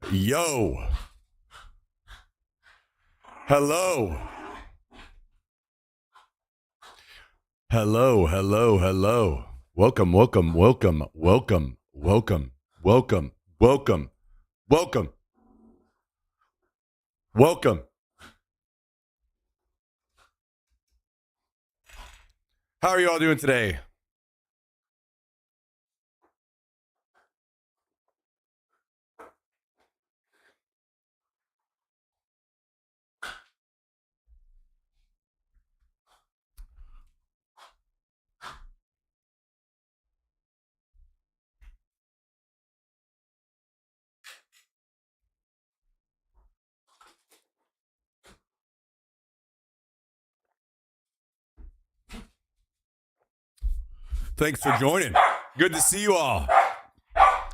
Yo. Hello. Hello. Welcome. How are you all doing today? Thanks for joining. Good to see you all.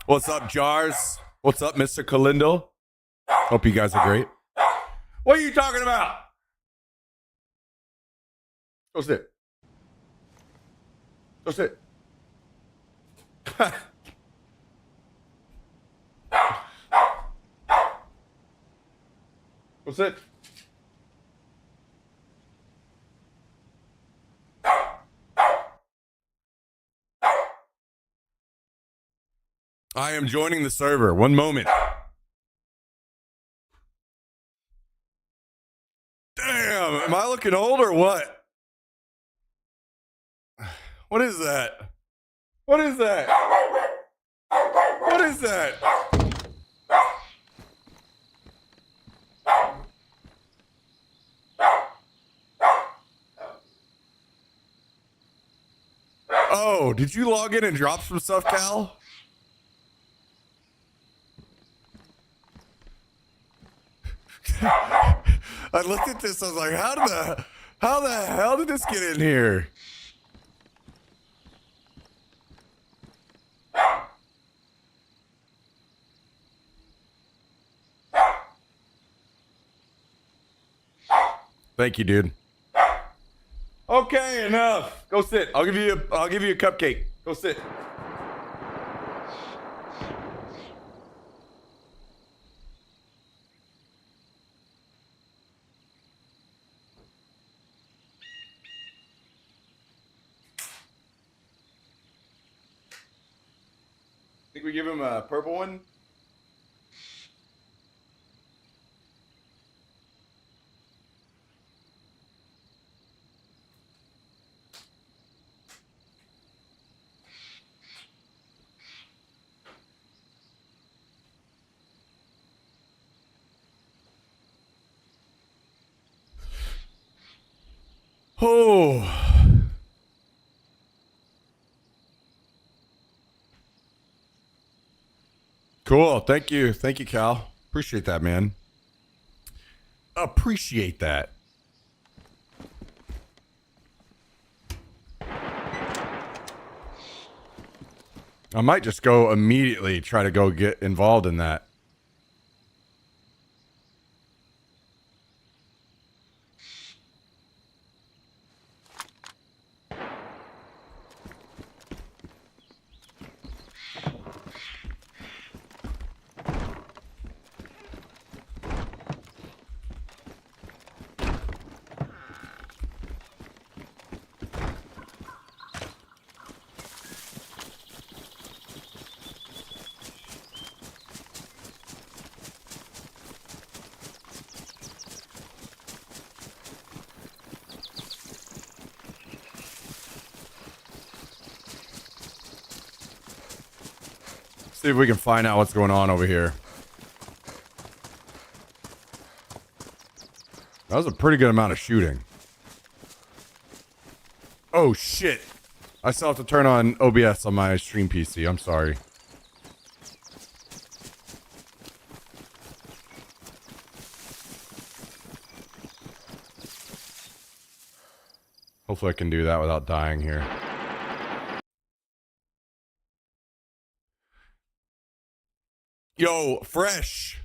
What's up, Jars? What's up, Mr. Kalindo? Hope you guys are great. What are you talking about? Go sit. Go sit. Go sit. I am joining the server. One moment. Damn, am I looking old or what? What is that? What is that? What is that? Oh, did you log in and drop some stuff, Cal? I looked at this, I was like, how the hell did this get in here? Thank you, dude. Okay, enough. Go sit. I'll give you a cupcake. Go sit. Think we give him a purple one? Oh. Cool. Thank you, Cal. Appreciate that, man. Appreciate that. I might just go immediately try to go get involved in that. See if we can find out what's going on over here. That was a pretty good amount of shooting. Oh, shit. I still have to turn on OBS on my stream PC. I'm sorry. Hopefully I can do that without dying here. Yo, Fresh.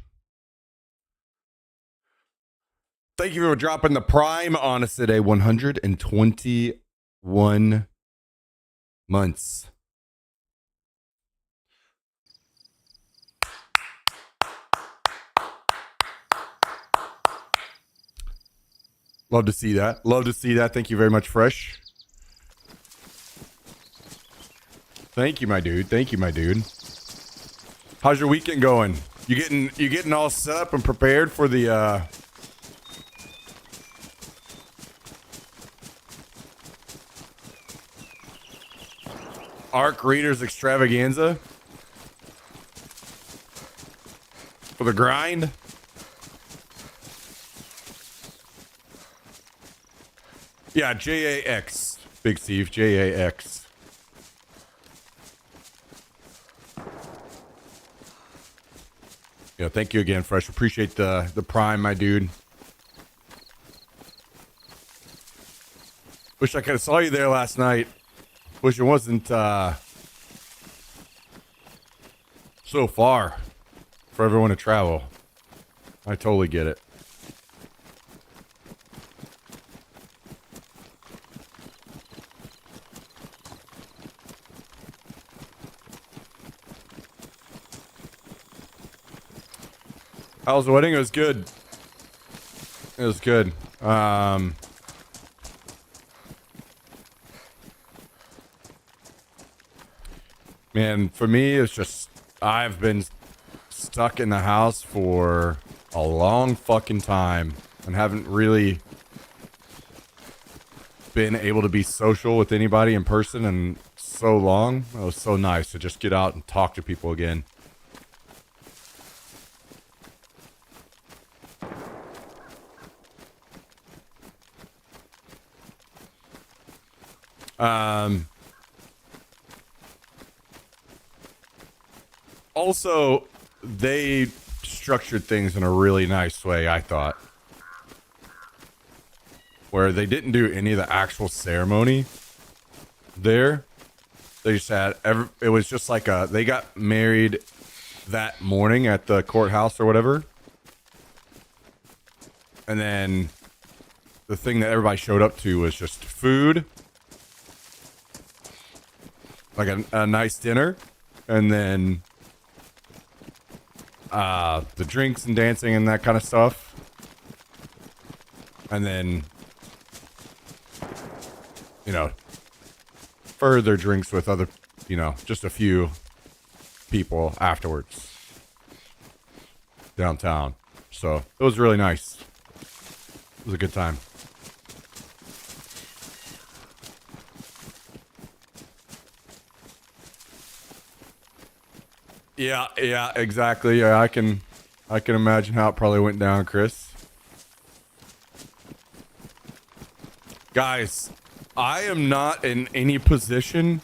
Thank you for dropping the prime on us today. 121 months. . Love to see that. Love to see that. Thank you very much, Fresh. Thank you, my dude. Thank you, my dude. How's your weekend going? You getting all set up and prepared for the Arc Readers Extravaganza? For the grind? Yeah, JAX. Big Steve, JAX. Yeah, thank you again, Fresh. Appreciate the prime, my dude. Wish I could have saw you there last night. Wish it wasn't so far for everyone to travel. I totally get it. How was the wedding? It was good. It was good. Man, for me, it's just I've been stuck in the house for a long fucking time and haven't really been able to be social with anybody in person in so long. It was so nice to just get out and talk to people again. Also, they structured things in a really nice way, I thought. Where they didn't do any of the actual ceremony there. They just had, it was just like they got married that morning at the courthouse or whatever. And then the thing that everybody showed up to was just food. Like a nice dinner. And then the drinks and dancing and that kind of stuff. And then, you know, further drinks with other, you know, just a few people afterwards. Downtown. So it was really nice. It was a good time. Yeah, exactly. Yeah, I can imagine how it probably went down, Chris. Guys, I am not in any position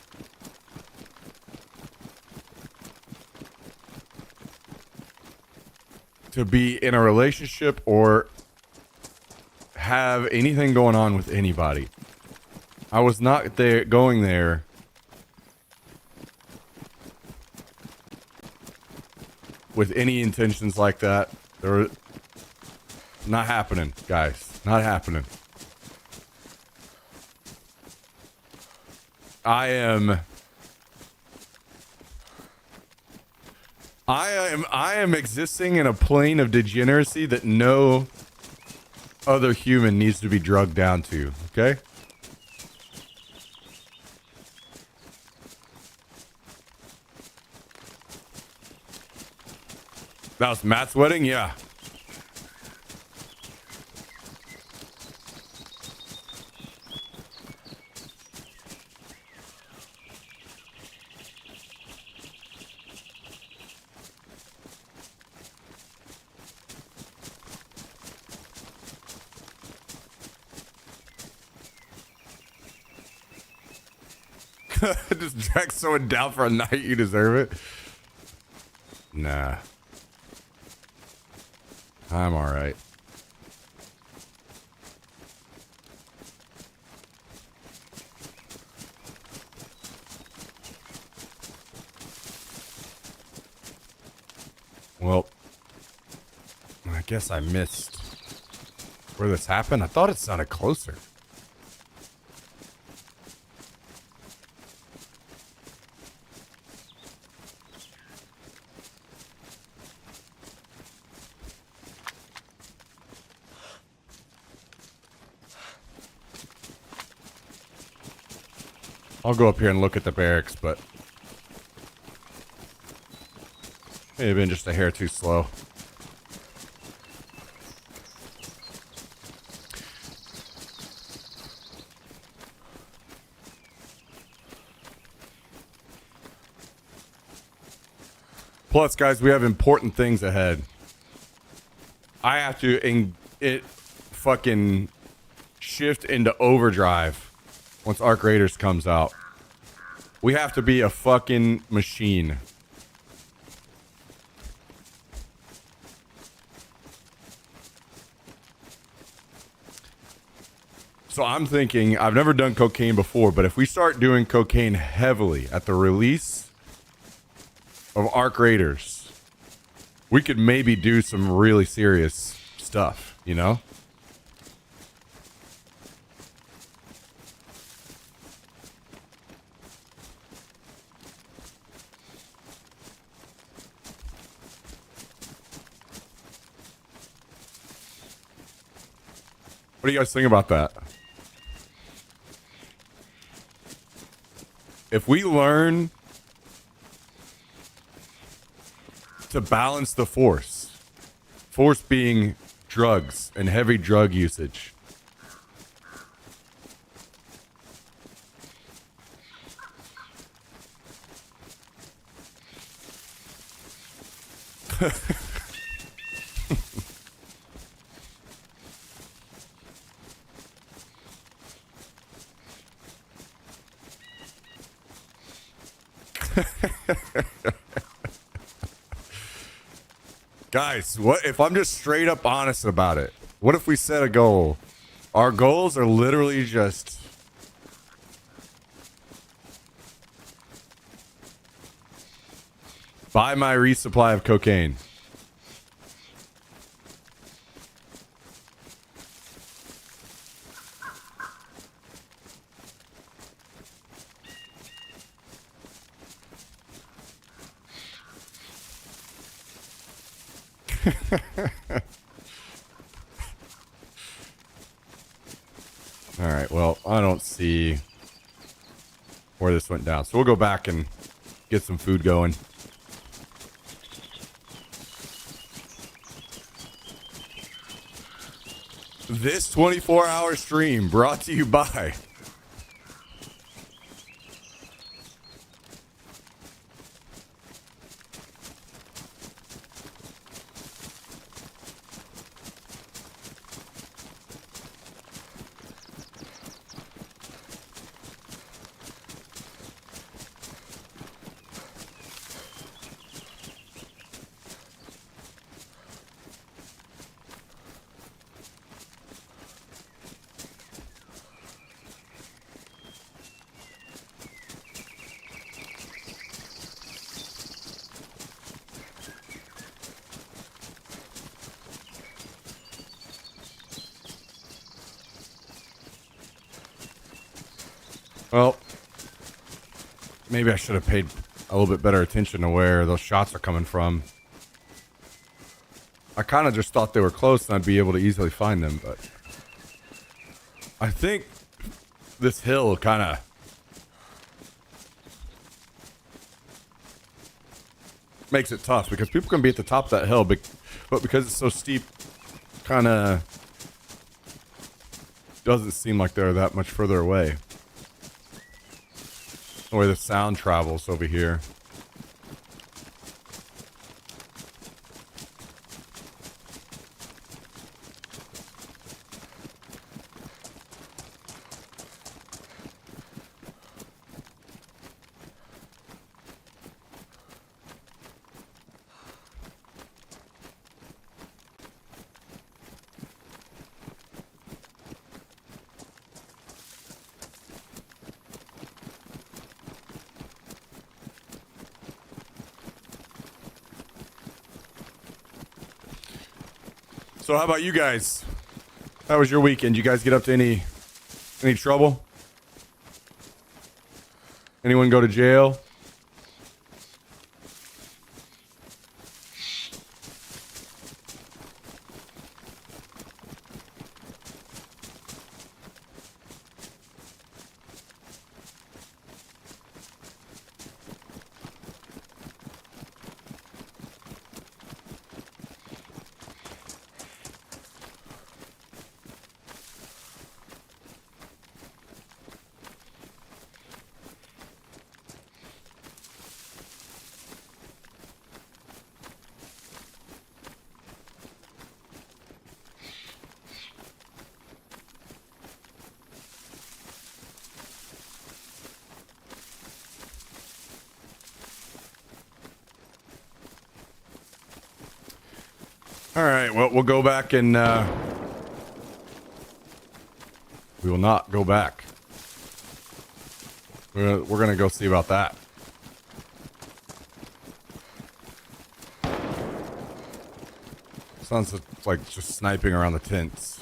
to be in a relationship or have anything going on with anybody. I was not going there with any intentions like that. They're not happening, guys. Not happening. I am existing in a plane of degeneracy that no other human needs to be drugged down to, okay? That was Matt's wedding? Yeah. Just drag someone down for a night, you deserve it. Nah. I'm alright. Well, I guess I missed where this happened. I thought it sounded closer. I'll go up here and look at the barracks, but may have been just a hair too slow. Plus, guys, we have important things ahead. I have to fucking shift into overdrive once Arc Raiders comes out. We have to be a fucking machine. So I'm thinking, I've never done cocaine before, but if we start doing cocaine heavily at the release of Arc Raiders, we could maybe do some really serious stuff, you know? What do you guys think about that? If we learn to balance the force being drugs and heavy drug usage, guys, what if I'm just straight up honest about it? What if we set a goal? Our goals are literally just buy my resupply of cocaine. All right, well, I don't see where this went down. So we'll go back and get some food going. This 24-hour stream brought to you by... Well, maybe I should have paid a little bit better attention to where those shots are coming from. I kind of just thought they were close and I'd be able to easily find them, but I think this hill kind of makes it tough because people can be at the top of that hill, but because it's so steep, kind of doesn't seem like they're that much further away. The way the sound travels over here. So how about you guys? How was your weekend? You guys get up to any trouble? Anyone go to jail? All right, well, we'll go back and we will not go back. We're gonna go see about that. Sounds like just sniping around the tents.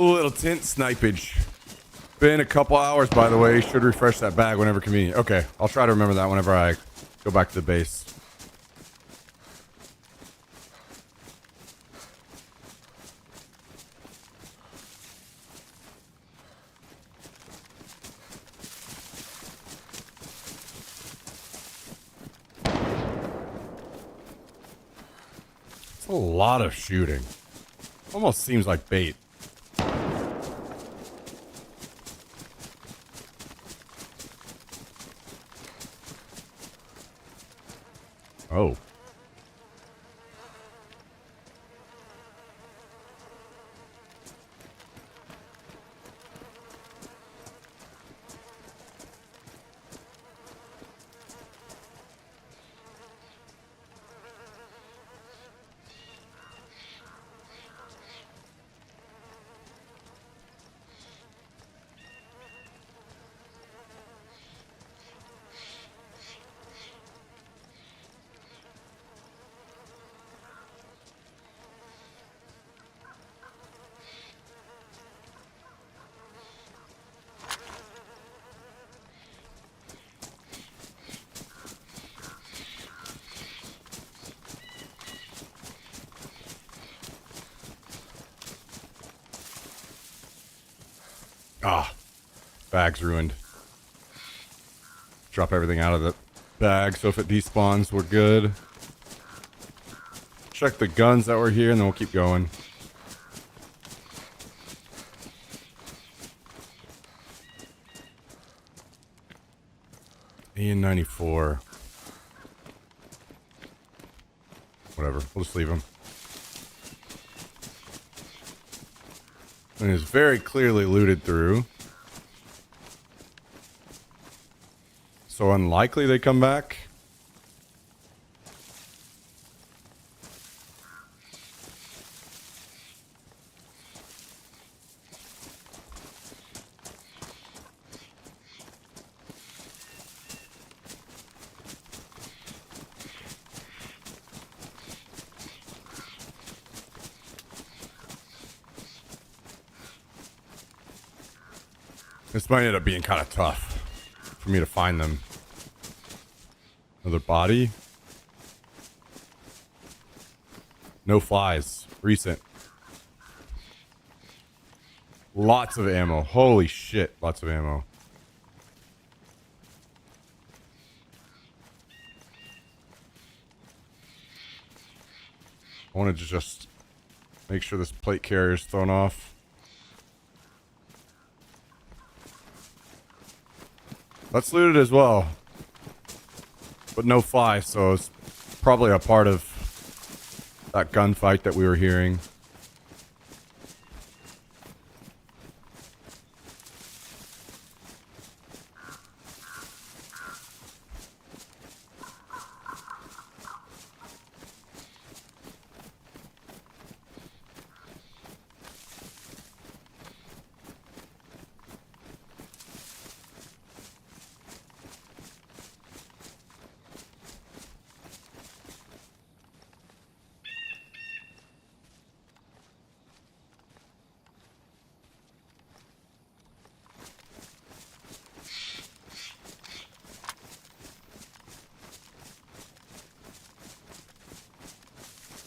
Little tent snipage. Been a couple hours, by the way. Should refresh that bag whenever convenient. Okay, I'll try to remember that whenever I go back to the base. It's a lot of shooting. Almost seems like bait. Oh. Ah, bag's ruined. Drop everything out of the bag so if it despawns, we're good. Check the guns that were here and then we'll keep going. AN-94. Whatever, we'll just leave them. And it's very clearly looted through. So unlikely they come back. This might end up being kind of tough for me to find them. Another body. No flies. Recent. Lots of ammo. Holy shit. Lots of ammo. I wanted to just make sure this plate carrier is thrown off. That's looted as well. But no fly, so it's probably a part of that gunfight that we were hearing.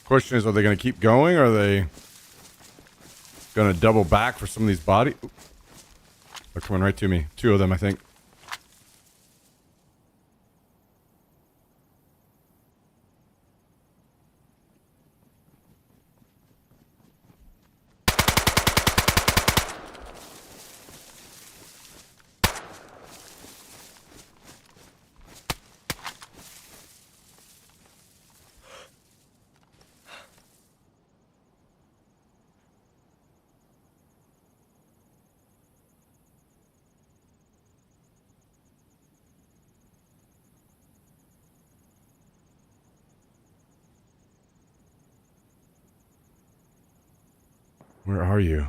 Question is, are they going to keep going? Or are they going to double back for some of these bodies? They're coming right to me. Two of them, I think. Where are you?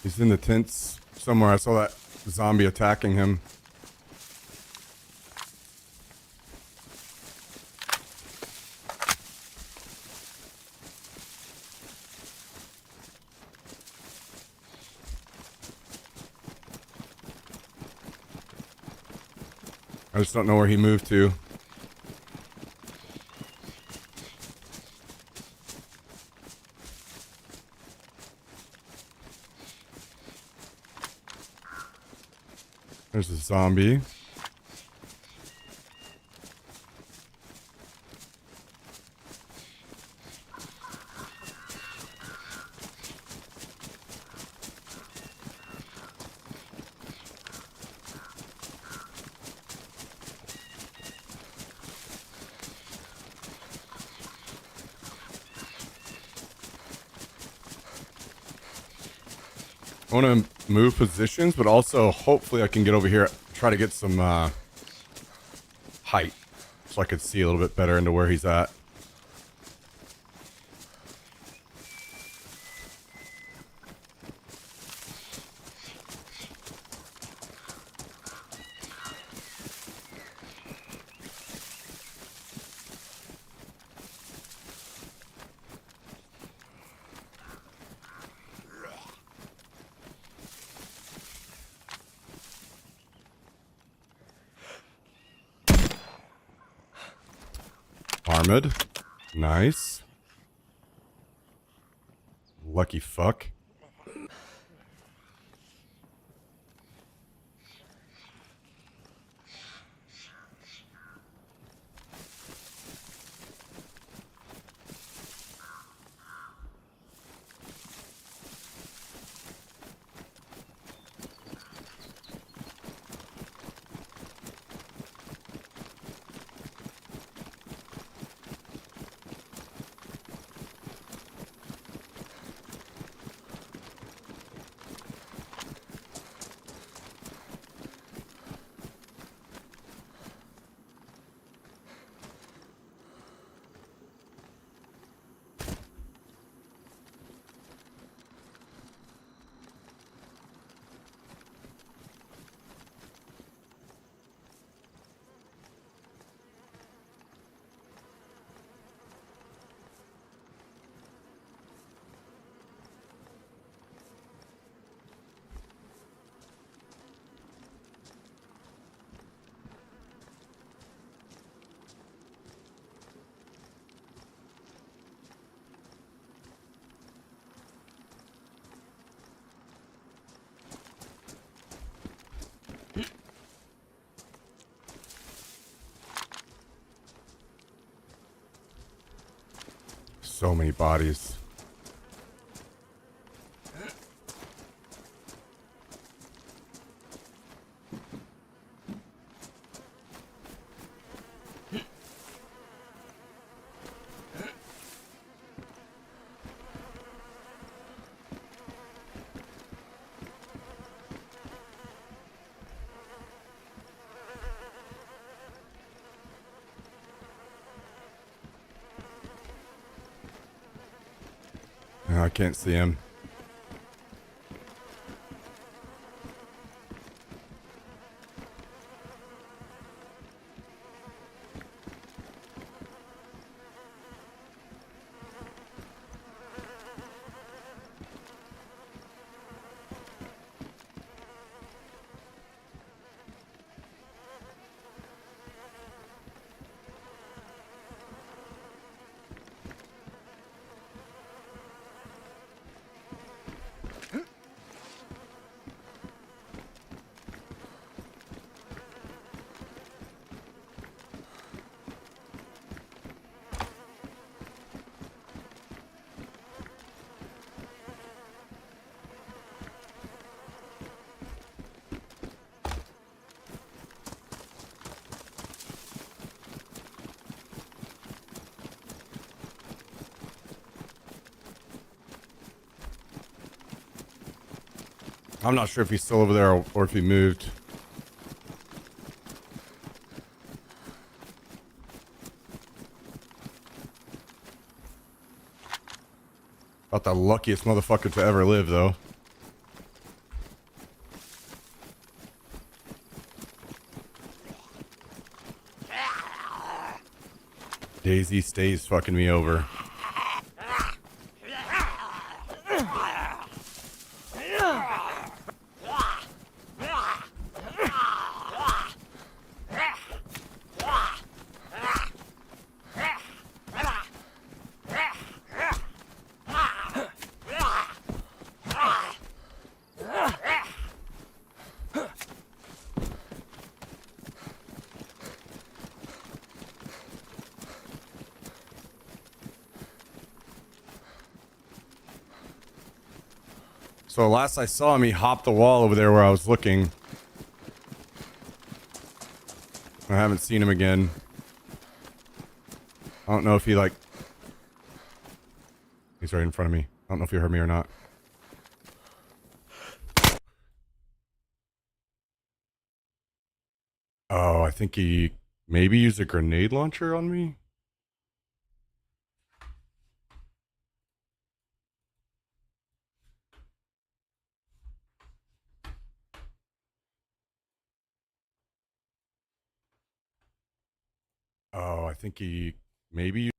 He's in the tents somewhere. I saw that zombie attacking him. I just don't know where he moved to. There's a zombie. I want to move positions, but also hopefully I can get over here, try to get some height so I could see a little bit better into where he's at. Armored. Nice. Lucky fuck. So many bodies. I can't see him. I'm not sure if he's still over there or if he moved. About the luckiest motherfucker to ever live, though. Daisy stays fucking me over. So last I saw him, he hopped the wall over there where I was looking. I haven't seen him again. I don't know if he like... He's right in front of me. I don't know if you heard me or not. Oh, I think he maybe used a grenade launcher on me. Oh, I think he maybe.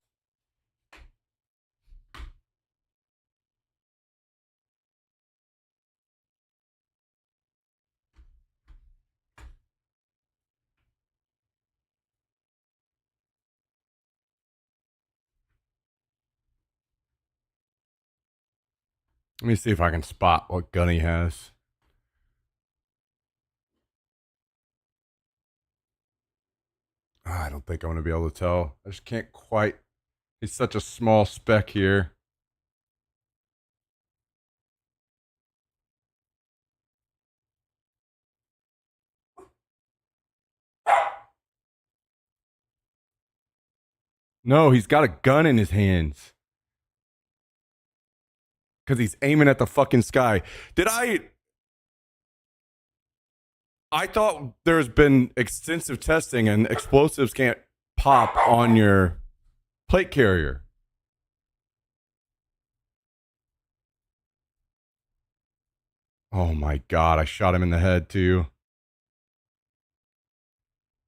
Let me see if I can spot what gun he has. I don't think I'm going to be able to tell. I just can't quite. He's such a small speck here. No, he's got a gun in his hands. Because he's aiming at the fucking sky. I thought there's been extensive testing and explosives can't pop on your plate carrier. Oh my god, I shot him in the head too.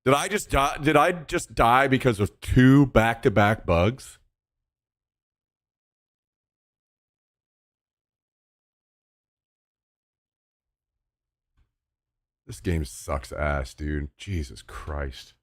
Did I just die because of 2 back-to-back bugs? This game sucks ass, dude. Jesus Christ.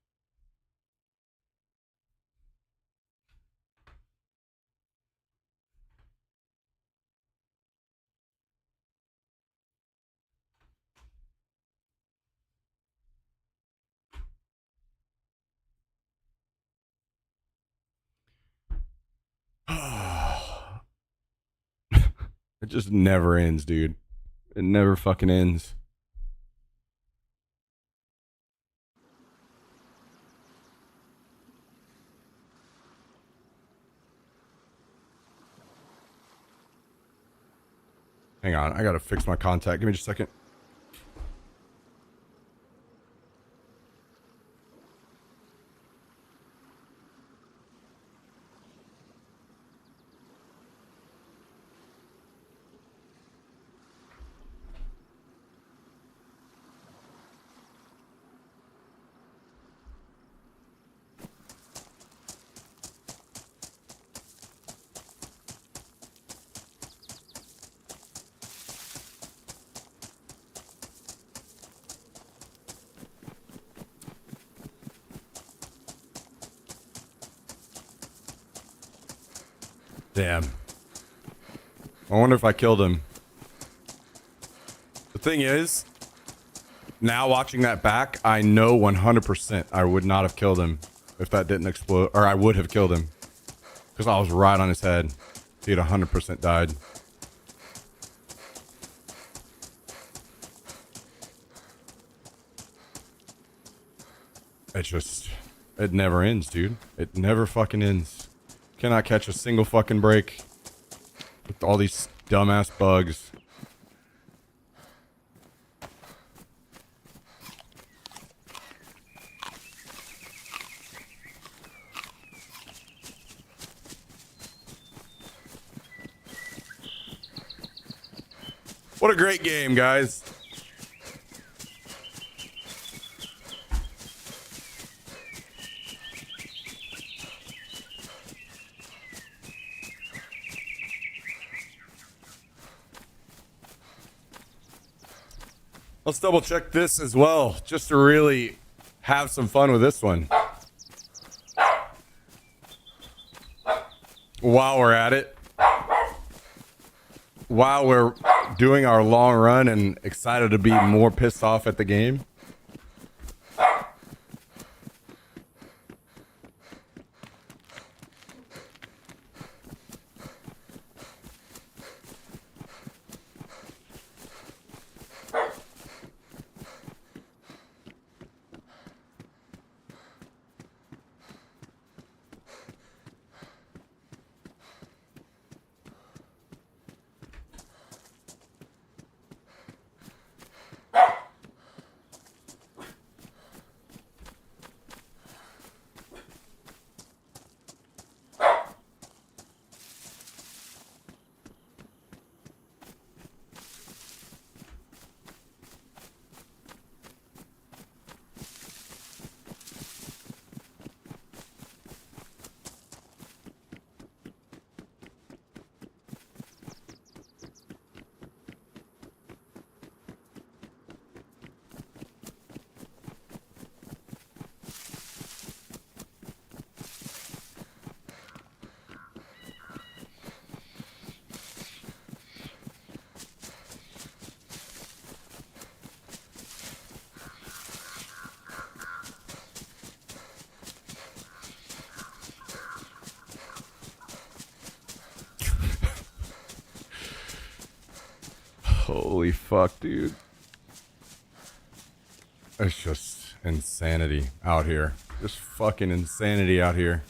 It just never ends, dude. It never fucking ends. Hang on, I gotta fix my contact. Give me just a second. Damn. I wonder if I killed him. The thing is, now watching that back, I know 100% I would not have killed him if that didn't explode. Or I would have killed him. Because I was right on his head. He had 100% died. It's just... It never ends, dude. It never fucking ends. Cannot catch a single fucking break with all these dumbass bugs. What a great game, guys. Let's double check this as well, just to really have some fun with this one. While we're at it, while we're doing our long run and excited to be more pissed off at the game. Holy fuck, dude. It's just insanity out here. Just fucking insanity out here.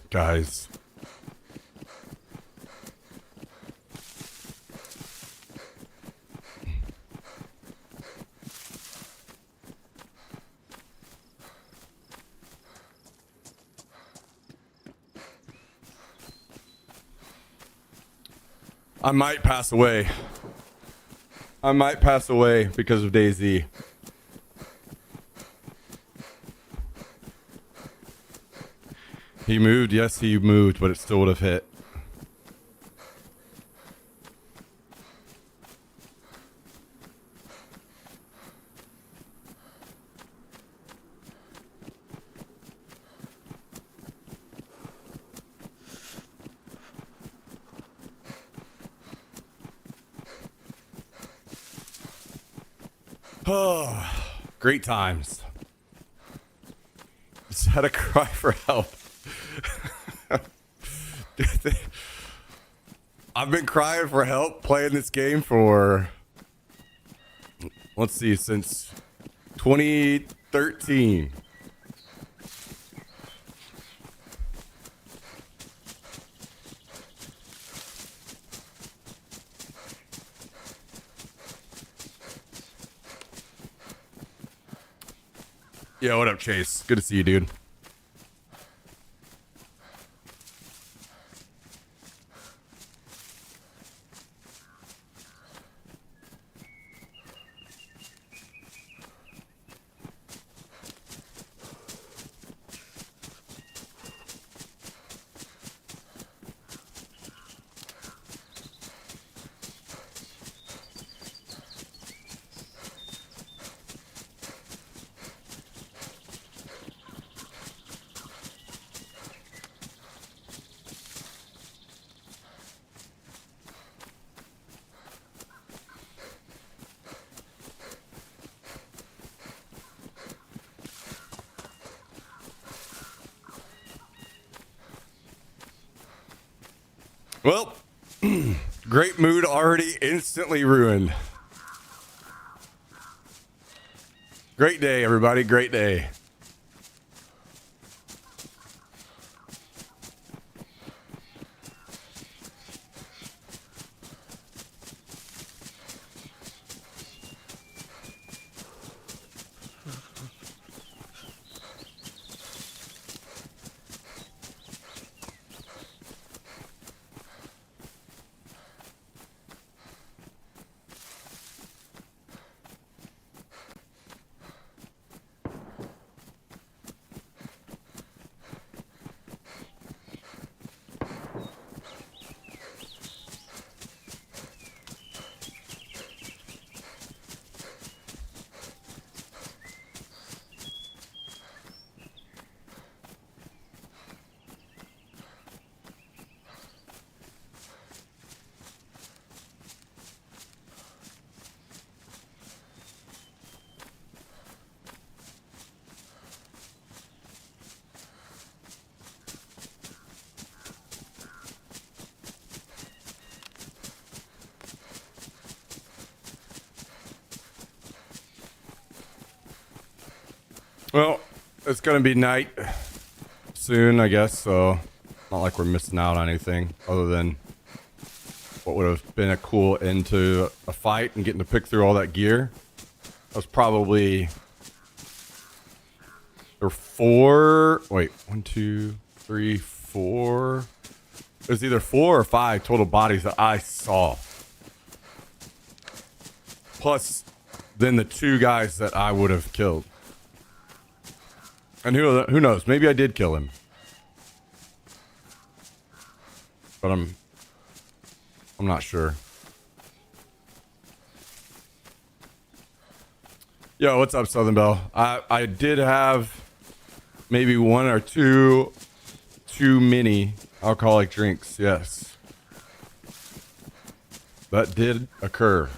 Guys. I might pass away. I might pass away because of DayZ. He moved, yes, he moved, but it still would have hit. Oh, great times. Just had to cry for help. I've been crying for help playing this game for, let's see, since 2013. Yo, what up, Chase? Good to see you, dude. Well, great mood already instantly ruined. Great day, everybody. Great day. Well, it's gonna be night soon, I guess. So, not like we're missing out on anything other than what would have been a cool end to a fight and getting to pick through all that gear. That was probably there were four. Wait, one, two, three, four. It was either 4 or 5 total bodies that I saw. Plus, then the 2 guys that I would have killed. And who knows? Maybe I did kill him. But I'm not sure. Yo, what's up, Southern Belle? I did have maybe 1 or 2 too many alcoholic drinks. Yes. That did occur.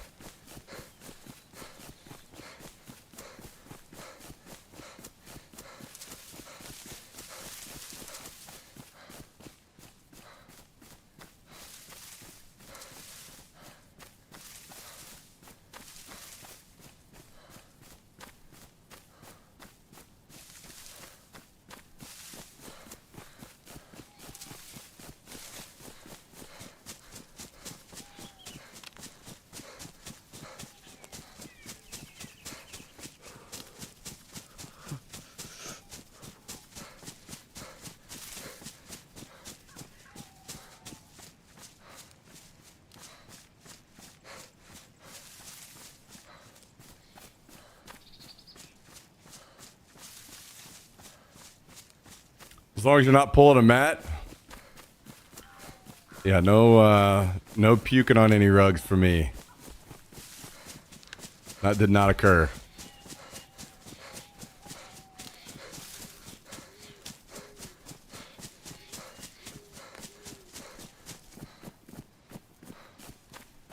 As long as you're not pulling a mat. Yeah, no puking on any rugs for me. That did not occur.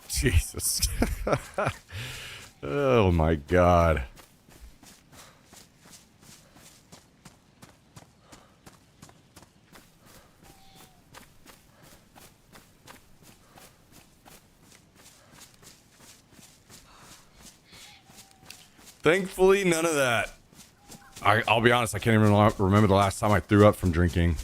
Jesus. Oh my God. Thankfully, none of that. I'll be honest, I can't even remember the last time I threw up from drinking.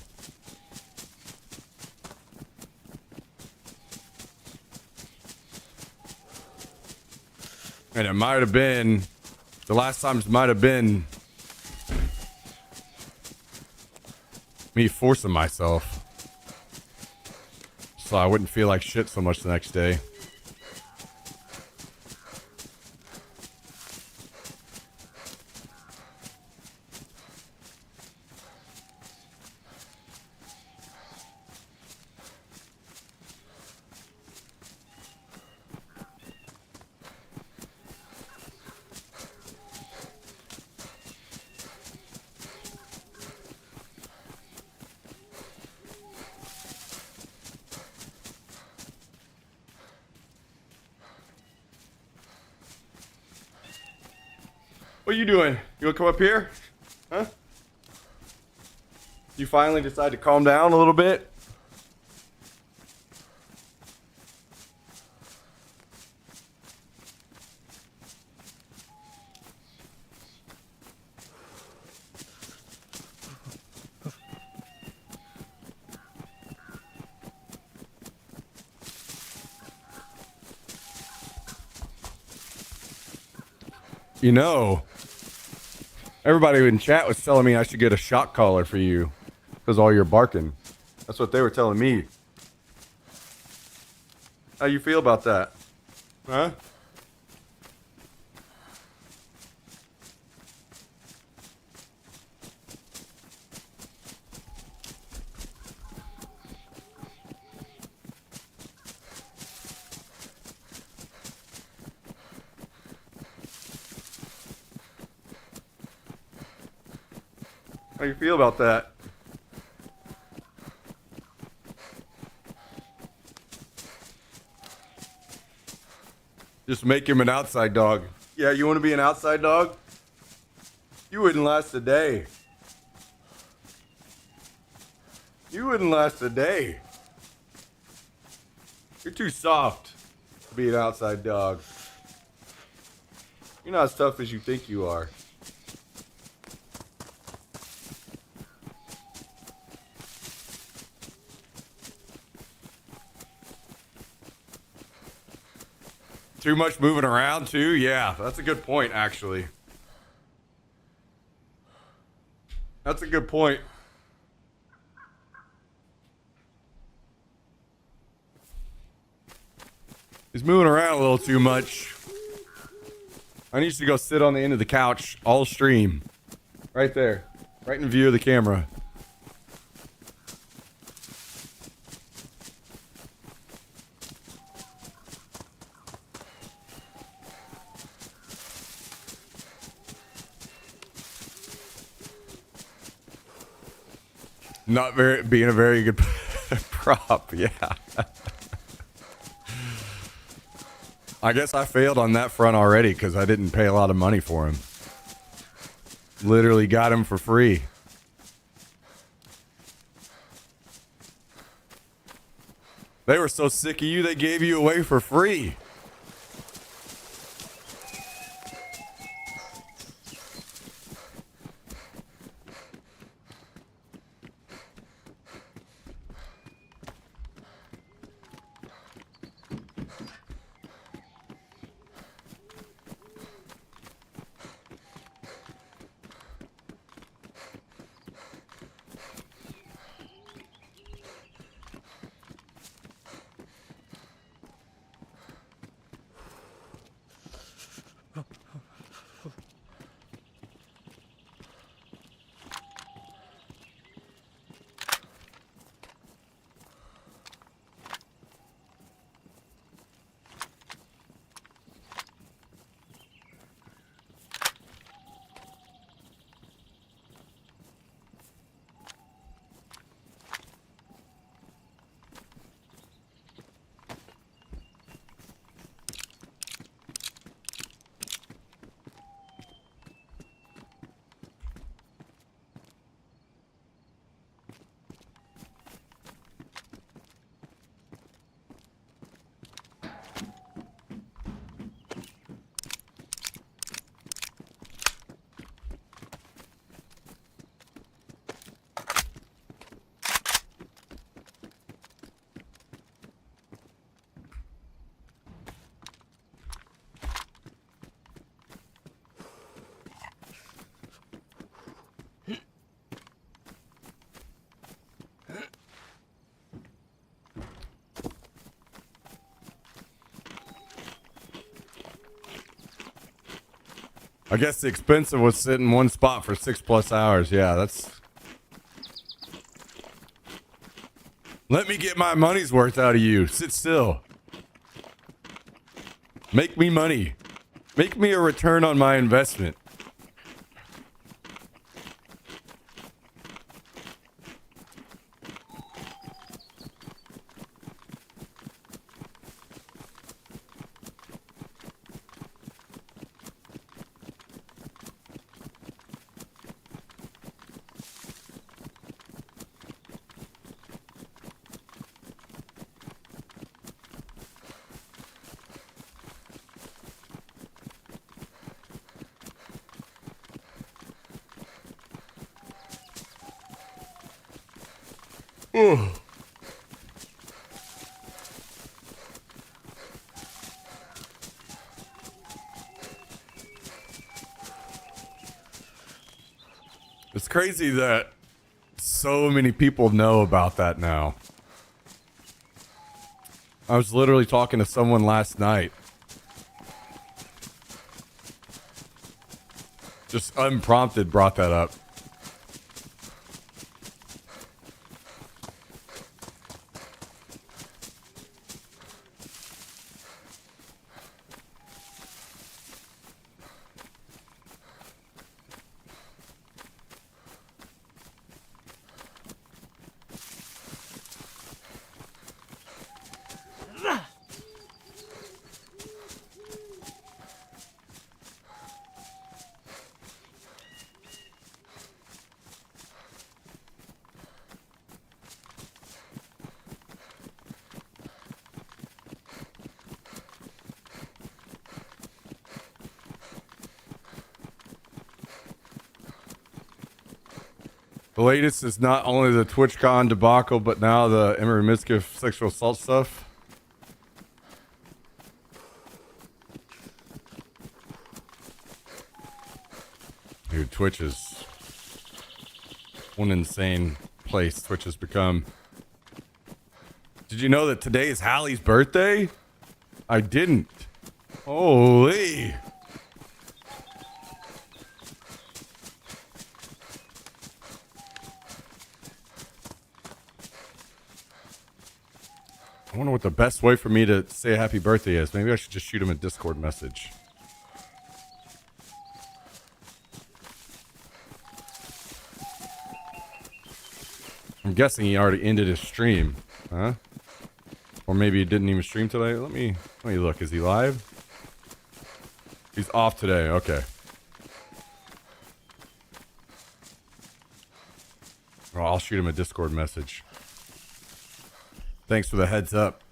And it might have been, the last times might have been me forcing myself. So I wouldn't feel like shit so much the next day. What are you doing? You wanna come up here? Huh? You finally decide to calm down a little bit? You know, everybody in chat was telling me I should get a shock collar for you because all your barking. That's what they were telling me. How you feel about that? Huh? How you feel about that? Just make him an outside dog. Yeah, you want to be an outside dog? You wouldn't last a day. You wouldn't last a day. You're too soft to be an outside dog. You're not as tough as you think you are. Too much moving around too. Yeah, that's a good point. Actually, that's a good point. He's moving around a little too much. I need you to go sit on the end of the couch all stream. Right there. Right in view of the camera. Not very being a very good prop, yeah. I guess I failed on that front already because I didn't pay a lot of money for him. Literally got him for free. They were so sick of you, they gave you away for free. I guess the expensive was sitting in one spot for 6+ hours. Yeah, that's... Let me get my money's worth out of you. Sit still. Make me money. Make me a return on my investment. It's crazy that so many people know about that now. I was literally talking to someone last night. Just unprompted brought that up. The latest is not only the TwitchCon debacle, but now the Emery Miskiff sexual assault stuff. Dude, Twitch is one insane place Twitch has become. Did you know that today is Hallie's birthday? I didn't. Holy. I wonder what the best way for me to say happy birthday is. Maybe I should just shoot him a Discord message. I'm guessing he already ended his stream, huh? Or maybe he didn't even stream today. Let me look. Is he live? He's off today. Okay. Well, I'll shoot him a Discord message. Thanks for the heads up.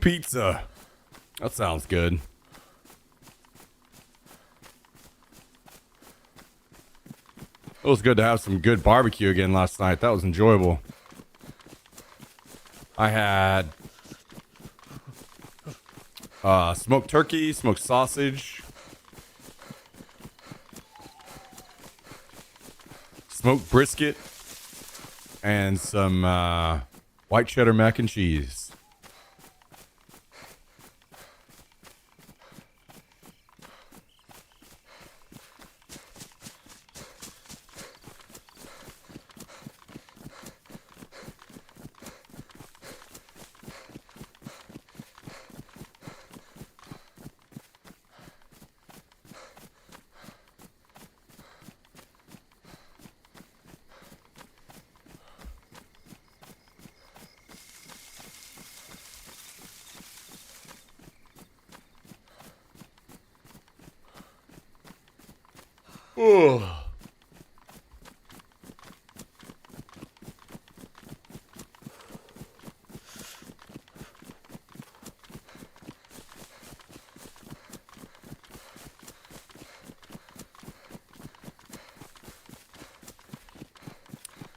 Pizza. That sounds good. It was good to have some good barbecue again last night. That was enjoyable. I had smoked turkey, smoked sausage, smoked brisket, and some white cheddar mac and cheese.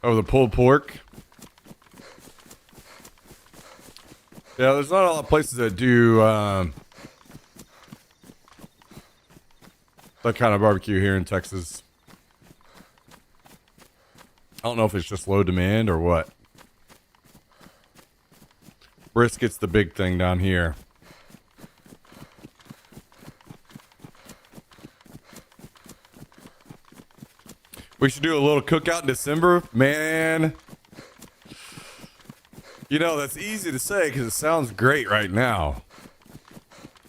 Oh, the pulled pork. Yeah, there's not a lot of places that do that kind of barbecue here in Texas. I don't know if it's just low demand or what. Brisket's the big thing down here. We should do a little cookout in December. Man. You know, that's easy to say because it sounds great right now.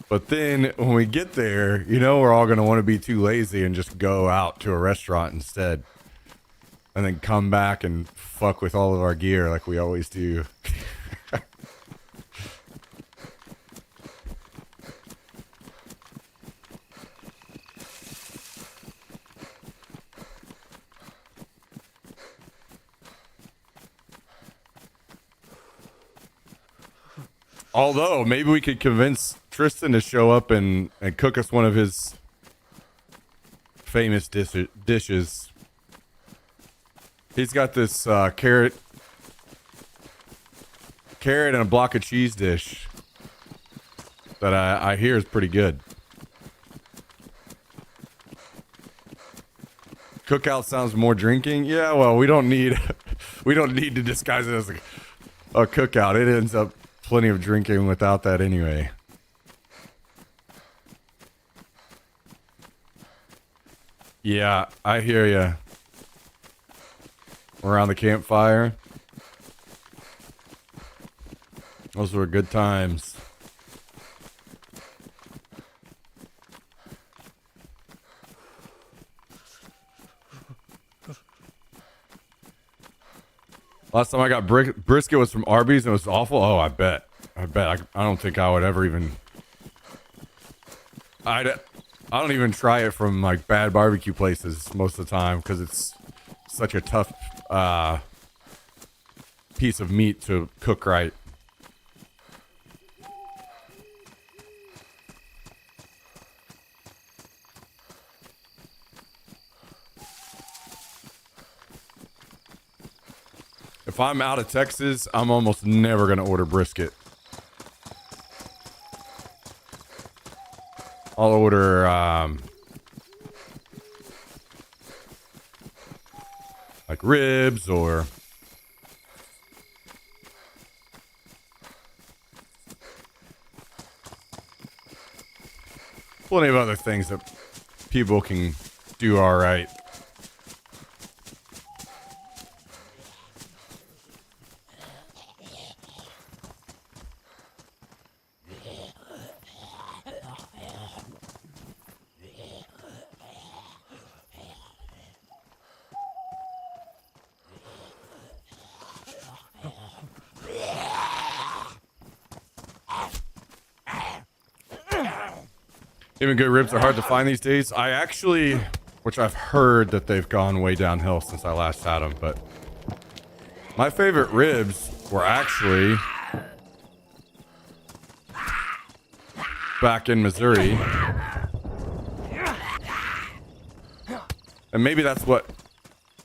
But then when we get there, you know, we're all going to want to be too lazy and just go out to a restaurant instead. And then come back and fuck with all of our gear like we always do. Although, maybe we could convince Tristan to show up and cook us one of his famous dishes. He's got this carrot and a block of cheese dish that I hear is pretty good. Cookout sounds more drinking. Yeah, well, we don't need to disguise it as a cookout. It ends up plenty of drinking without that anyway. Yeah, I hear ya. Around the campfire. Those were good times. Last time I got brisket was from Arby's and it was awful. Oh, I bet. I don't think I would ever even. I don't even try it from like bad barbecue places most of the time because it's such a tough piece of meat to cook right. If I'm out of Texas, I'm almost never going to order brisket. I'll order like ribs or plenty of other things that people can do all right. Even good ribs are hard to find these days. I actually, which I've heard that they've gone way downhill since I last had them, but my favorite ribs were actually back in Missouri. And maybe that's what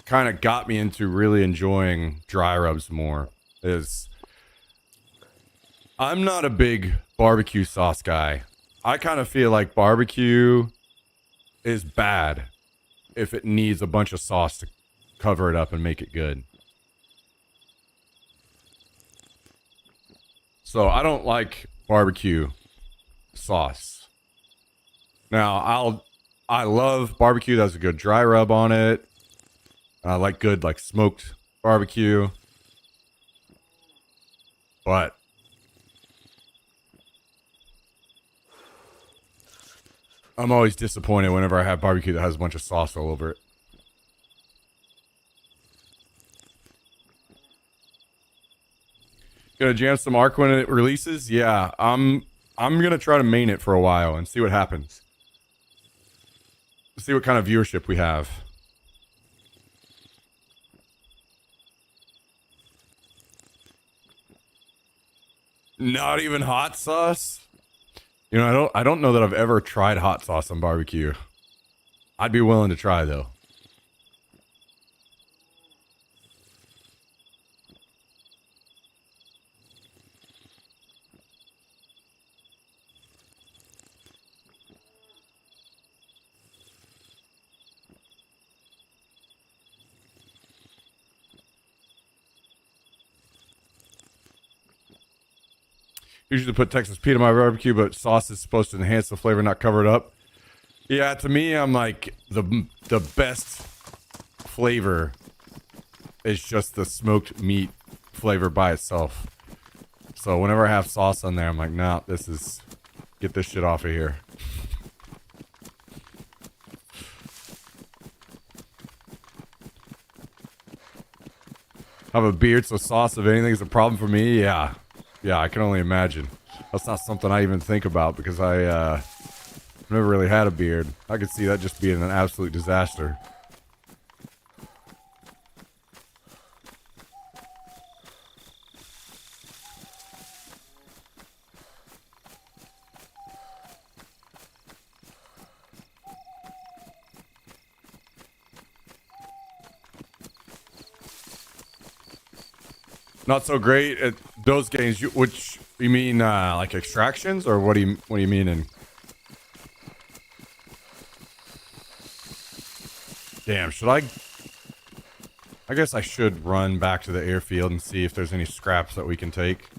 kind of got me into really enjoying dry rubs more. Is I'm not a big barbecue sauce guy. I kind of feel like barbecue is bad if it needs a bunch of sauce to cover it up and make it good. So I don't like barbecue sauce. Now I love barbecue that has a good dry rub on it. I like good like smoked barbecue. But I'm always disappointed whenever I have barbecue that has a bunch of sauce all over it. Gonna jam some Ark when it releases? Yeah, I'm gonna try to main it for a while and see what happens. See what kind of viewership we have. Not even hot sauce? You know, I don't know that I've ever tried hot sauce on barbecue. I'd be willing to try though. Usually put Texas Pete on my barbecue, but sauce is supposed to enhance the flavor, not cover it up. Yeah, to me, I'm like the best flavor is just the smoked meat flavor by itself. So whenever I have sauce on there, I'm like, nah, get this shit off of here. Have a beard, so sauce, if anything, is a problem for me. Yeah, I can only imagine. That's not something I even think about because I never really had a beard. I could see that just being an absolute disaster. Not so great at those games. Which you mean, like extractions, or what do you mean? In damn, should I? I guess I should run back to the airfield and see if there's any scraps that we can take.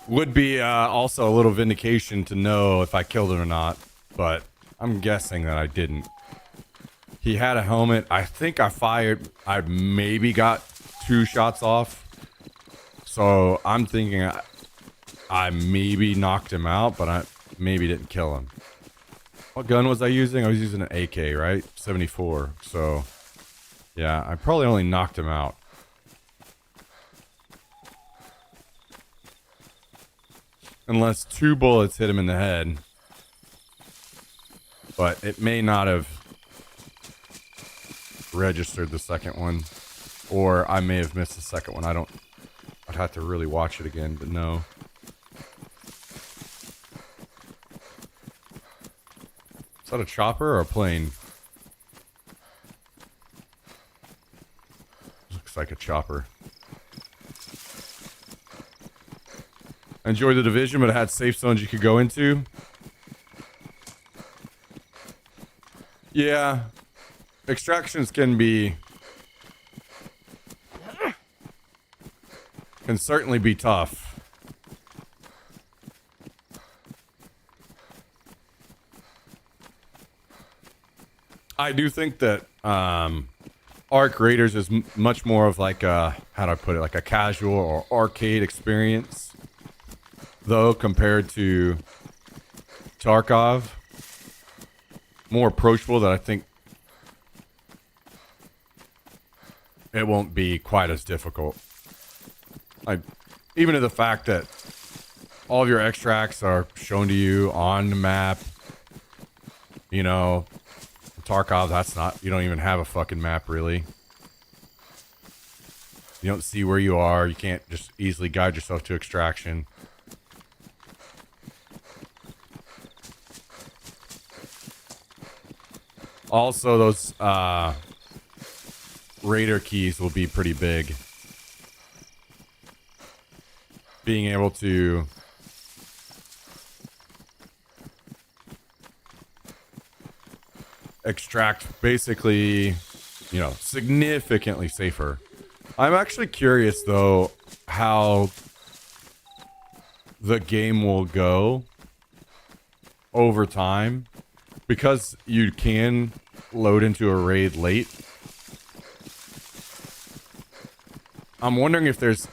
Would be also a little vindication to know if I killed him or not, but I'm guessing that I didn't. He had a helmet. I think I maybe got 2 shots off. So I'm thinking I maybe knocked him out, but I maybe didn't kill him. What gun was I using? I was using an AK, right? 74. So, yeah, I probably only knocked him out. Unless 2 bullets hit him in the head. But it may not have registered the second one. Or I may have missed the second one. I'd have to really watch it again, but no. Is that a chopper or a plane? Looks like a chopper. Enjoyed the Division, but it had safe zones you could go into. Yeah. Extractions can certainly be tough. I do think that Arc Raiders is much more of like a, how do I put it, like a casual or arcade experience, though, compared to Tarkov. More approachable, that I think it won't be quite as difficult. Like, even to the fact that all of your extracts are shown to you on the map. You know, Tarkov, that's not, you don't even have a fucking map, really. You don't see where you are. You can't just easily guide yourself to extraction. Also, those Raider keys will be pretty big. Being able to extract basically, you know, significantly safer. I'm actually curious, though, how the game will go over time, because you can load into a raid late. I'm wondering if there's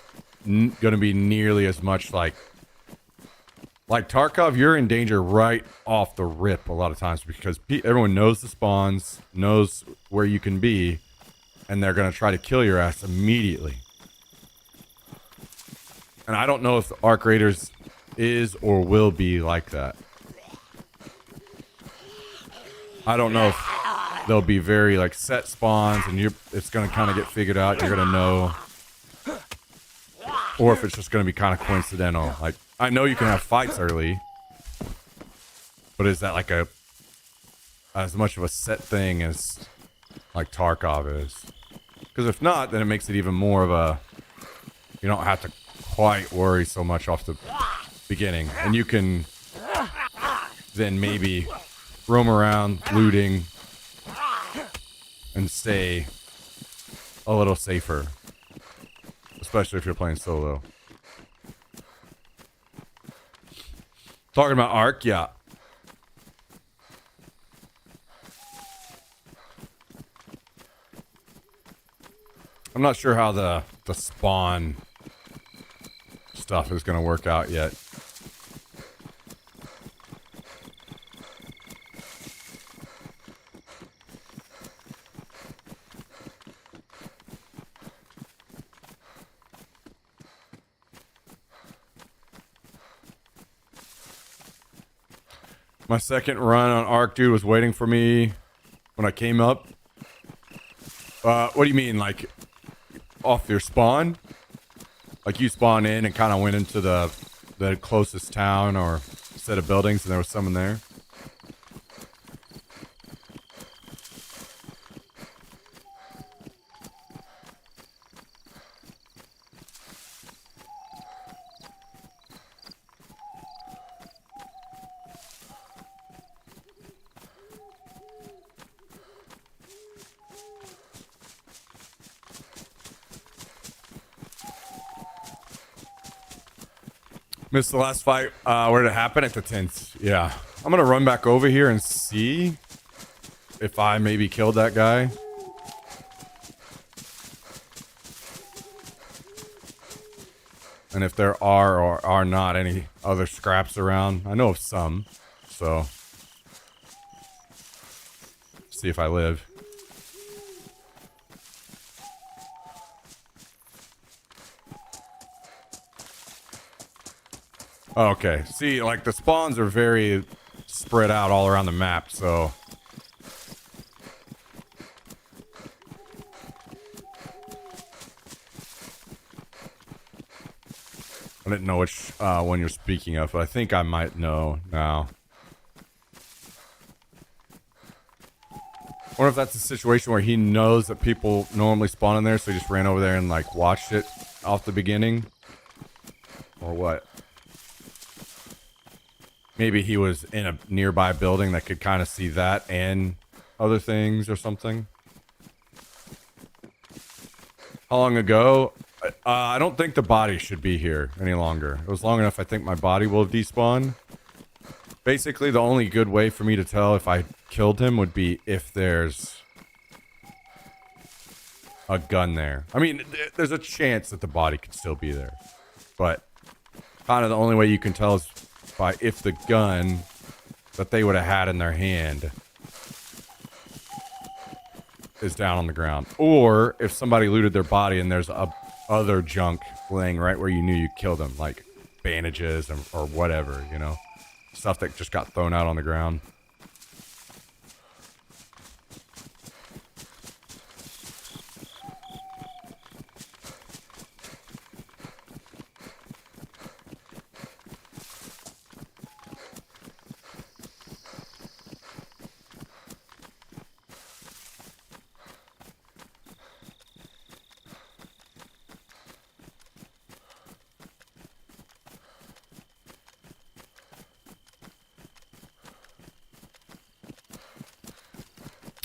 going to be nearly as much like Tarkov. You're in danger right off the rip a lot of times, because everyone knows the spawns, knows where you can be, and they're going to try to kill your ass immediately. And I don't know if the Arc Raiders is or will be like that. I don't know if they'll be very like set spawns and it's going to kind of get figured out. You're going to know. Or if it's just going to be kind of coincidental. Like, I know you can have fights early, but is that like as much of a set thing as like Tarkov is? Because if not, then it makes it even more of a, you don't have to quite worry so much off the beginning, and you can then maybe roam around looting and stay a little safer, especially if you're playing solo. Talking about Ark, yeah. I'm not sure how the spawn stuff is going to work out yet. My second run on Ark, dude, was waiting for me when I came up. What do you mean, like off your spawn? Like you spawn in and kind of went into the closest town or set of buildings, and there was someone there? Missed the last fight. Where did it happen? At the tent. Yeah. I'm gonna run back over here and see if I maybe killed that guy. And if there are or are not any other scraps around. I know of some. So. See if I live. Okay. See, like the spawns are very spread out all around the map, so. I didn't know which one you're speaking of, but I think I might know now. I wonder if that's a situation where he knows that people normally spawn in there, so he just ran over there and like watched it off the beginning. Or what? Maybe he was in a nearby building that could kind of see that and other things or something. How long ago? I don't think the body should be here any longer. It was long enough. I think my body will have despawned. Basically, the only good way for me to tell if I killed him would be if there's a gun there. I mean, there's a chance that the body could still be there. But kind of the only way you can tell is by if the gun that they would have had in their hand is down on the ground. Or if somebody looted their body and there's other junk laying right where you knew you killed them, like bandages or whatever, you know? Stuff that just got thrown out on the ground.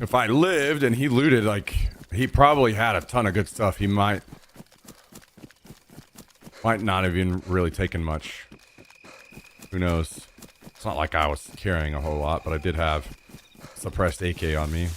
If I lived and he looted, like, he probably had a ton of good stuff. He might not have even really taken much. Who knows? It's not like I was carrying a whole lot, but I did have suppressed AK on me.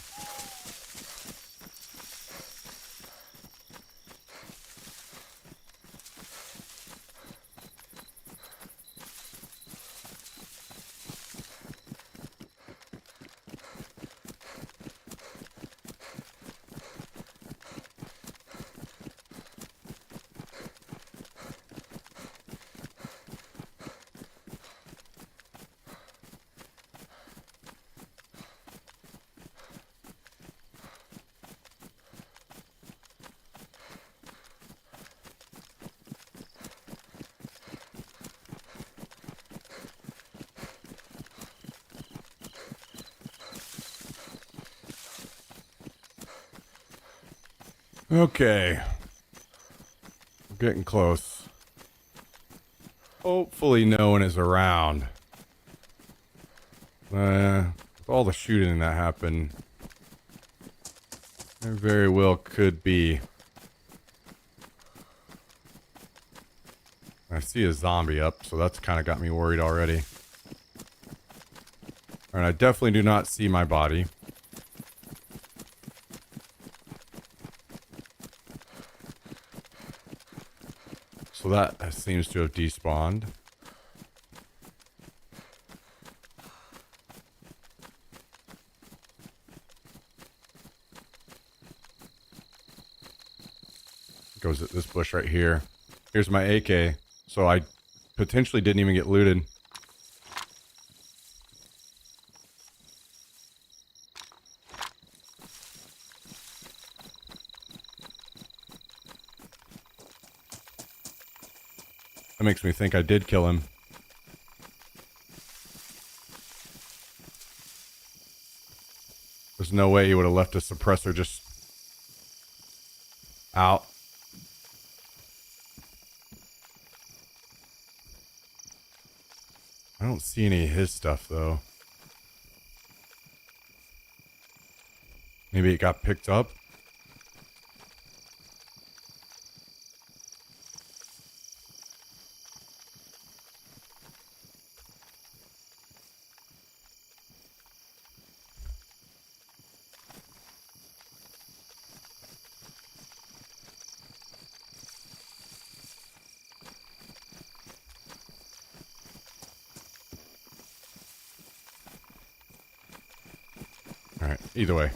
Okay. We're getting close. Hopefully no one is around. With all the shooting that happened, there very well could be. I see a zombie up, so that's kind of got me worried already. And I definitely do not see my body. So that seems to have despawned. Goes at this bush right here. Here's my AK. So I potentially didn't even get looted. That makes me think I did kill him. There's no way he would have left a suppressor just out. I don't see any of his stuff though. Maybe it got picked up. Alright, either way.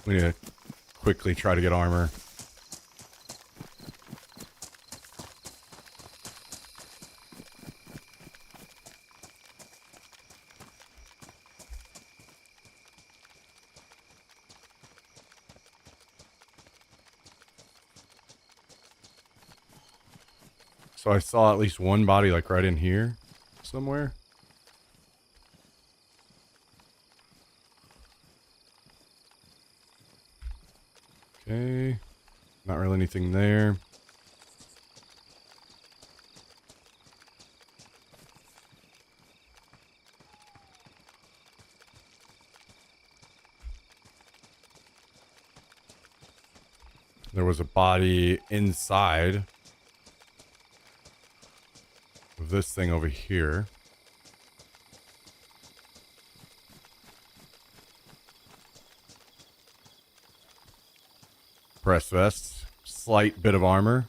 We need to quickly try to get armor. So I saw at least one body like right in here somewhere. Okay. Not really anything there. There was a body inside of this thing over here. Press vest. Slight bit of armor.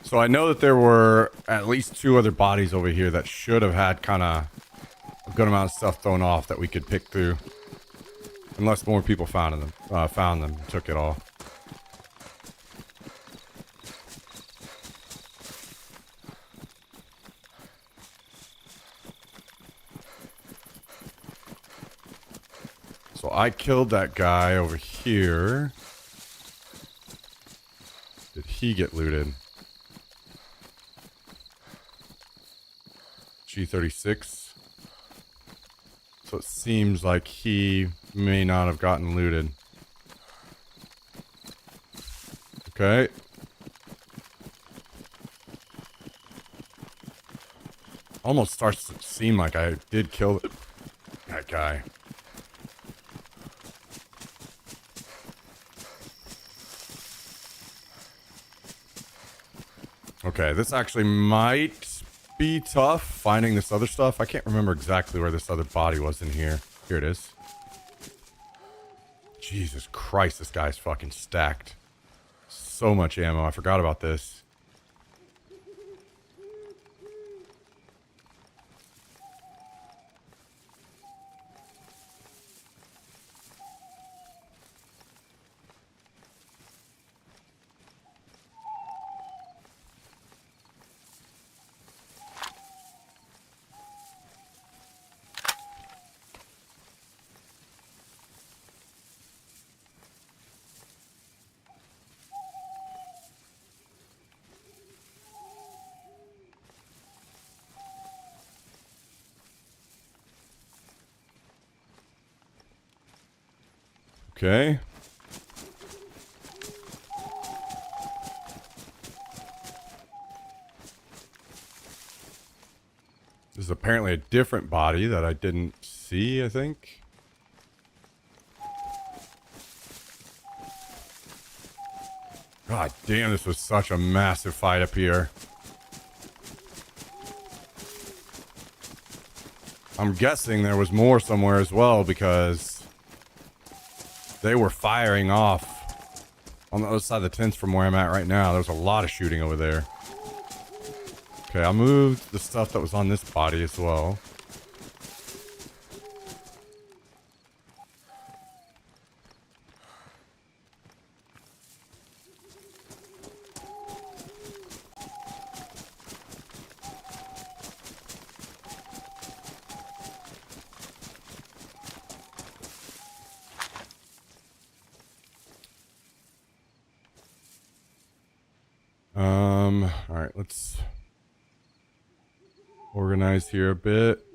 So I know that there were at least 2 other bodies over here that should have had kind of a good amount of stuff thrown off that we could pick through. Unless more people found them and took it all. So I killed that guy over here. Did he get looted? G36. So it seems like he may not have gotten looted. Okay. Almost starts to seem like I did kill that guy. Okay, this actually might be tough, finding this other stuff. I can't remember exactly where this other body was in here. Here it is. Jesus Christ, this guy's fucking stacked. So much ammo. I forgot about this. Okay. This is apparently a different body that I didn't see, I think. God damn, this was such a massive fight up here. I'm guessing there was more somewhere as well because they were firing off on the other side of the tents from where I'm at right now. There's a lot of shooting over there. Okay, I'll move the stuff that was on this body as well. All right, let's organize here a bit.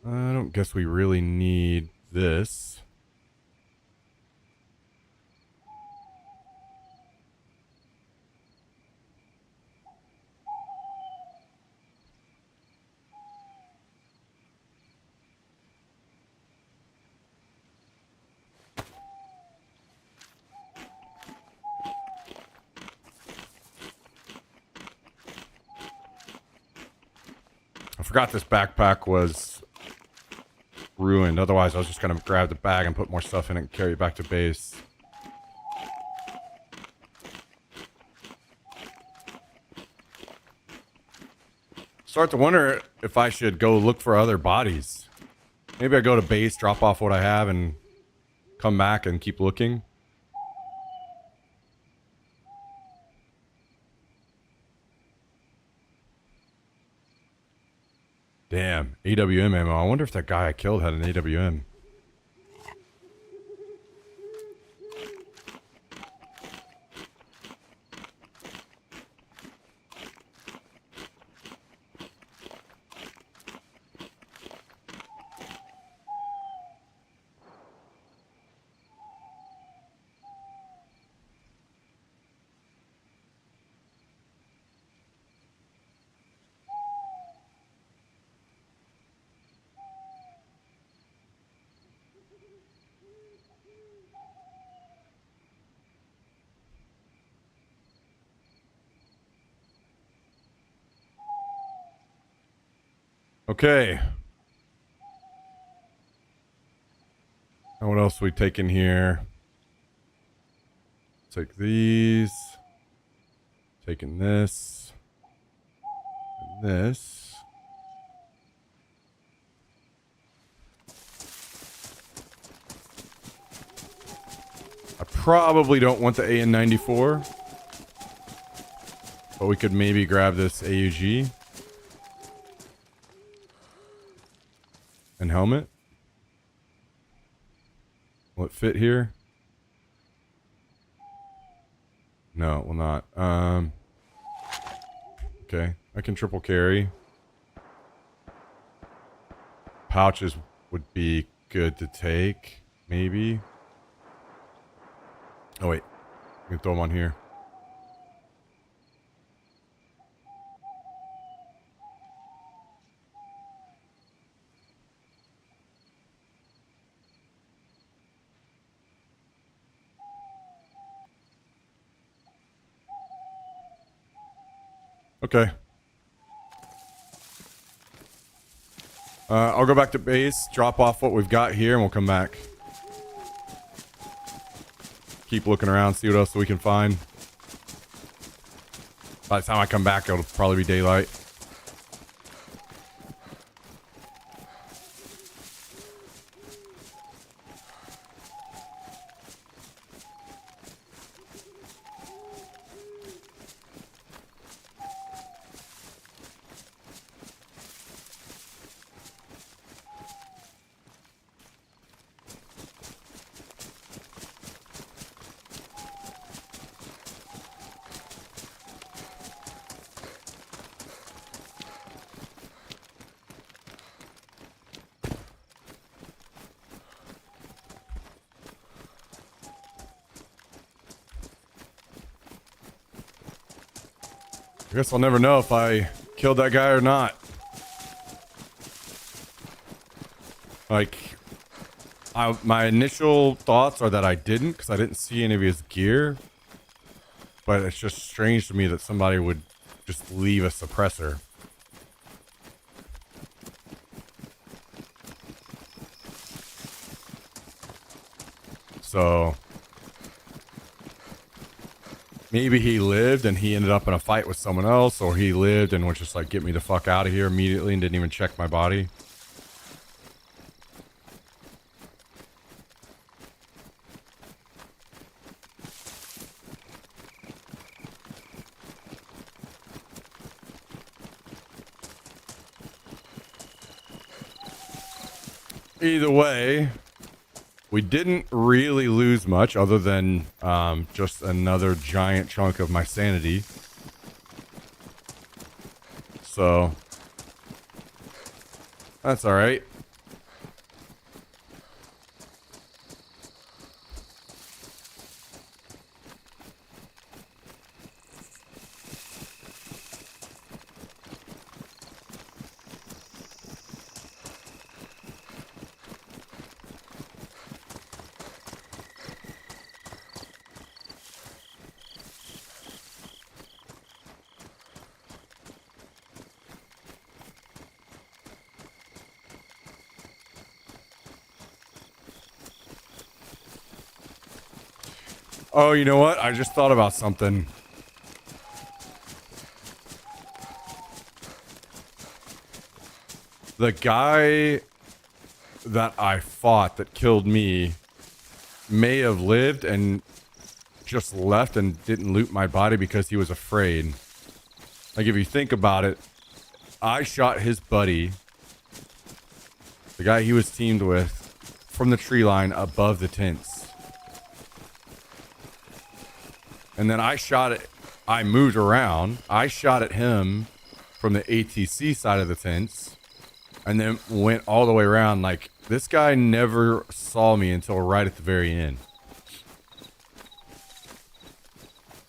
I don't guess we really need this. I forgot this backpack was ruined. Otherwise, I was just gonna grab the bag and put more stuff in it and carry it back to base. Start to wonder if I should go look for other bodies. Maybe I go to base, drop off what I have, and come back and keep looking. Damn, AWM ammo. I wonder if that guy I killed had an AWM. Okay. Now what else are we taking here? Take these. Taking this. And this. I probably don't want the AN94. But we could maybe grab this AUG. And helmet. Will it fit here? No, it will not. Okay, I can triple carry. Pouches would be good to take, maybe. Oh wait, I can throw them on here. Okay. I'll go back to base, drop off what we've got here, and we'll come back. Keep looking around, see what else we can find. By the time I come back, it'll probably be daylight. I guess I'll never know if I killed that guy or not. Like, my initial thoughts are that I didn't, because I didn't see any of his gear. But it's just strange to me that somebody would just leave a suppressor. So maybe he lived and he ended up in a fight with someone else, or he lived and was just like, get me the fuck out of here immediately and didn't even check my body. Either way, we didn't really lose much other than just another giant chunk of my sanity. So that's all right. Oh, you know what? I just thought about something. The guy that I fought that killed me may have lived and just left and didn't loot my body because he was afraid. Like, if you think about it, I shot his buddy, the guy he was teamed with, from the tree line above the tents. And then I moved around. I shot at him from the ATC side of the tents and then went all the way around. Like, this guy never saw me until right at the very end.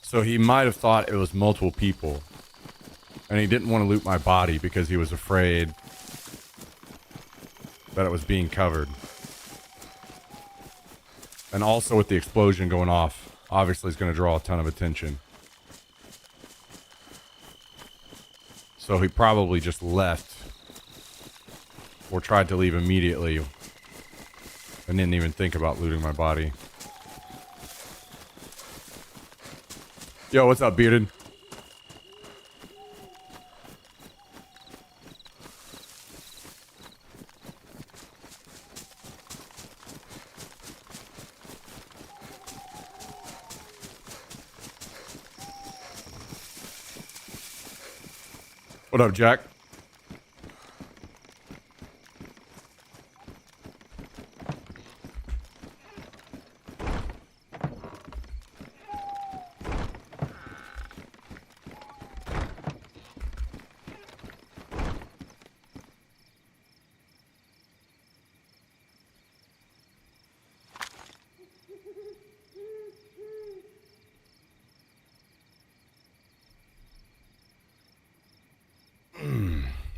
So he might have thought it was multiple people. And he didn't want to loot my body because he was afraid that it was being covered. And also with the explosion going off, obviously it's going to draw a ton of attention. So he probably just left or tried to leave immediately and didn't even think about looting my body. Yo, what's up, Bearded? What up, Jack?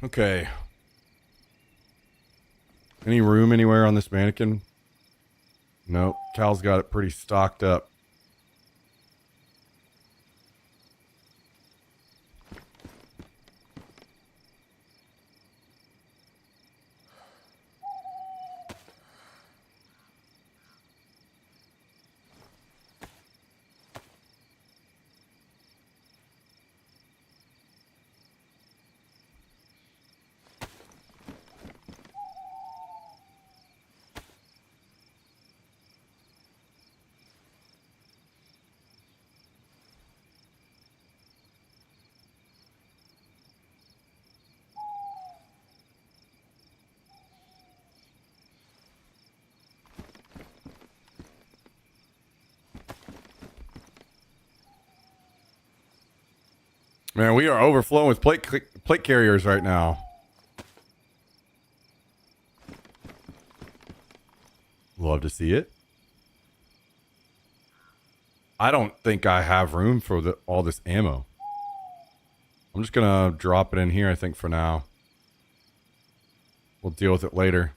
Okay. Any room anywhere on this mannequin? Nope. Cal's got it pretty stocked up. Man, we are overflowing with plate carriers right now. Love to see it. I don't think I have room for all this ammo. I'm just gonna drop it in here, I think, for now. We'll deal with it later.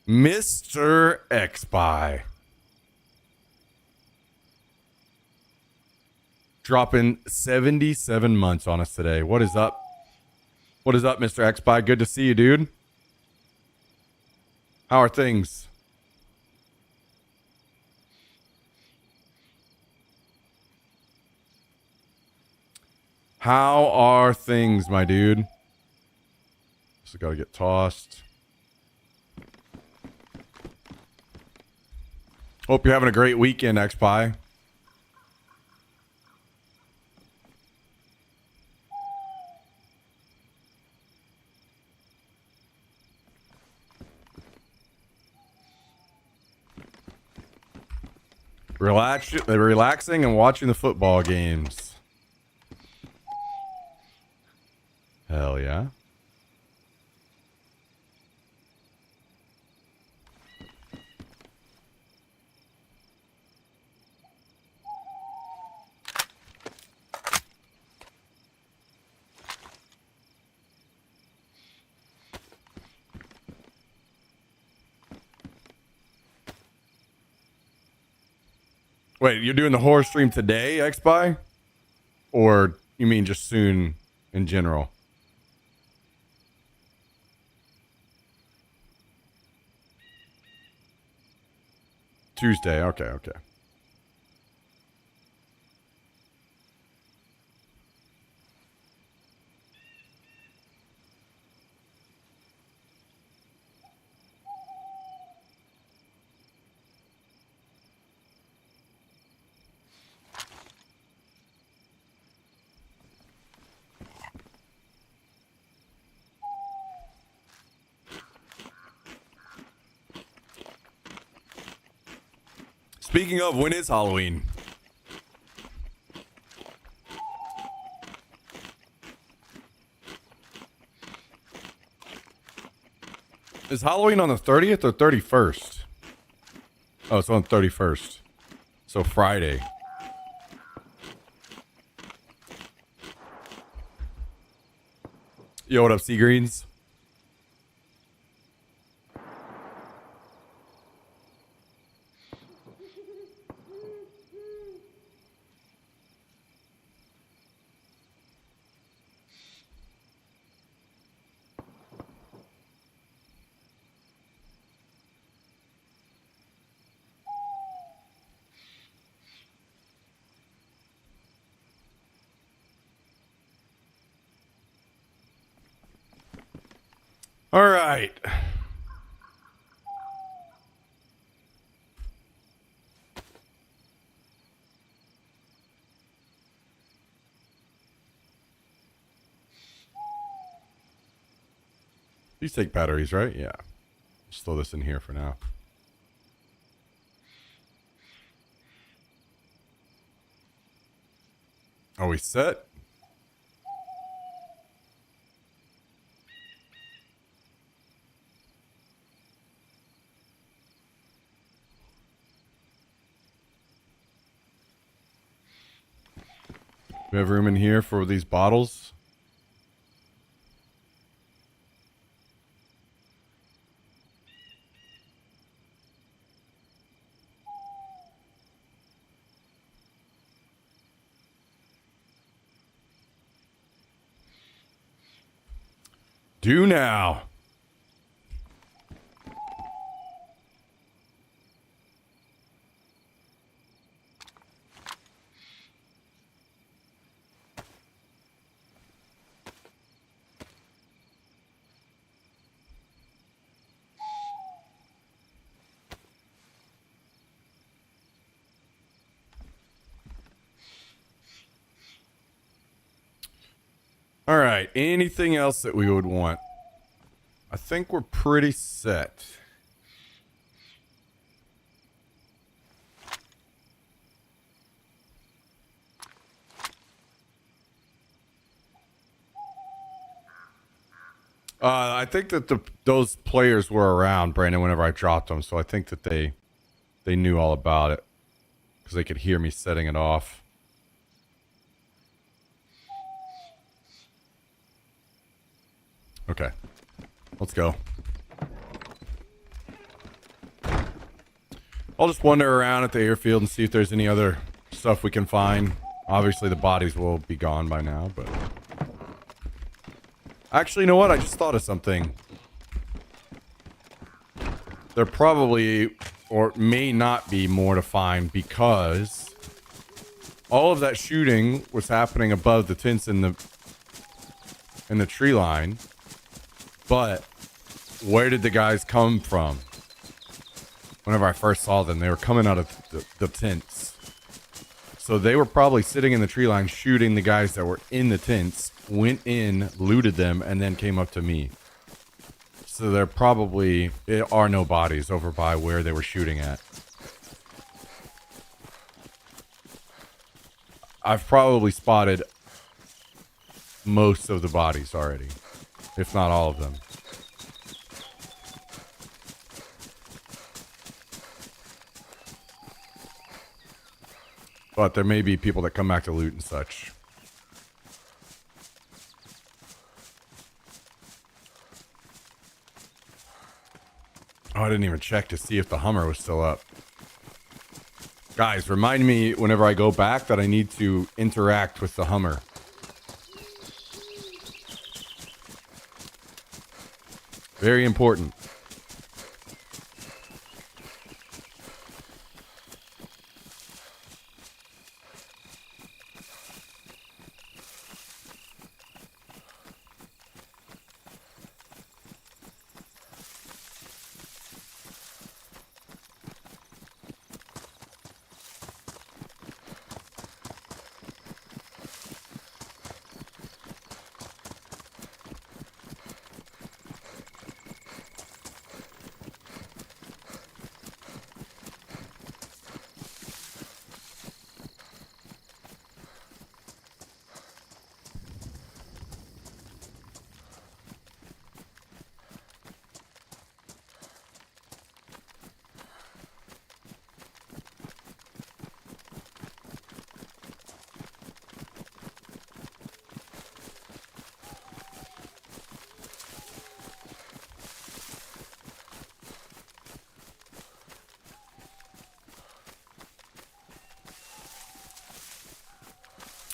Mr. XBuy. Dropping 77 months on us today. What is up? What is up, Mr. XBuy? Good to see you, dude. How are things? How are things, my dude? Just gotta get tossed. Hope you're having a great weekend, XPie. Relaxing and watching the football games. Hell yeah. Wait, you're doing the horror stream today, XBuy? Or you mean just soon in general? Tuesday. Okay, okay. Speaking of, when is Halloween? Is Halloween on the 30th or 31st? Oh, it's on the 31st. So Friday. Yo, what up, Sea Greens? All right. These take batteries, right? Yeah. Just throw this in here for now. Are we set? We have room in here for these bottles. Do now. All right. Anything else that we would want? I think we're pretty set. I think that those players were around, Brandon, whenever I dropped them, so I think that they knew all about it because they could hear me setting it off. Okay, let's go. I'll just wander around at the airfield and see if there's any other stuff we can find. Obviously, the bodies will be gone by now, but... Actually, you know what? I just thought of something. There probably, or may not be, more to find because all of that shooting was happening above the tents in the tree line. But where did the guys come from? Whenever I first saw them, they were coming out of the tents. So they were probably sitting in the tree line shooting the guys that were in the tents, went in, looted them, and then came up to me. So there probably are no bodies over by where they were shooting at. I've probably spotted most of the bodies already, if not all of them. But there may be people that come back to loot and such. Oh, I didn't even check to see if the Hummer was still up. Guys, remind me whenever I go back that I need to interact with the Hummer. Very important.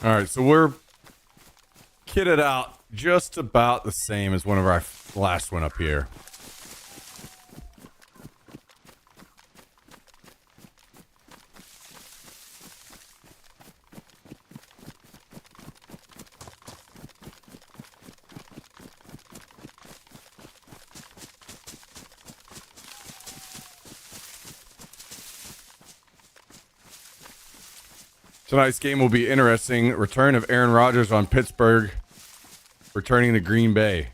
All right, so we're kitted out just about the same as one of our last one up here. Tonight's game will be interesting. Return of Aaron Rodgers on Pittsburgh, returning to Green Bay.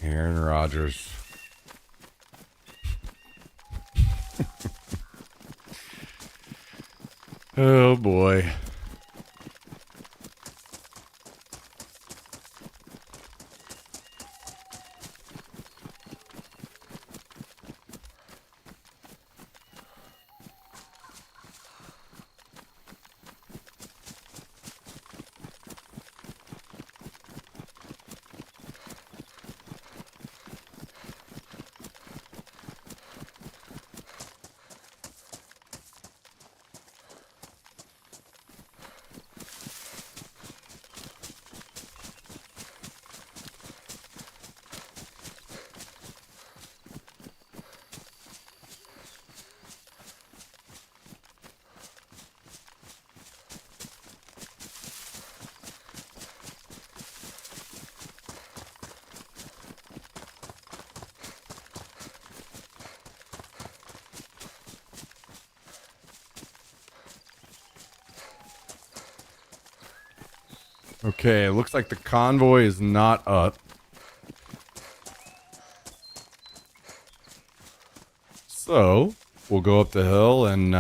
Aaron Rodgers. Oh boy. Okay, it looks like the convoy is not up. So, we'll go up the hill and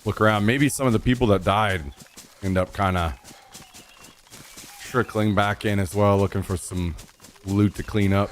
look around. Maybe some of the people that died end up kind of trickling back in as well, looking for some loot to clean up.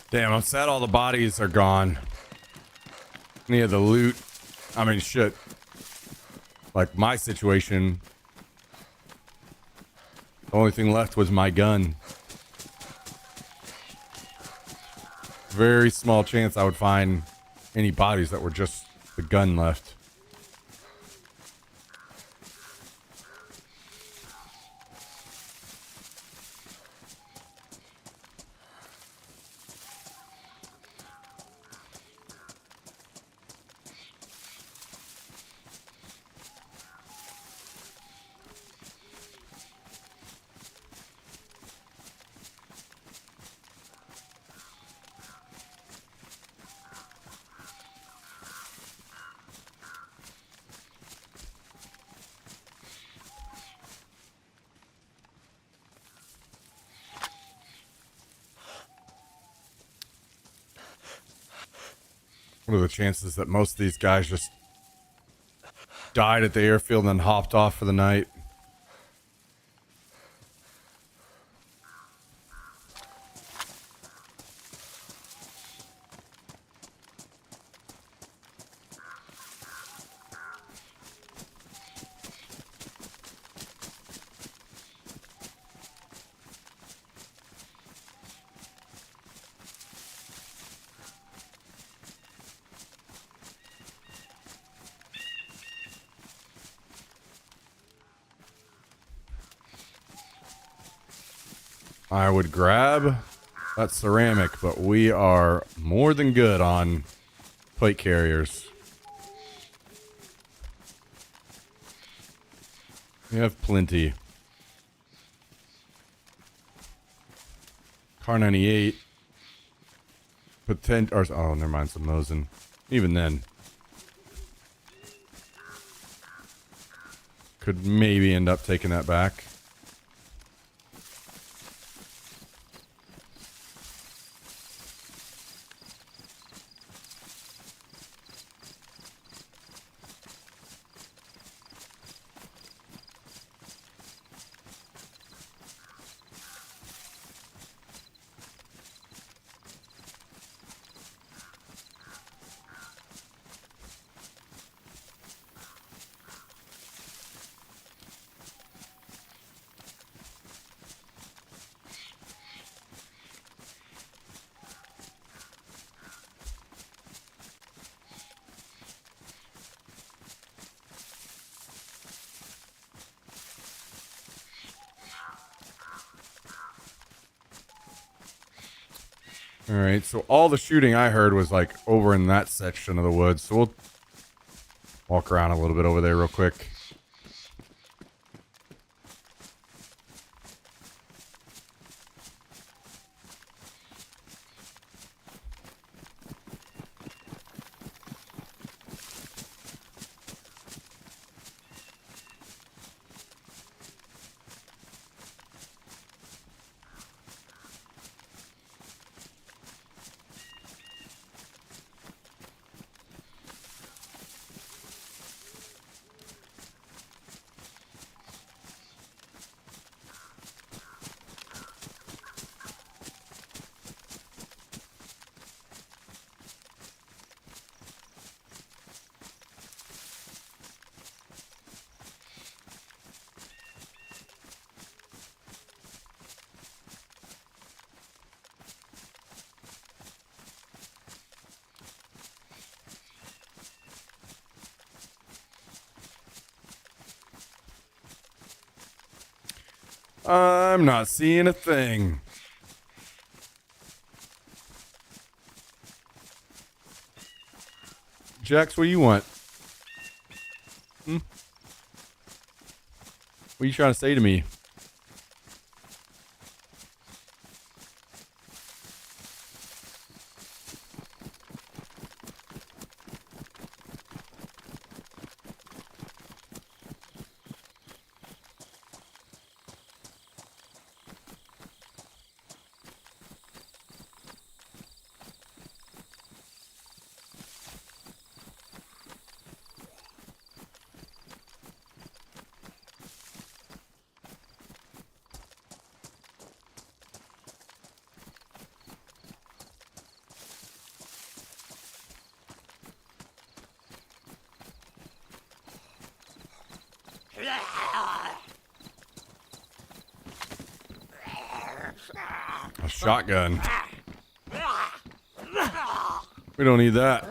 Damn, I'm sad all the bodies are gone. Any of the loot. I mean, shit. Like my situation, the only thing left was my gun. Very small chance I would find any bodies that were just the gun left. What are the chances that most of these guys just died at the airfield and then hopped off for the night? I would grab that ceramic, but we are more than good on plate carriers. We have plenty. Car 98. Oh, never mind, some Mosin. Even then. Could maybe end up taking that back. All right, so all the shooting I heard was like over in that section of the woods. So we'll walk around a little bit over there real quick. I'm not seeing a thing. Jax, what do you want? What are you trying to say to me? A shotgun. We don't need that.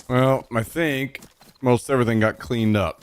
Well, I think most everything got cleaned up.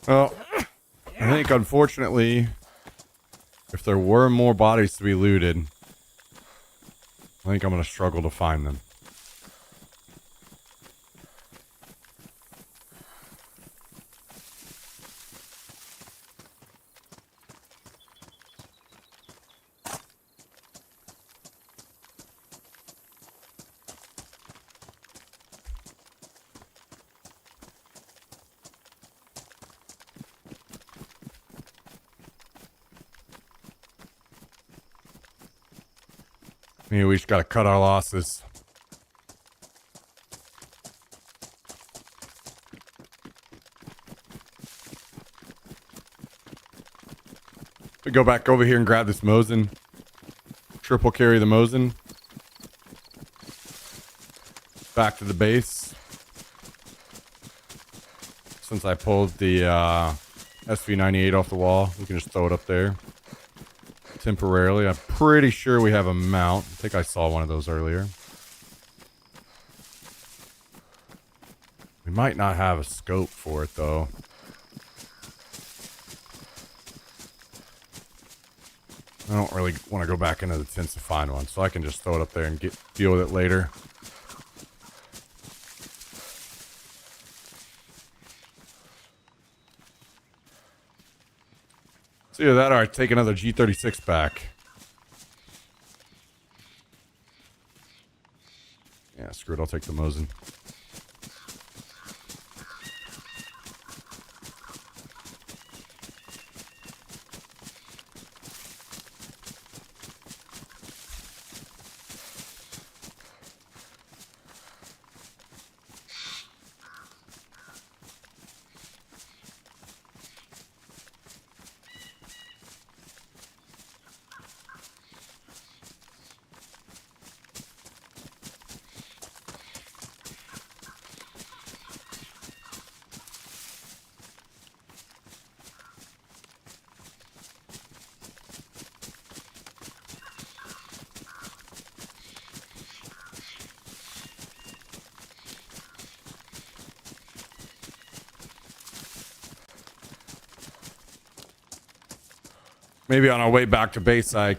Well, I think unfortunately, if there were more bodies to be looted, I think I'm going to struggle to find them. Maybe we just got to cut our losses. We go back over here and grab this Mosin. Triple carry the Mosin. Back to the base. Since I pulled the SV98 off the wall, we can just throw it up there. Temporarily. I'm pretty sure we have a mount. I think I saw one of those earlier. We might not have a scope for it, though. I don't really want to go back into the tents to find one, so I can just throw it up there and deal with it later. So either that or I take another G36 back. Yeah, screw it. I'll take the Mosin. Maybe on our way back to base, I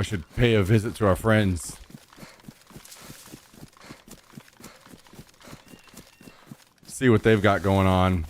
should pay a visit to our friends. See what they've got going on.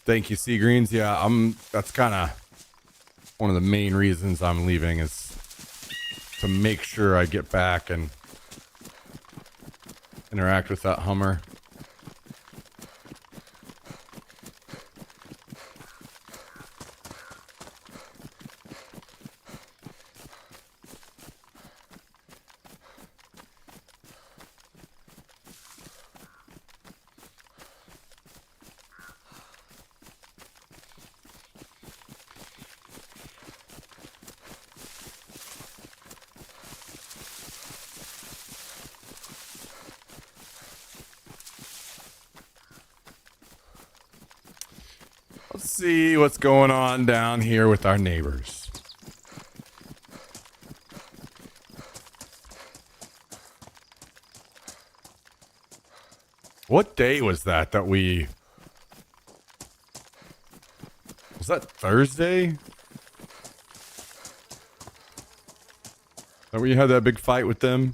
Thank you, Sea Greens. Yeah, that's kind of one of the main reasons I'm leaving is to make sure I get back and interact with that Hummer. Let's see what's going on down here with our neighbors. What day was that we... Was that Thursday? That where you had that big fight with them?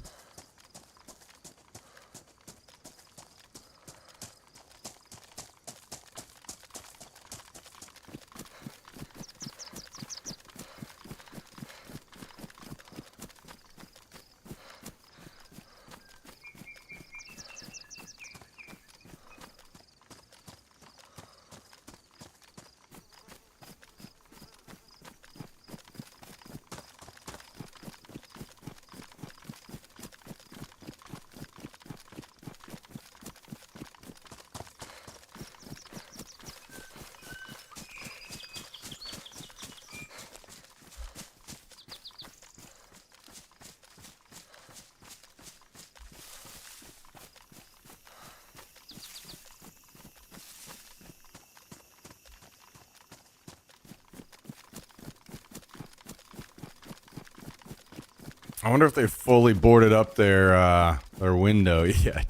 I wonder if they fully boarded up their window yet.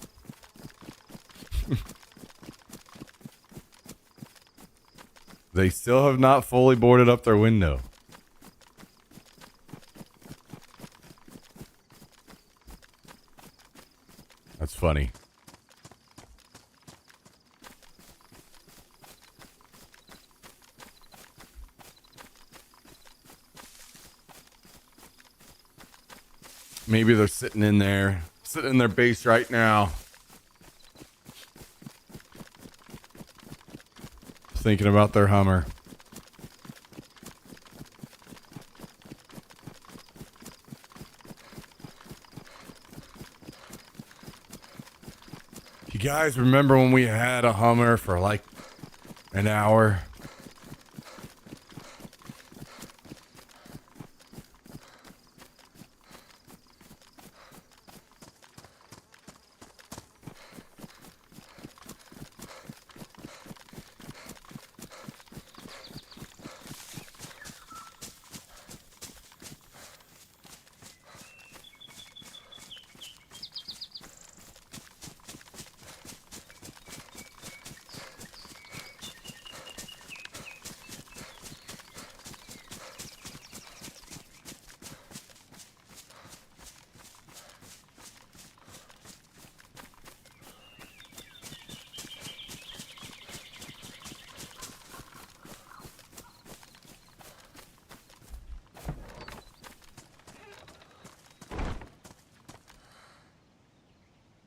They still have not fully boarded up their window. That's funny. Maybe they're sitting in there, sitting in their base right now, thinking about their Hummer. You guys remember when we had a Hummer for like an hour?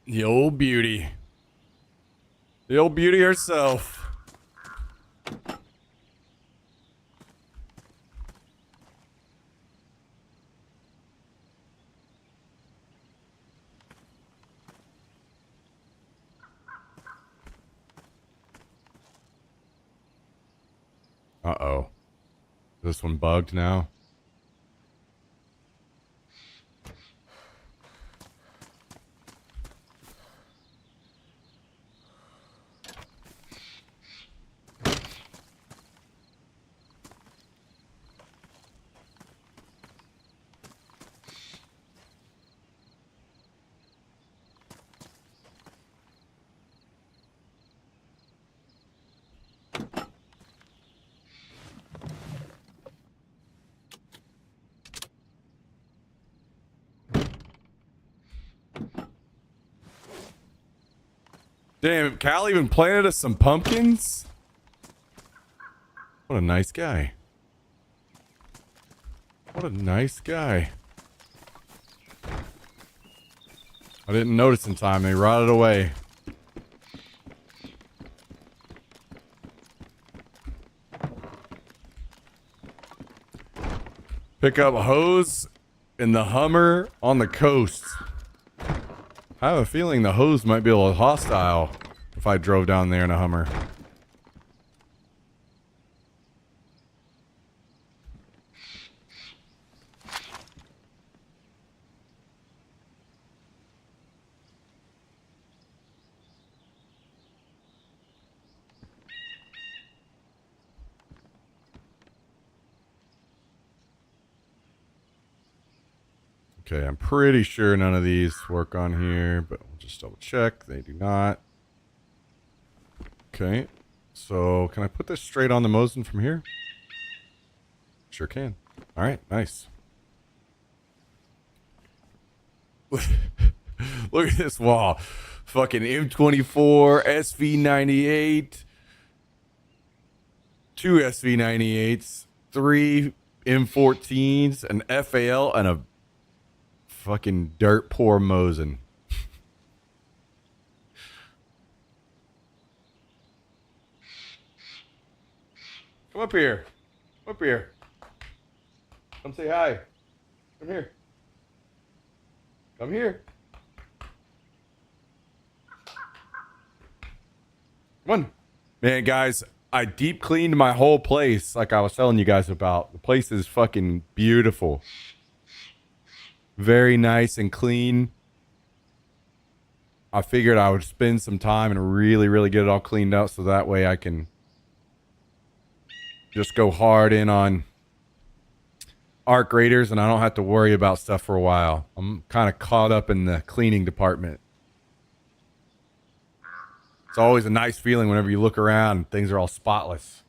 The old beauty. The old beauty herself. Uh-oh. Is this one bugged now? Damn, Cal even planted us some pumpkins? What a nice guy. What a nice guy. I didn't notice in time. They rotted away. Pick up a hose in the Hummer on the coast. I have a feeling the hose might be a little hostile if I drove down there in a Hummer. Okay, I'm pretty sure none of these work on here, but we'll just double check. They do not. Okay, so can I put this straight on the Mosin from here? Sure can. All right, nice. Look at this wall. Fucking M24, SV98, 2 SV98s, 3 M14s, an FAL, and a fucking dirt poor Mosin. Come up here. Come up here. Come say hi. Come here. Come here. Come on. Man, guys, I deep cleaned my whole place like I was telling you guys about. The place is fucking beautiful. Very nice and clean. I figured I would spend some time and really, really get it all cleaned up so that way I can just go hard in on Arc Raiders, and I don't have to worry about stuff for a while. I'm kind of caught up in the cleaning department. It's always a nice feeling whenever you look around and things are all spotless.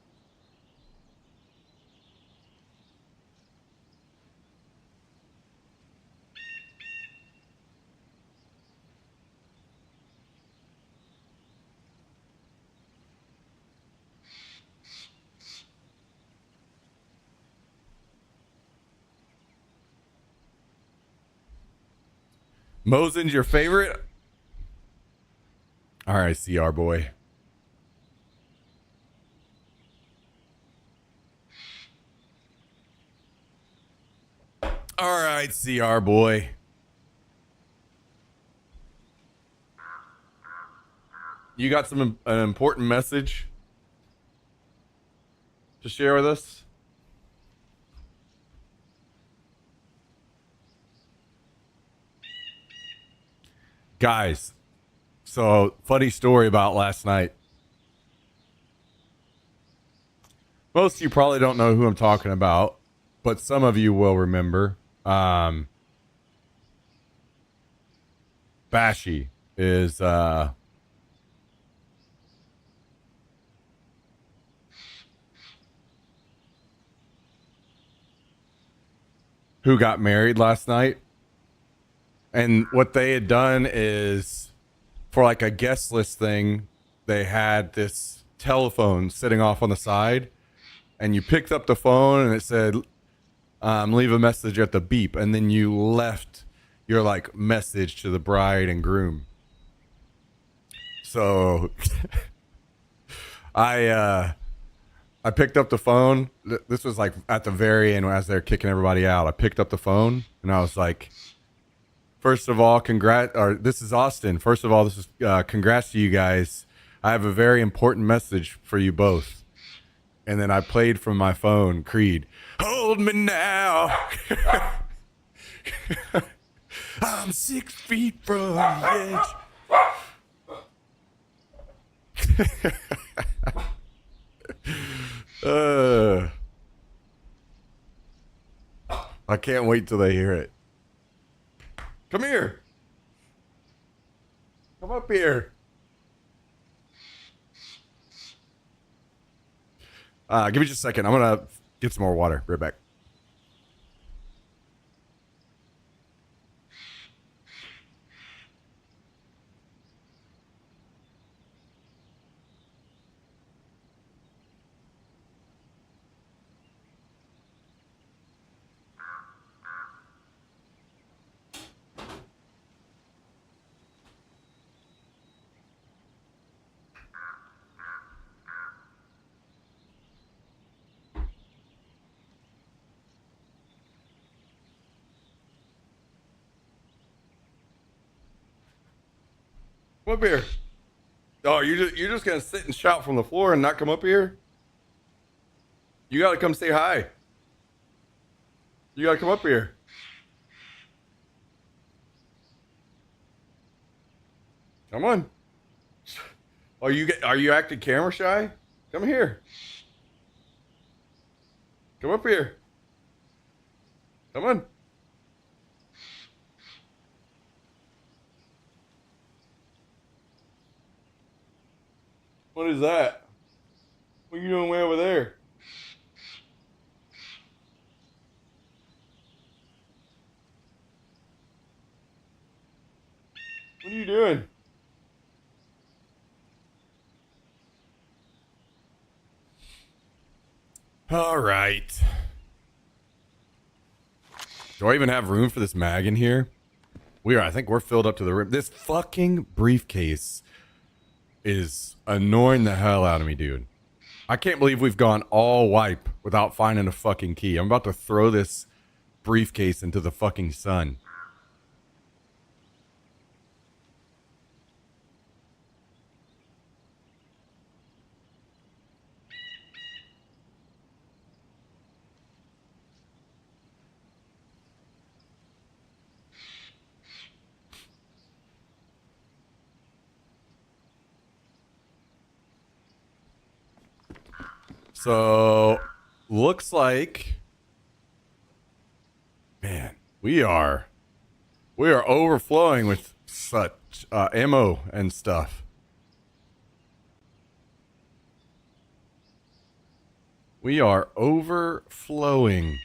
Mosin's your favorite? All right, CR boy. All right, CR boy. You got an important message to share with us? Guys, so funny story about last night. Most of you probably don't know who I'm talking about, but some of you will remember. Bashy is who got married last night. And what they had done is for like a guest list thing, they had this telephone sitting off on the side, and you picked up the phone and it said, leave a message at the beep. And then you left your like message to the bride and groom. So I picked up the phone. This was like at the very end as they're kicking everybody out. I picked up the phone and I was like, first of all, this is Austin. First of all, this is congrats to you guys. I have a very important message for you both. And then I played from my phone, Creed. Hold me now. I'm 6 feet from the edge. I can't wait till they hear it. Come here. Come up here. Give me just a second. I'm going to get some more water. Right back. Come up here. Oh, you're just gonna sit and shout from the floor and not come up here? You gotta come say hi. You gotta come up here. Come on. Are you acting camera shy? Come here. Come up here. Come on. What is that? What are you doing way over there? What are you doing? All right. Do I even have room for this mag in here? I think we're filled up to the rim. This fucking briefcase is annoying the hell out of me, dude. I can't believe we've gone all wipe without finding a fucking key. I'm about to throw this briefcase into the fucking sun. So, looks like We are overflowing with such ammo and stuff. We are overflowing.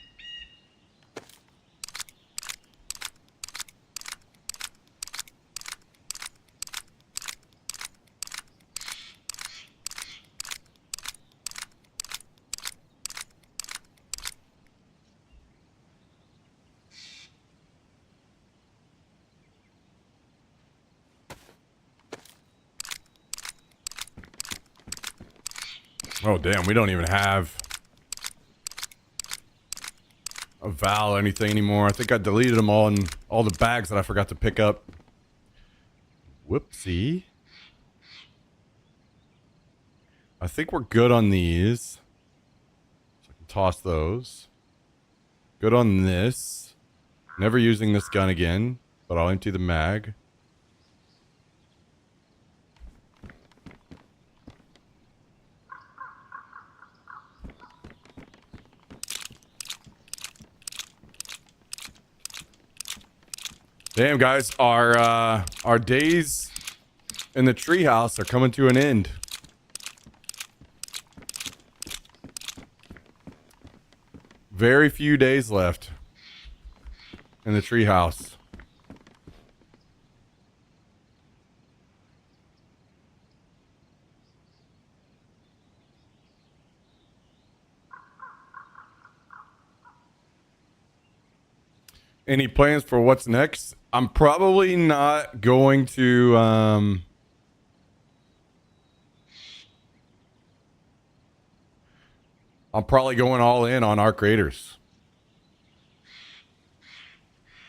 Oh, damn. We don't even have a Val or anything anymore. I think I deleted them all in all the bags that I forgot to pick up. Whoopsie. I think we're good on these. So I can toss those. Good on this. Never using this gun again, but I'll empty the mag. Damn, guys, our days in the treehouse are coming to an end. Very few days left in the treehouse. Any plans for what's next? I'm probably not going to I'm probably going all in on Arc Raiders.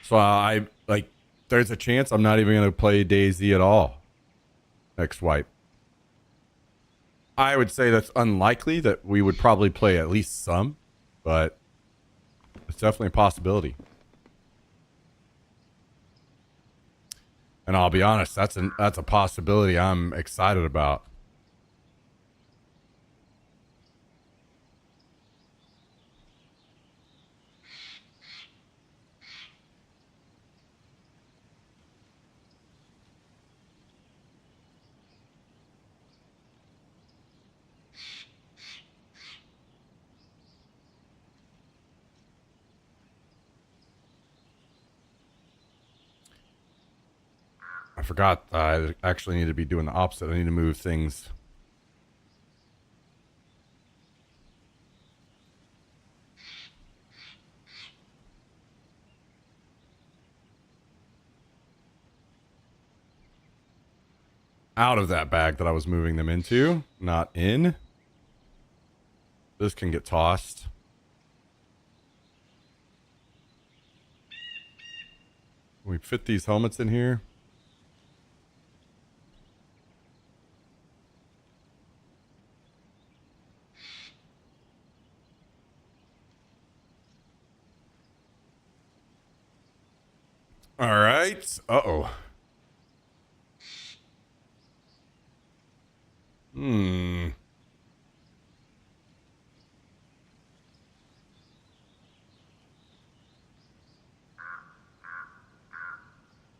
So I like there's a chance I'm not even going to play DayZ at all next wipe. I would say that's unlikely that we would probably play at least some, but it's definitely a possibility. And I'll be honest, that's a possibility I'm excited about. I forgot I actually need to be doing the opposite. I need to move things. Out of that bag that I was moving them into, not in. This can get tossed. We fit these helmets in here. All right. Uh-oh.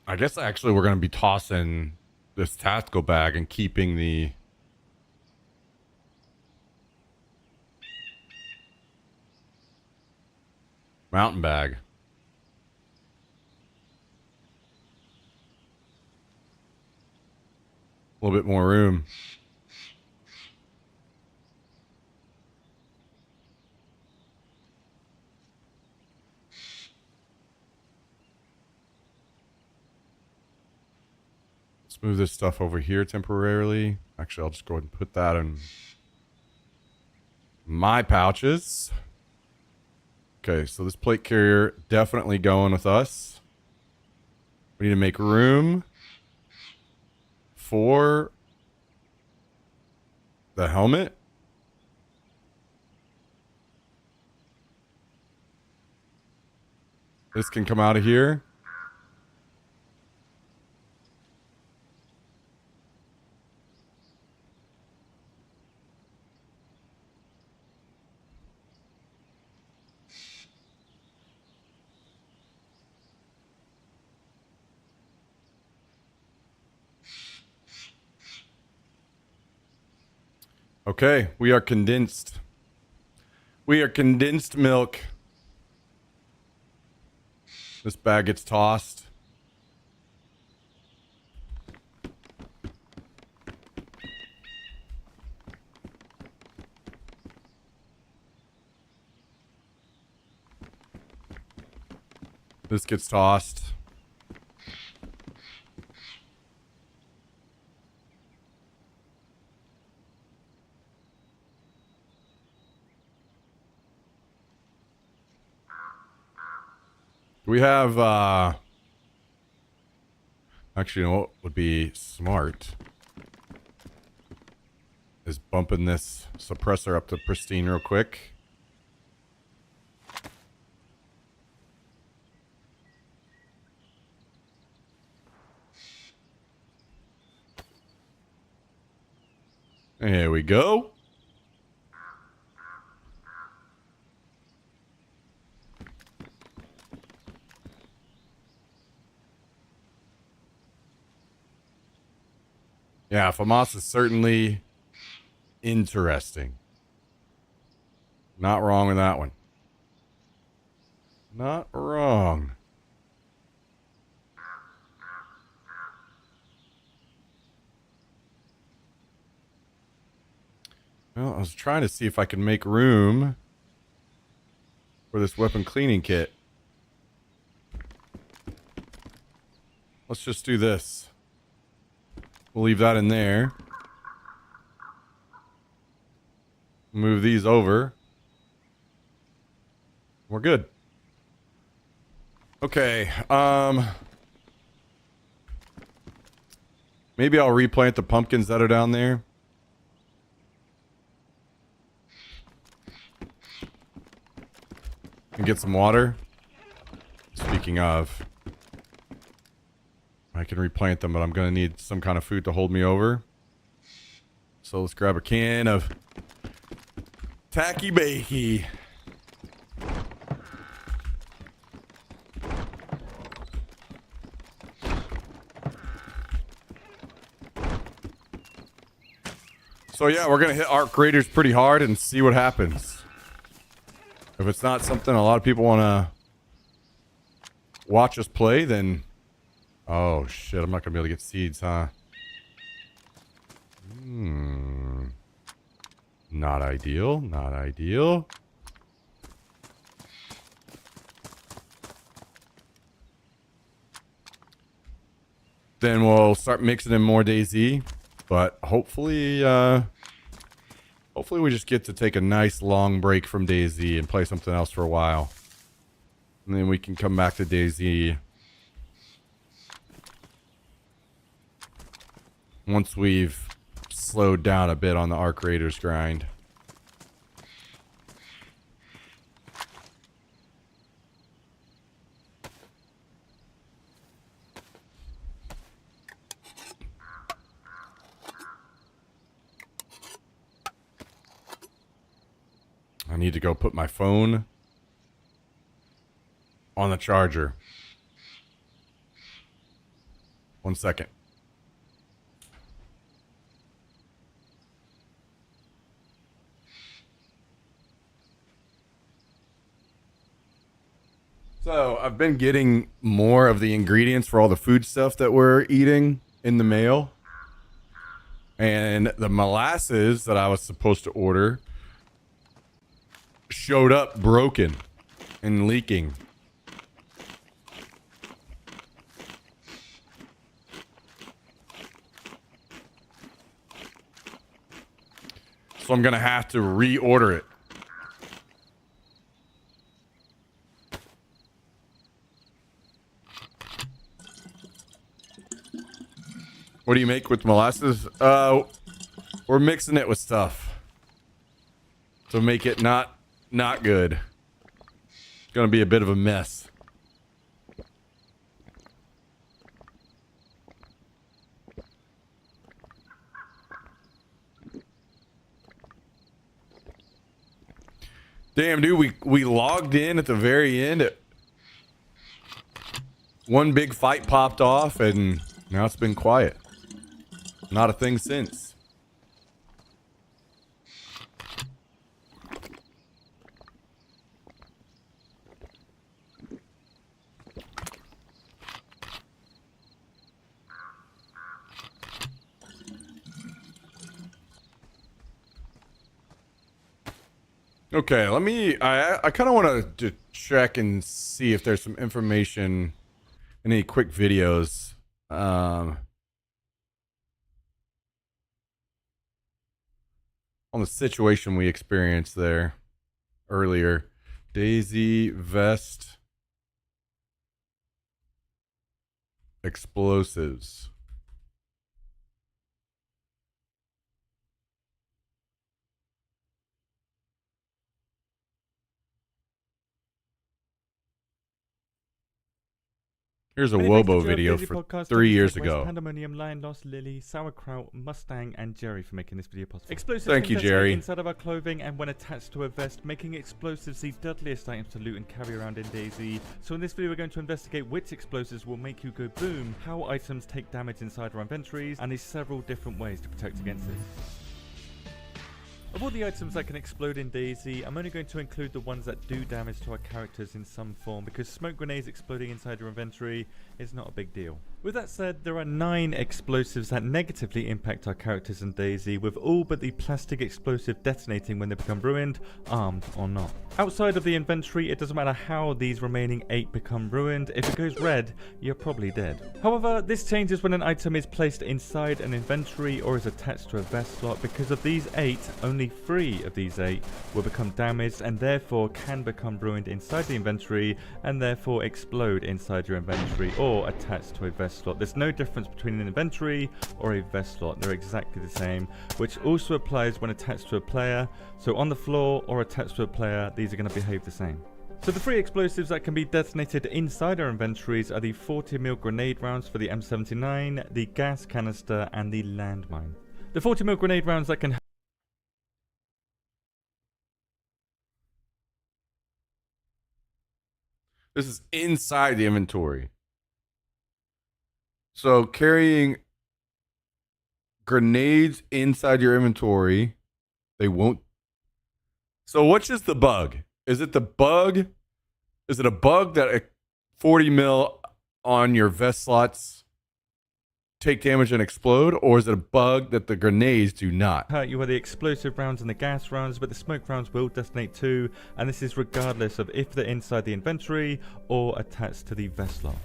I guess actually we're going to be tossing this tactical bag and keeping the mountain bag. A little bit more room. Let's move this stuff over here temporarily. Actually, I'll just go ahead and put that in my pouches. Okay, so this plate carrier definitely going with us. We need to make room for the helmet. This can come out of here. Okay, we are condensed. We are condensed milk. This bag gets tossed. This gets tossed. We have, actually, you know what would be smart is bumping this suppressor up to pristine real quick. There we go. Yeah, FAMAS is certainly interesting. Not wrong with that one. Not wrong. Well, I was trying to see if I could make room for this weapon cleaning kit. Let's just do this. We'll leave that in there. Move these over. We're good. Okay, maybe I'll replant the pumpkins that are down there. And get some water. Speaking of, I can replant them, but I'm gonna need some kind of food to hold me over. So let's grab a can of Tacky Bakey. So yeah, we're gonna hit Arc Raiders pretty hard and see what happens. If it's not something a lot of people want to watch us play, then... Oh, shit. I'm not going to be able to get seeds, huh? Not ideal. Not ideal. Then we'll start mixing in more DayZ. But hopefully... Hopefully we just get to take a nice long break from DayZ and play something else for a while. And then we can come back to DayZ once we've slowed down a bit on the Arc Raiders grind. I need to go put my phone on the charger. 1 second. So I've been getting more of the ingredients for all the food stuff that we're eating in the mail. And the molasses that I was supposed to order showed up broken and leaking. So I'm going to have to reorder it. What do you make with molasses? We're mixing it with stuff to make it not good. It's gonna be a bit of a mess. Damn, dude, we logged in at the very end. One big fight popped off, and now it's been quiet. Not a thing since. Okay, let me. I kind of want to check and see if there's some information in any quick videos. On the situation we experienced there earlier. DayZ vest explosives. Here's a Wobo video for 3 years ago. Pandemonium, Lion Lost, Lily, Sauerkraut, Mustang, and Jerry for making this video possible. Explosives Thank you, Jerry. inside of our clothing and when attached to a vest, making explosives the deadliest items to loot and carry around in DayZ. So in this video, we're going to investigate which explosives will make you go boom, how items take damage inside our inventories, and there's several different ways to protect against this. Of all the items that can explode in DayZ, I'm only going to include the ones that do damage to our characters in some form, because smoke grenades exploding inside your inventory is not a big deal. With that said, there are 9 explosives that negatively impact our characters in DayZ, with all but the plastic explosive detonating when they become ruined, armed or not. Outside of the inventory, it doesn't matter how these remaining 8 become ruined, if it goes red, you're probably dead. However, this changes when an item is placed inside an inventory or is attached to a vest slot. Because of these 8, only 3 of these 8 will become damaged and therefore can become ruined inside the inventory and therefore explode inside your inventory or attached to a vest slot. There's no difference between an inventory or a vest slot. They're exactly the same, which also applies when attached to a player. So on the floor or attached to a player, these are going to behave the same. So the 3 explosives that can be detonated inside our inventories are the 40mm grenade rounds for the M79, the gas canister, and the landmine. The 40mm grenade rounds that can This is inside the inventory. So carrying grenades inside your inventory, they won't. So which is the bug? Is it the bug? Is it a bug that a 40mm on your vest slots take damage and explode, or is it a bug that the grenades do not hurt you? Are the explosive rounds and the gas rounds, but the smoke rounds will detonate too, and this is regardless of if they're inside the inventory or attached to the vest slot.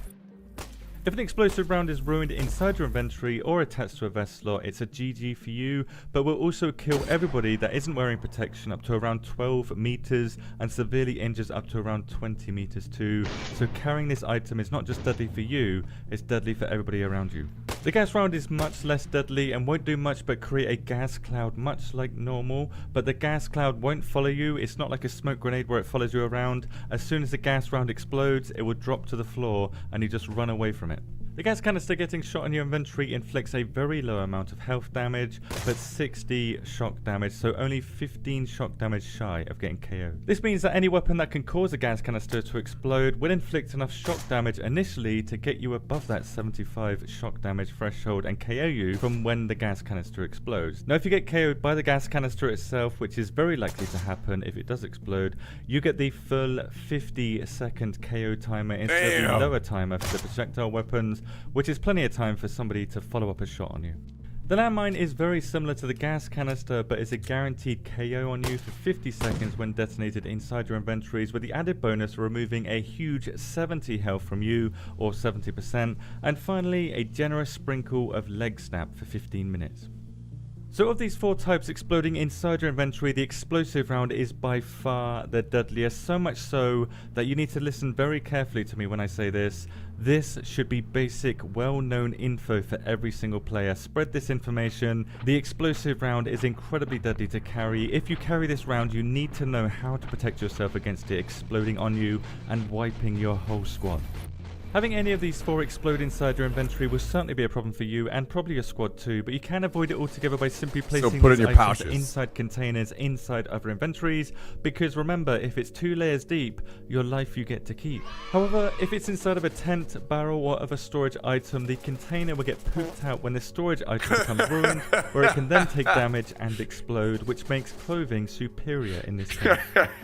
If an explosive round is ruined inside your inventory or attached to a vest slot, it's a GG for you, but will also kill everybody that isn't wearing protection up to around 12 meters and severely injures up to around 20 meters too. So carrying this item is not just deadly for you, it's deadly for everybody around you. The gas round is much less deadly and won't do much but create a gas cloud much like normal, but the gas cloud won't follow you. It's not like a smoke grenade where it follows you around. As soon as the gas round explodes, it will drop to the floor and you just run away from it. The gas canister getting shot in your inventory inflicts a very low amount of health damage, but 60 shock damage, so only 15 shock damage shy of getting KO'd. This means that any weapon that can cause a gas canister to explode will inflict enough shock damage initially to get you above that 75 shock damage threshold and KO you from when the gas canister explodes. Now if you get KO'd by the gas canister itself, which is very likely to happen if it does explode, you get the full 50-second KO timer instead of the lower timer for the projectile weapons, which is plenty of time for somebody to follow up a shot on you. The landmine is very similar to the gas canister, but is a guaranteed KO on you for 50 seconds when detonated inside your inventories, with the added bonus of removing a huge 70 health from you, or 70%, and finally a generous sprinkle of leg snap for 15 minutes. So of these 4 types exploding inside your inventory, the explosive round is by far the deadliest, so much so that you need to listen very carefully to me when I say this. This should be basic, well-known info for every single player. Spread this information. The explosive round is incredibly deadly to carry. If you carry this round, you need to know how to protect yourself against it exploding on you and wiping your whole squad. Having any of these 4 explode inside your inventory will certainly be a problem for you and probably your squad too, but you can avoid it altogether by simply placing these items inside containers inside other inventories, because remember, if it's 2 layers deep, your life you get to keep. However, if it's inside of a tent, barrel or other storage item, the container will get pooped out when the storage item becomes ruined, where it can then take damage and explode, which makes clothing superior in this case.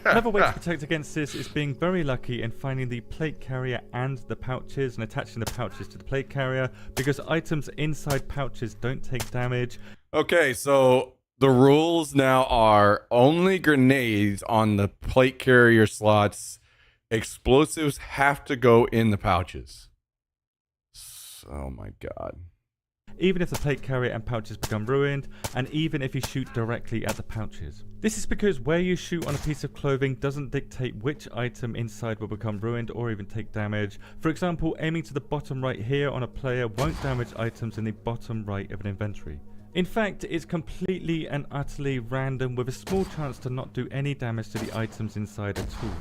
Another way to protect against this is being very lucky and finding the plate carrier and the pouches and attaching the pouches to the plate carrier, because items inside pouches don't take damage. Okay, so The rules now are only grenades on the plate carrier slots. Explosives have to go in the pouches. Oh my god. Even if the plate carrier and pouches become ruined, and even if you shoot directly at the pouches. This is because where you shoot on a piece of clothing doesn't dictate which item inside will become ruined or even take damage. For example, aiming to the bottom right here on a player won't damage items in the bottom right of an inventory. In fact, it's completely and utterly random with a small chance to not do any damage to the items inside at all.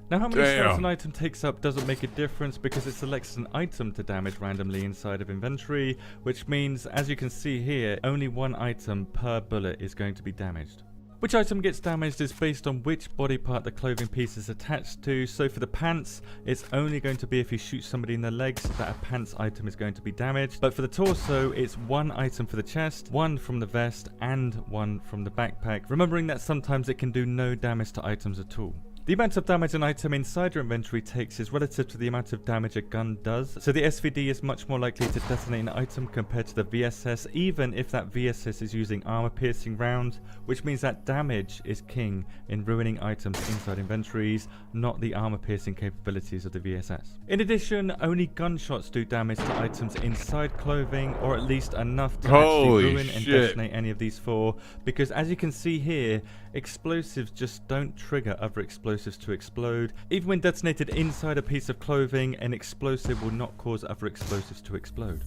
Now how many slots an item takes up doesn't make a difference because it selects an item to damage randomly inside of inventory, which means, as you can see here, only one item per bullet is going to be damaged. Which item gets damaged is based on which body part the clothing piece is attached to. So for the pants, it's only going to be if you shoot somebody in the legs that a pants item is going to be damaged. But for the torso, it's one item for the chest, one from the vest, and one from the backpack. Remembering that sometimes it can do no damage to items at all. The amount of damage an item inside your inventory takes is relative to the amount of damage a gun does, so the SVD is much more likely to detonate an item compared to the VSS, even if that VSS is using armor-piercing rounds, which means that damage is king in ruining items inside inventories, not the armor-piercing capabilities of the VSS. In addition, only gunshots do damage to items inside clothing, or at least enough to actually ruin and detonate any of these four, because as you can see here, explosives just don't trigger other explosives to explode. Even when detonated inside a piece of clothing, an explosive will not cause other explosives to explode.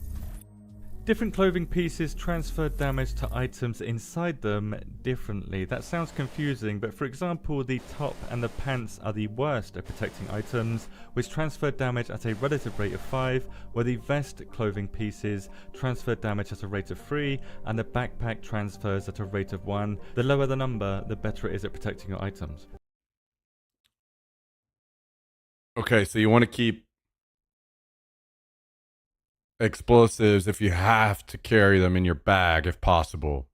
Different clothing pieces transfer damage to items inside them differently. That sounds confusing, but for example, the top and the pants are the worst at protecting items, which transfer damage at a relative rate of 5, where the vest clothing pieces transfer damage at a rate of 3, and the backpack transfers at a rate of 1. The lower the number, the better it is at protecting your items. Okay, so you want to keep explosives if you have to carry them in your bag if possible.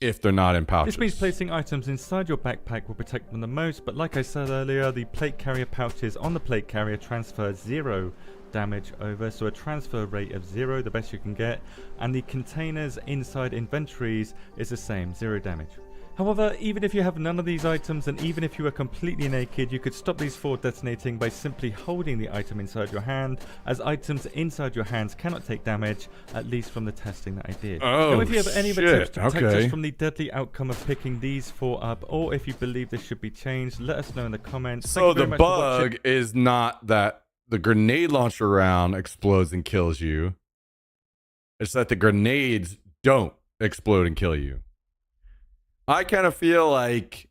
If they're not in pouches. This means placing items inside your backpack will protect them the most, but like I said earlier, the plate carrier pouches on the plate carrier transfer 0 damage over, so a transfer rate of 0, the best you can get, and the containers inside inventories is the same, 0 damage. However, even if you have none of these items, and even if you are completely naked, you could stop these 4 detonating by simply holding the item inside your hand, as items inside your hands cannot take damage, at least from the testing that I did. Now, if you have any other tips to protect us from the deadly outcome of picking these 4 up, or if you believe this should be changed, let us know in the comments. So the bug is not that the grenade launcher round explodes and kills you. It's that the grenades don't explode and kill you. I kind of feel like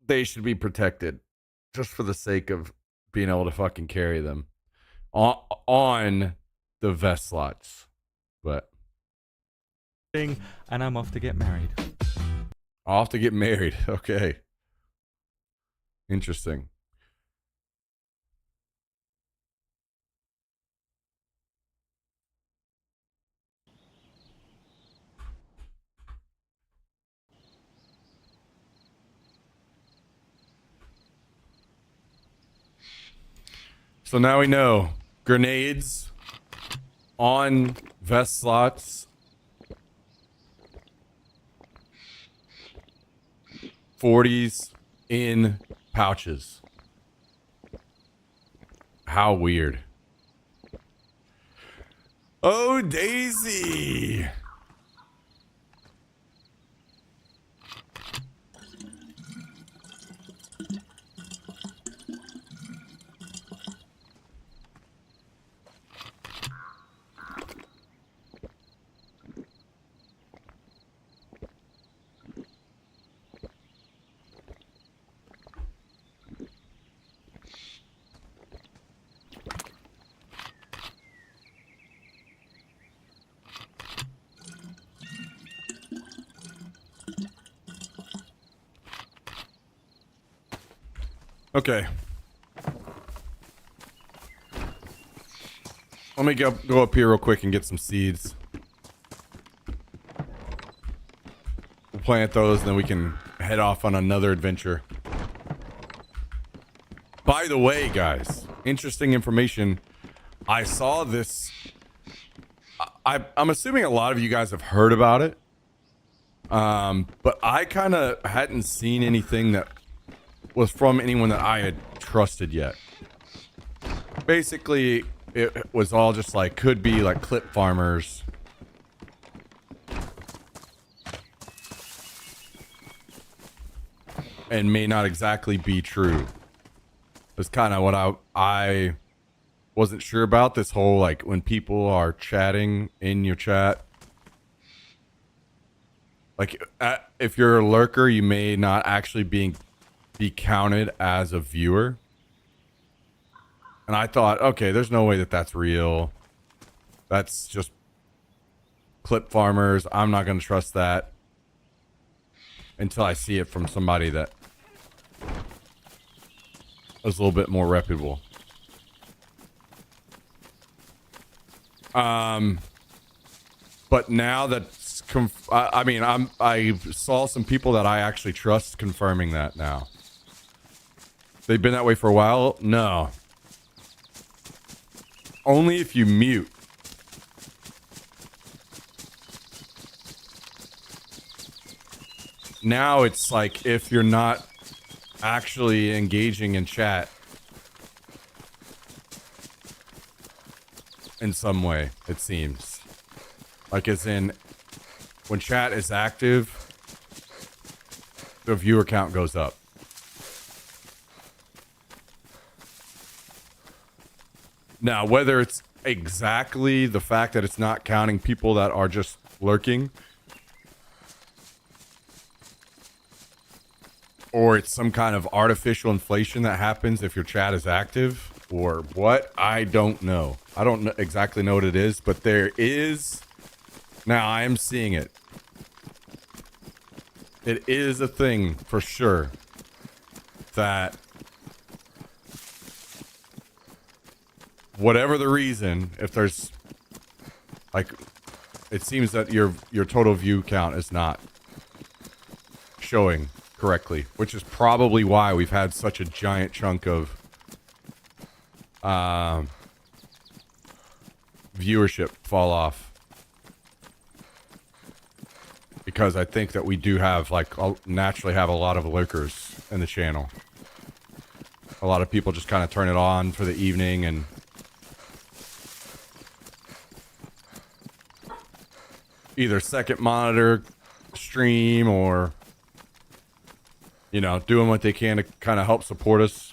they should be protected just for the sake of being able to fucking carry them on the vest slots. But and I'm off to get married. Off to get married. Okay. Interesting. So now we know grenades on vest slots, 40s in pouches. How weird. Oh, Daisy. Okay. Let me go up here real quick and get some seeds. We'll plant those, and then we can head off on another adventure. By the way, guys, interesting information. I saw this I'm assuming a lot of you guys have heard about it. But I kind of hadn't seen anything that was from anyone that I had trusted yet. Basically, it was all just like, could be like clip farmers. And may not exactly be true. That's kind of what I wasn't sure about, this whole like when people are chatting in your chat. Like if you're a lurker, you may not actually be counted as a viewer. And I thought, okay, there's no way that that's real. That's just clip farmers. I'm not going to trust that until I see it from somebody that is a little bit more reputable. But now that's I saw some people that I actually trust confirming that now. They've been that way for a while? No. Only if you mute. Now it's like if you're not actually engaging in chat in some way, it seems. Like as in, when chat is active, the viewer count goes up. Now, whether it's exactly the fact that it's not counting people that are just lurking, or it's some kind of artificial inflation that happens if your chat is active, or what, I don't know. I don't exactly know what it is, but there is... Now, I am seeing it. It is a thing, for sure, that... whatever the reason, if there's... like, it seems that your total view count is not showing correctly, which is probably why we've had such a giant chunk of viewership fall off, because I think that we do have naturally have a lot of lurkers in the channel. A lot of people just kind of turn it on for the evening and either second monitor stream or, you know, doing what they can to kind of help support us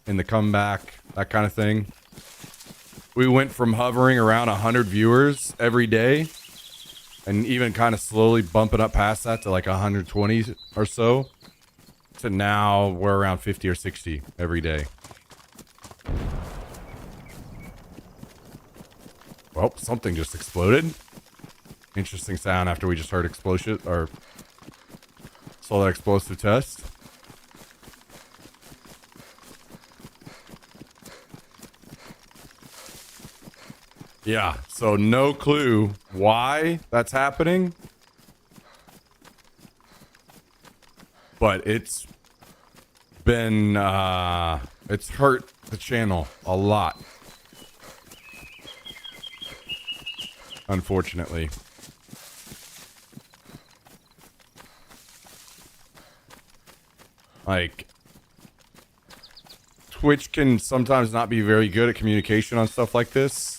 in the comeback, that kind of thing. We went from hovering around 100 viewers every day and even kind of slowly bumping up past that to like 120 or so, to now we're around 50 or 60 every day. Well, something just exploded. Interesting sound after we just heard explosion, or saw that explosive test. Yeah, so no clue why that's happening, but it's been it's hurt the channel a lot, unfortunately. Like, Twitch can sometimes not be very good at communication on stuff like this.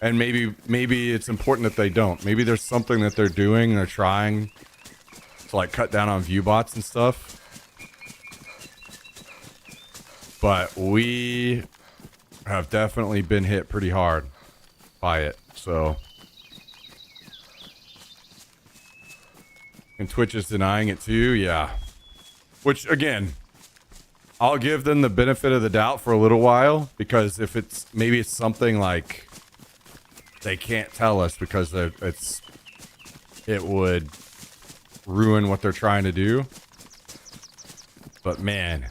And maybe it's important that they don't. Maybe there's something that they're doing, they're trying to like cut down on view bots and stuff. But we have definitely been hit pretty hard by it, so. And Twitch is denying it too, yeah. Which, again, I'll give them the benefit of the doubt for a little while, because if it's, maybe it's something like they can't tell us because it would ruin what they're trying to do. But man,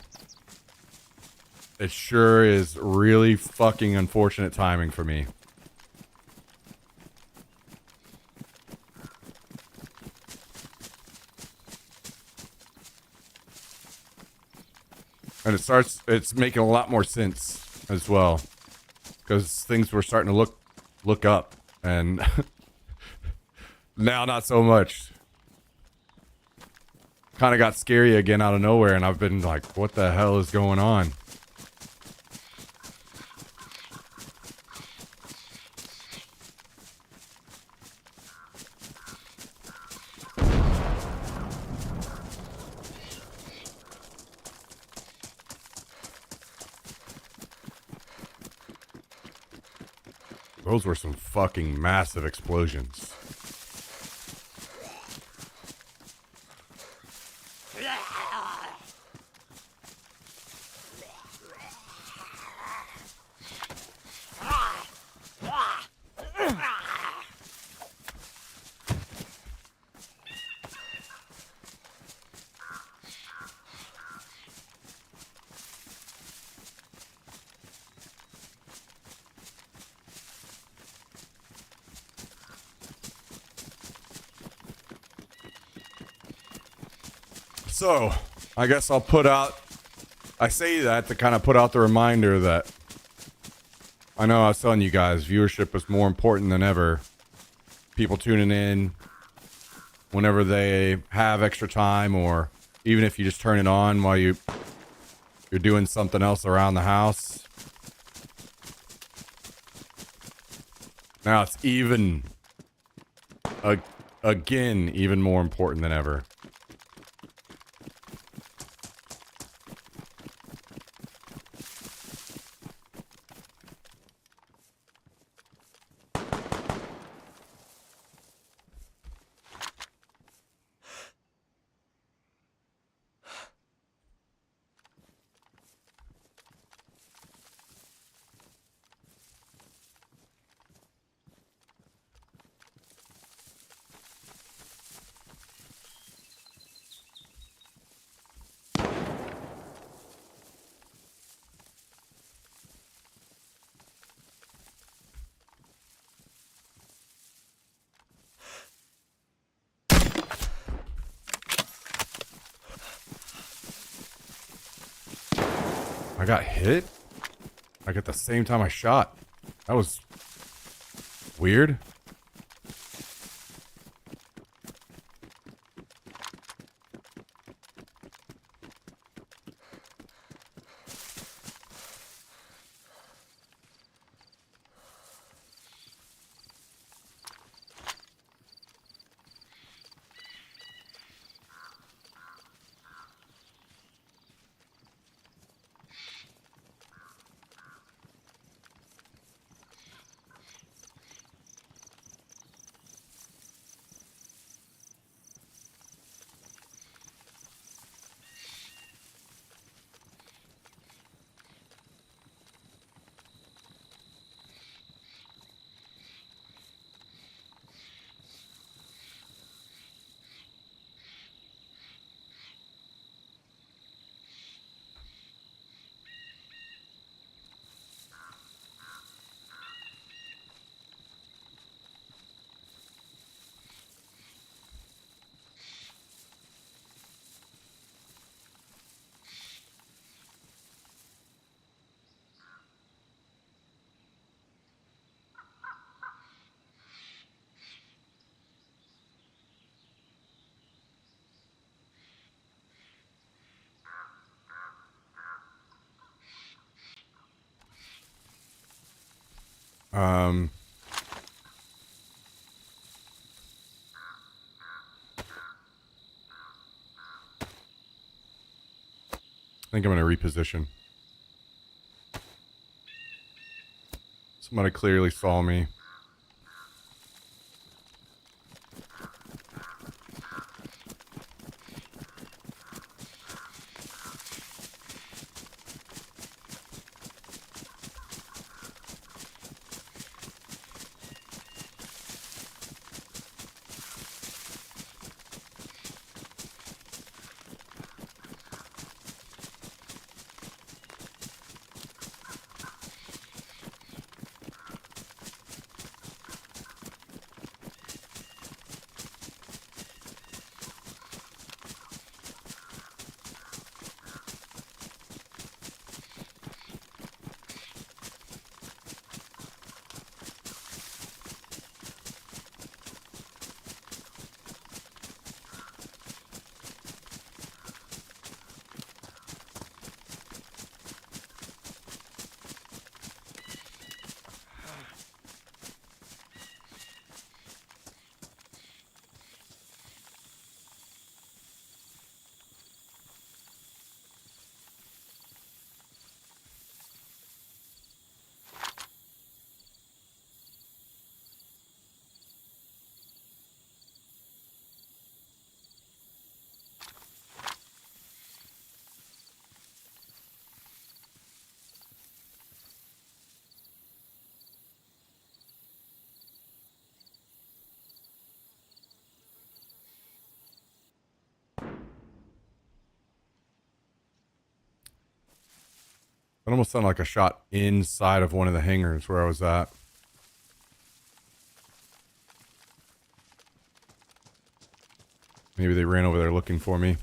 it sure is really fucking unfortunate timing for me. And it's making a lot more sense as well, because things were starting to look up, and Now, not so much. Kind of got scary again out of nowhere, and I've been like, what the hell is going on? Those were some fucking massive explosions. So, I guess I'll put out... I say that to kind of put out the reminder that... I know I was telling you guys, viewership is more important than ever. People tuning in whenever they have extra time, or even if you just turn it on while you're doing something else around the house. Now it's even... again, even more important than ever. I got hit? Like at the same time I shot. That was weird. Um, I think I'm going to reposition. Somebody clearly saw me. It almost sounded like a shot inside of one of the hangars where I was at. Maybe they ran over there looking for me.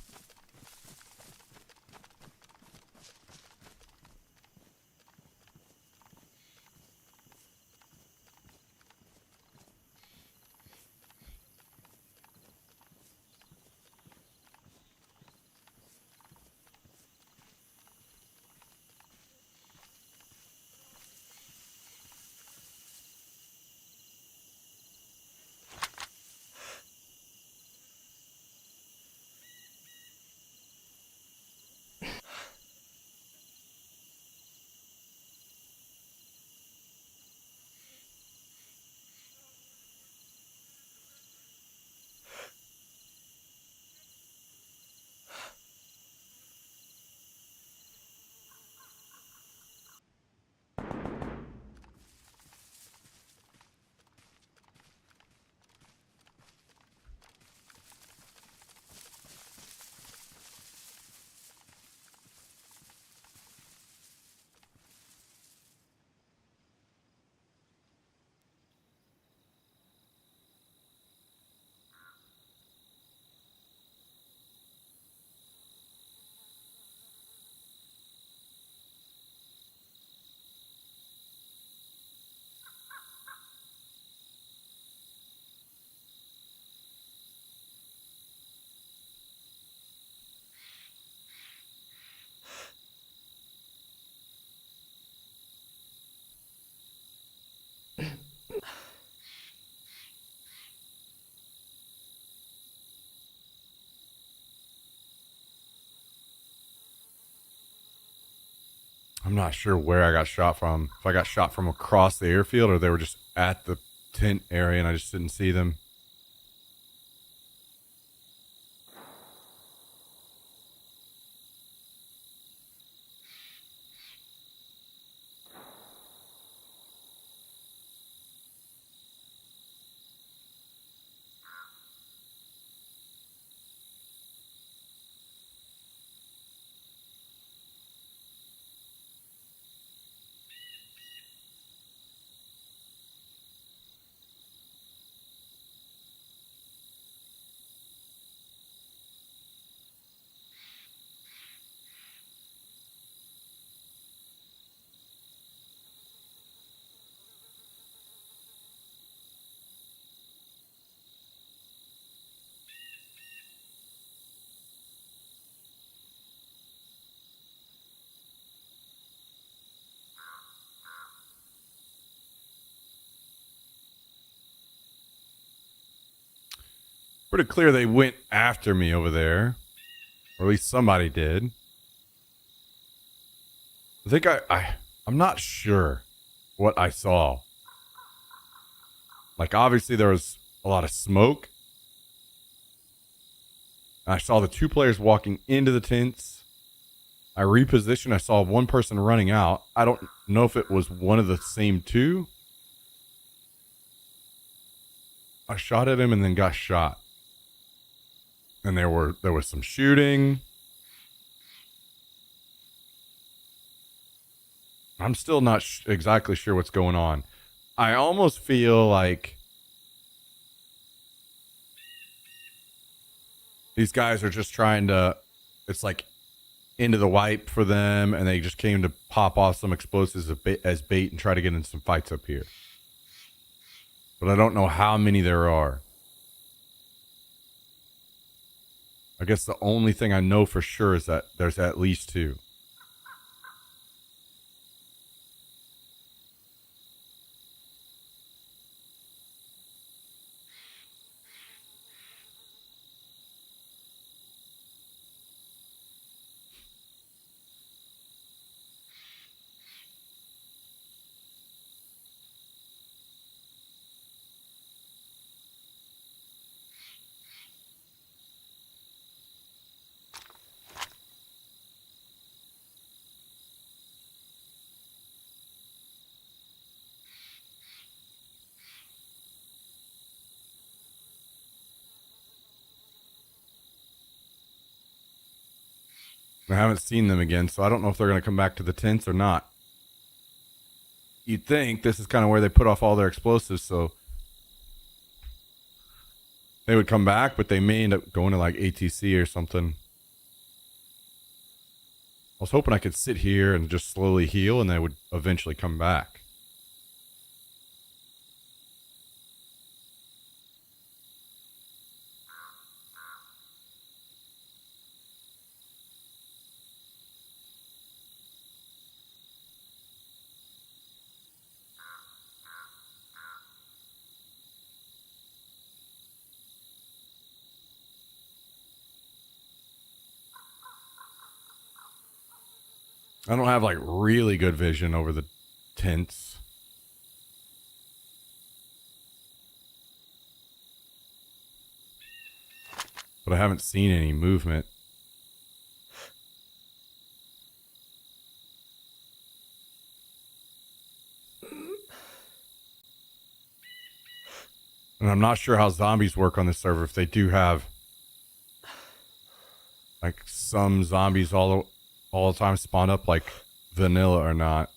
I'm not sure where I got shot from. If I got shot from across the airfield or they were just at the tent area and I just didn't see them. Pretty clear they went after me over there. Or at least somebody did. I think I'm not sure what I saw. Like, obviously there was a lot of smoke. I saw the two players walking into the tents. I repositioned. I saw one person running out. I don't know if it was one of the same two. I shot at him and then got shot. And there was some shooting. I'm still not exactly sure what's going on. I almost feel like these guys are just trying to, it's like into the wipe for them, and they just came to pop off some explosives as bait and try to get in some fights up here. But I don't know how many there are. I guess the only thing I know for sure is that there's at least two. I haven't seen them again, so I don't know if they're going to come back to the tents or not. You'd think this is kind of where they put off all their explosives, so they would come back, but they may end up going to like ATC or something. I was hoping I could sit here and just slowly heal and they would eventually come back. I don't have like really good vision over the tents. But I haven't seen any movement. And I'm not sure how zombies work on this server. If they do have like some zombies all the time spawn up like vanilla or not.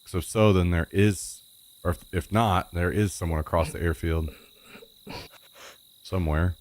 So if so, then there is, or if not, there is someone across the airfield somewhere.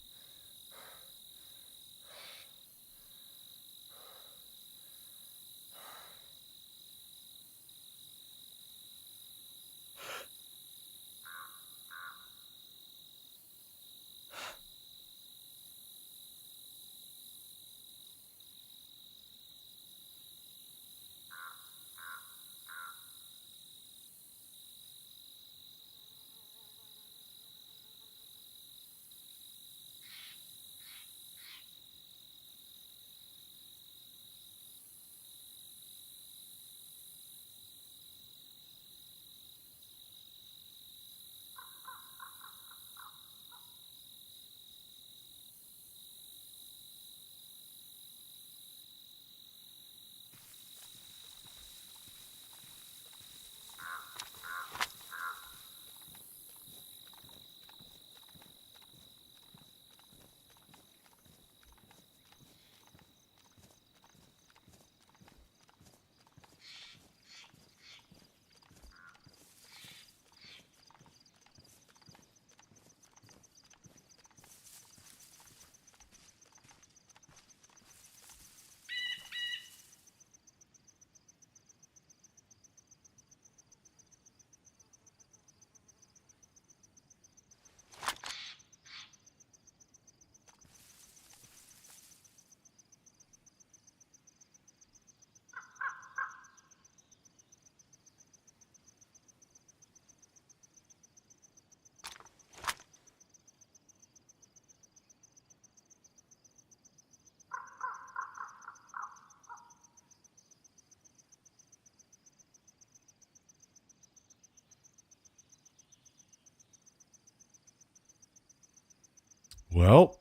Well,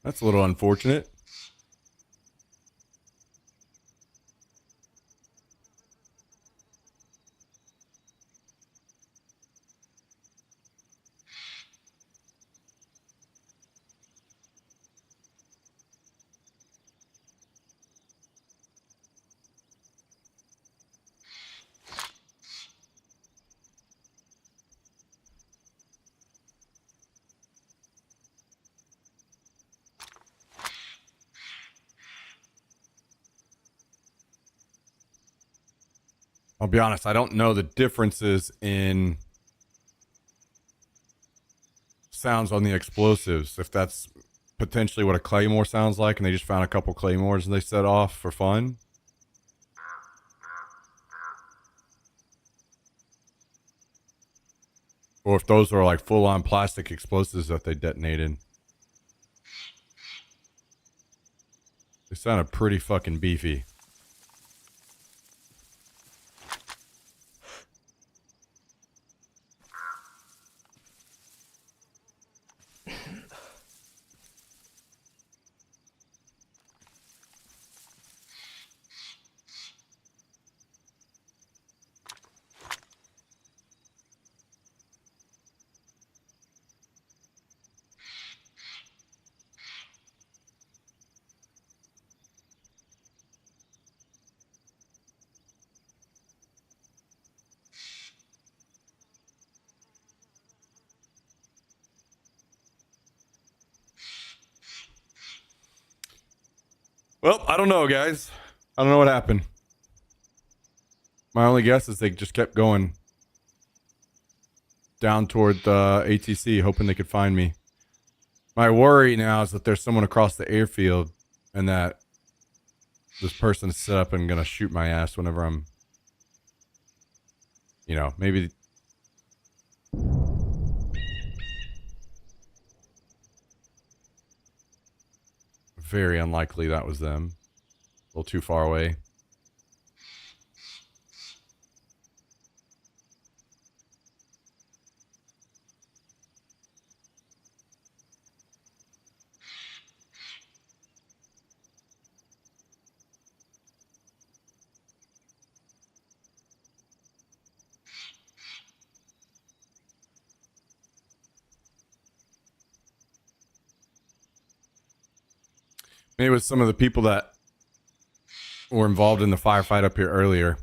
that's a little unfortunate. I'll be honest, I don't know the differences in sounds on the explosives. If that's potentially what a claymore sounds like and they just found a couple claymores and they set off for fun. Or if those are like full-on plastic explosives that they detonated. They sounded pretty fucking beefy. Well, I don't know, guys. I don't know what happened. My only guess is they just kept going down toward the ATC, hoping they could find me. My worry now is that there's someone across the airfield and that this person is set up and gonna shoot my ass whenever I'm, you know, maybe. Very unlikely that was them. A little too far away. Maybe it was some of the people that were involved in the firefight up here earlier.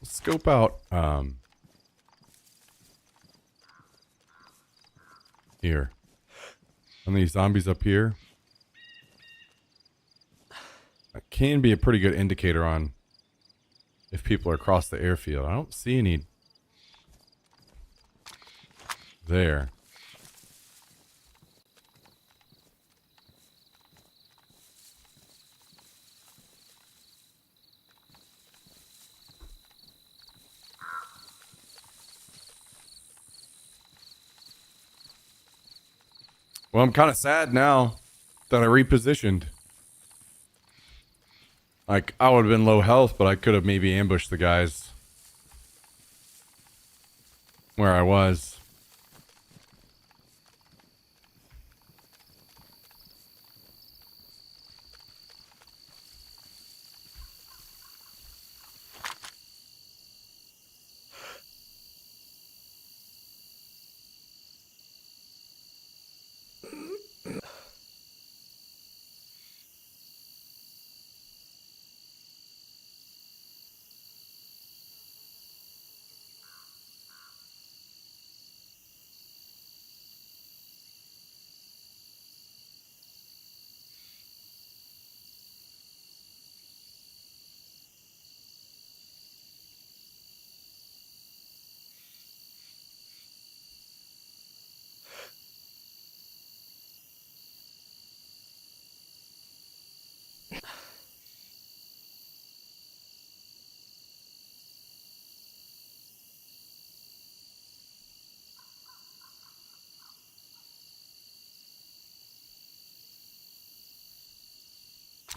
Let's scope out here. Some of these zombies up here. That can be a pretty good indicator on if people are across the airfield. I don't see any there. Well, I'm kind of sad now that I repositioned. Like, I would have been low health, but I could have maybe ambushed the guys where I was.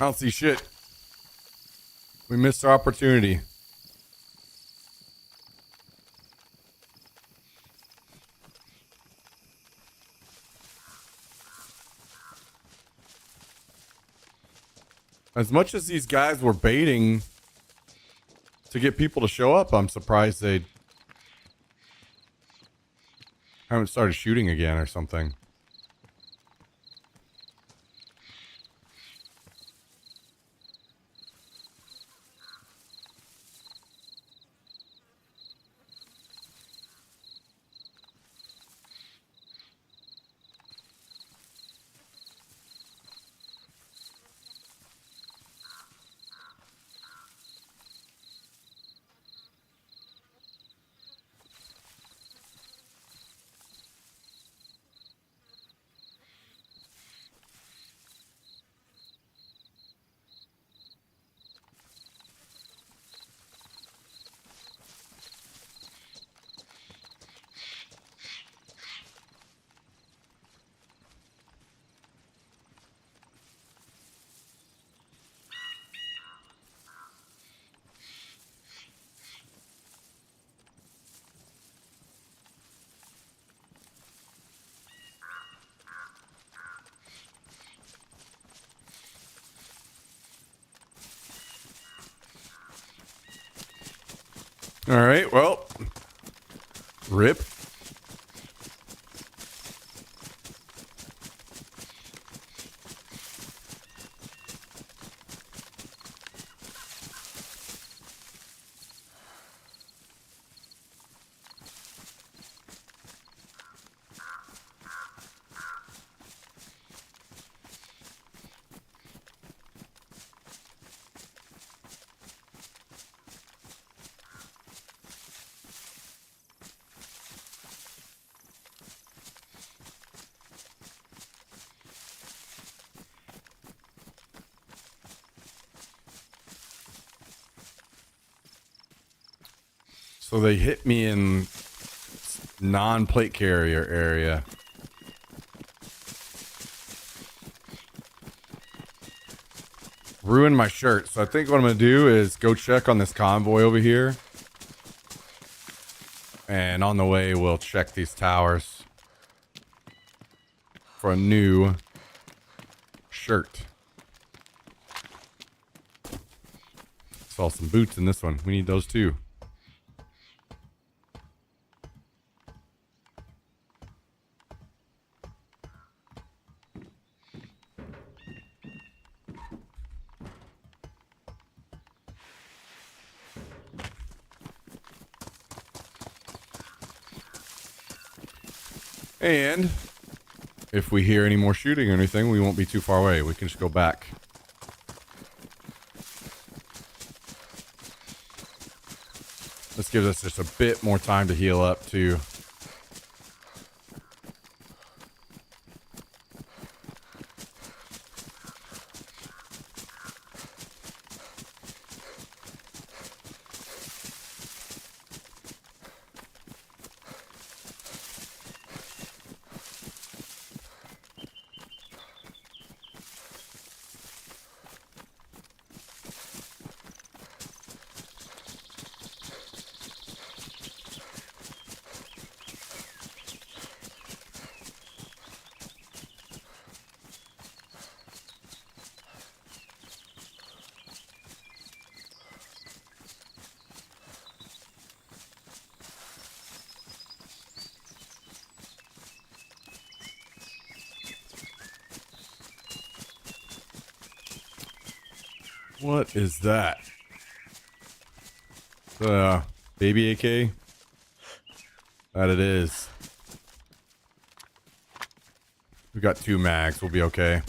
I don't see shit. We missed our opportunity. As much as these guys were baiting to get people to show up, I'm surprised they haven't started shooting again or something. All right, well, rip. So they hit me in non-plate carrier area. Ruined my shirt. So I think what I'm going to do is go check on this convoy over here. And on the way, we'll check these towers for a new shirt. Saw some boots in this one. We need those too. And if we hear any more shooting or anything, we won't be too far away. We can just go back. This gives us just a bit more time to heal up too. What is that? Baby AK? That it is. We got 2 mags. We'll be okay.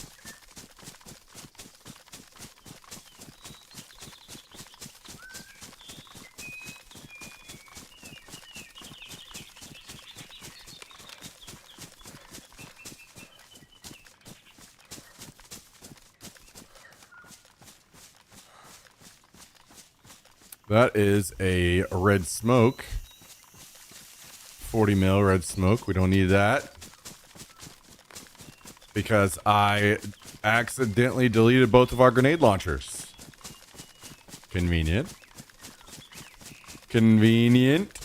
That is a red smoke. 40 mil red smoke. We don't need that. Because I accidentally deleted both of our grenade launchers. Convenient. Convenient.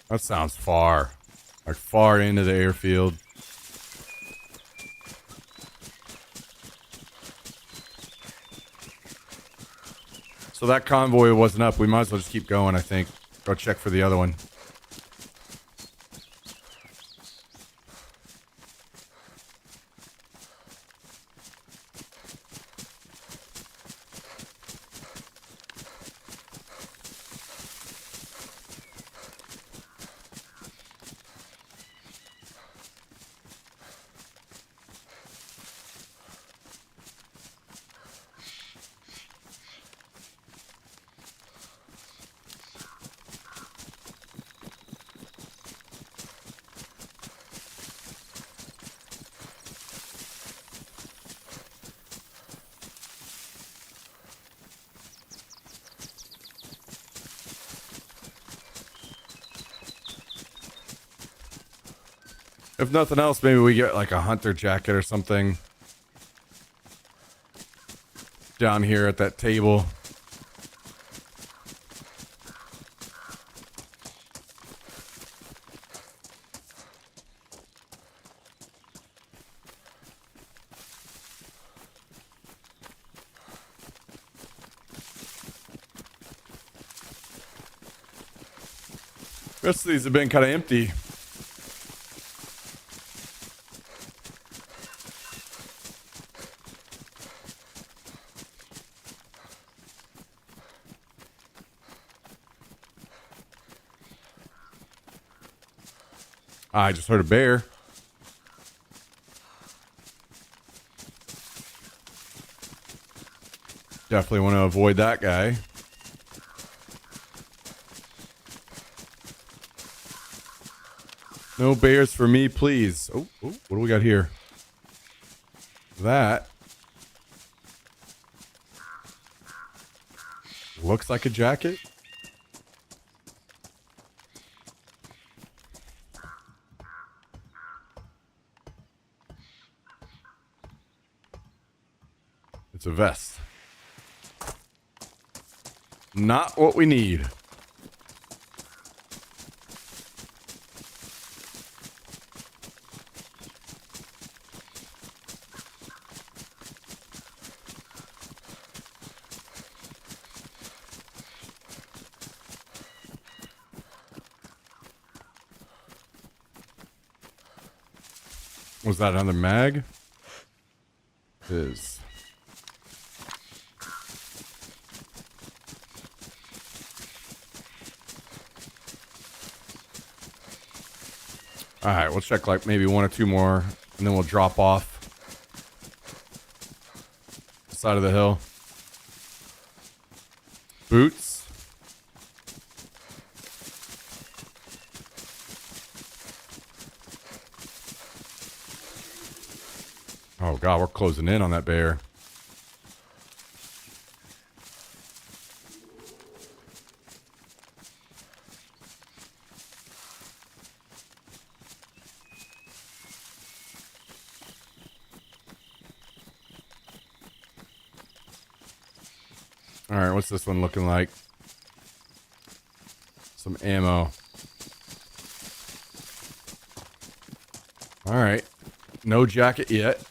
That sounds far. Like far into the airfield. So that convoy wasn't up. We might as well just keep going, I think. Go check for the other one. If nothing else, maybe we get like a hunter jacket or something down here at that table. Rest of these have been kind of empty. I just heard a bear. Definitely want to avoid that guy. No bears for me, please. Oh, what do we got here? That looks like a jacket. It's a vest. Not what we need. Was that another mag? It is. All right, we'll check like maybe one or two more, and then we'll drop off the side of the hill. Boots. Oh God, we're closing in on that bear. All right, what's this one looking like? Some ammo. All right, no jacket yet.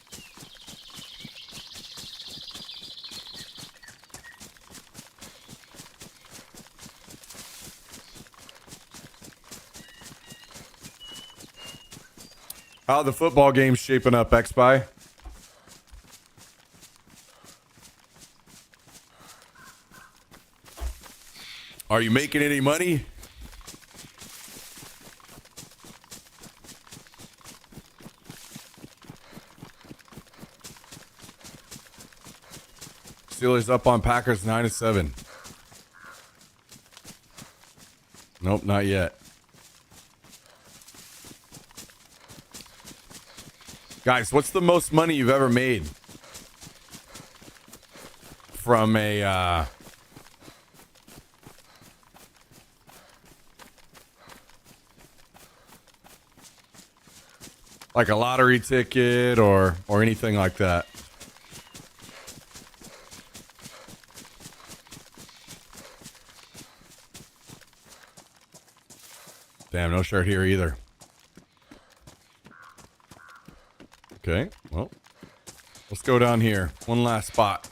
How the football game's shaping up, X-Spy? Are you making any money? Steelers up on Packers 9-7. Nope, not yet. Guys, what's the most money you've ever made from a like a lottery ticket or anything like that? Damn, no shirt here either. Okay, well, let's go down here. One last spot.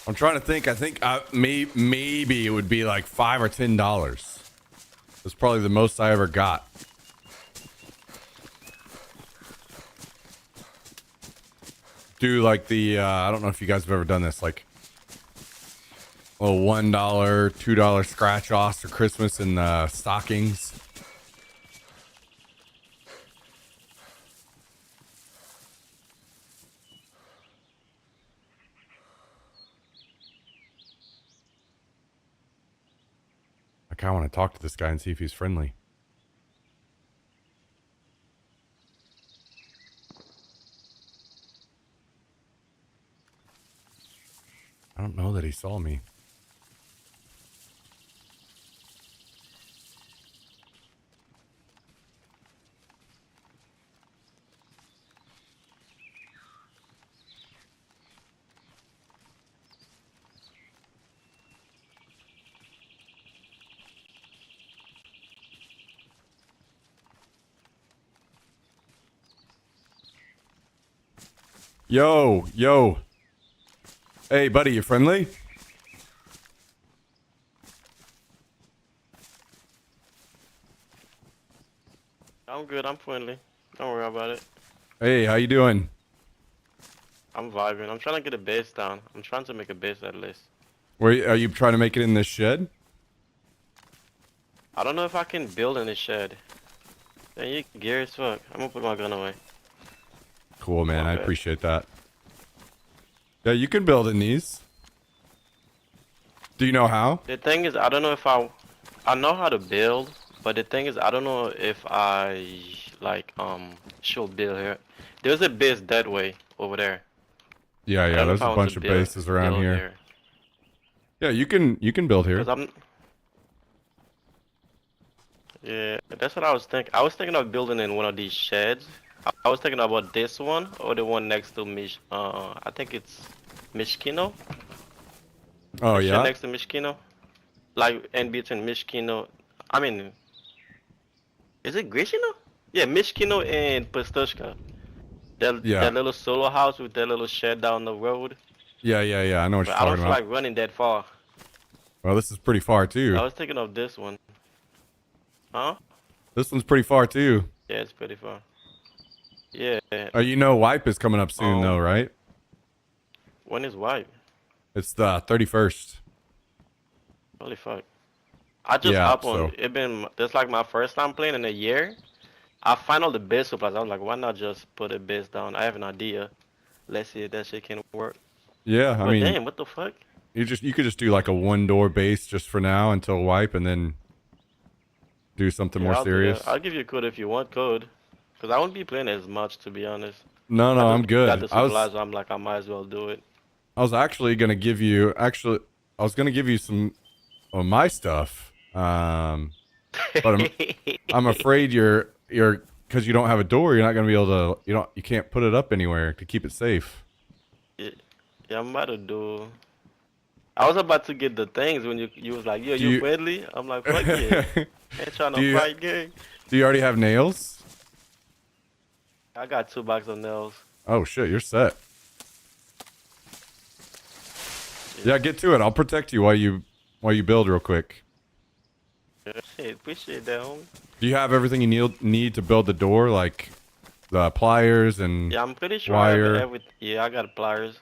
I'm trying to think. I think maybe it would be like $5 or $10. That's probably the most I ever got. do like the I don't know if you guys have ever done this, like little $1, $2 scratch offs for Christmas in stockings. I kind of want to talk to this guy and see if he's friendly. I don't know that he saw me. Yo, yo. Hey, buddy, you friendly? I'm good. I'm friendly. Don't worry about it. Hey, how you doing? I'm vibing. I'm trying to get a base down. I'm trying to make a base at least. Are you trying to make it in this shed? I don't know if I can build in this shed. Then you gear as fuck. I'm gonna put my gun away. Cool, man. I Okay. appreciate that. Yeah, you can build in these. Do you know how? The thing is, I don't know if I know how to build, but the thing is, I don't know if I like should build here. There's a base that way over there. Yeah, I yeah. don't know There's if I a want bunch to of build- bases around build here. Yeah, you can build here. 'Cause I'm. Yeah, that's what I was thinking. I was thinking of building in one of these sheds. I was thinking about this one or the one next to Mish. I think it's Mishkino. Oh The shed yeah. next to Mishkino, like in between Mishkino. I mean, is it Grishino? Yeah, Mishkino and Pistoshka. Yeah. That little solo house with that little shed down the road. Yeah, yeah, yeah. I know what But you're I don't talking feel about. like running that far. Well, this is pretty far too. I was thinking of this one. Huh? This one's pretty far too. Yeah, it's pretty far. Yeah. You know, wipe is coming up soon though, Um, right? When is white? It's the 31st. Holy fuck. I just Yeah, up on so- it been this like my first time playing in a year. I find all the base supplies. I was like, why not just put a base down? I have an idea. Let's see if that shit can work. Yeah, I But mean, damn, what the fuck? you could just do like a one door base just for now until wipe, and then do something Yeah, more I'll do serious. that. I'll give you a code if you want code. Cause I won't be playing as much to be honest. No, no, I I'm just got good. the I supplies, was I'm like, I might as well do it. I was actually gonna give you some of my stuff. But I'm afraid you're because you don't have a door, you're not gonna be able to. You can't put it up anywhere to keep it safe. Yeah, I'm about to do. I was about to get the things when you was like, yo, Do you you- friendly? I'm like, fuck yeah. Ain't trying Do to you- fight, gang. Do you already have nails? I got 2 boxes of nails. Oh shit, you're set. Yeah, get to it. I'll protect you while you build real quick. Shit, appreciate that, homie. Do you have everything you need to build the door, like the pliers and? Yeah, I'm pretty sure Wire. I have everything. Yeah, I got pliers.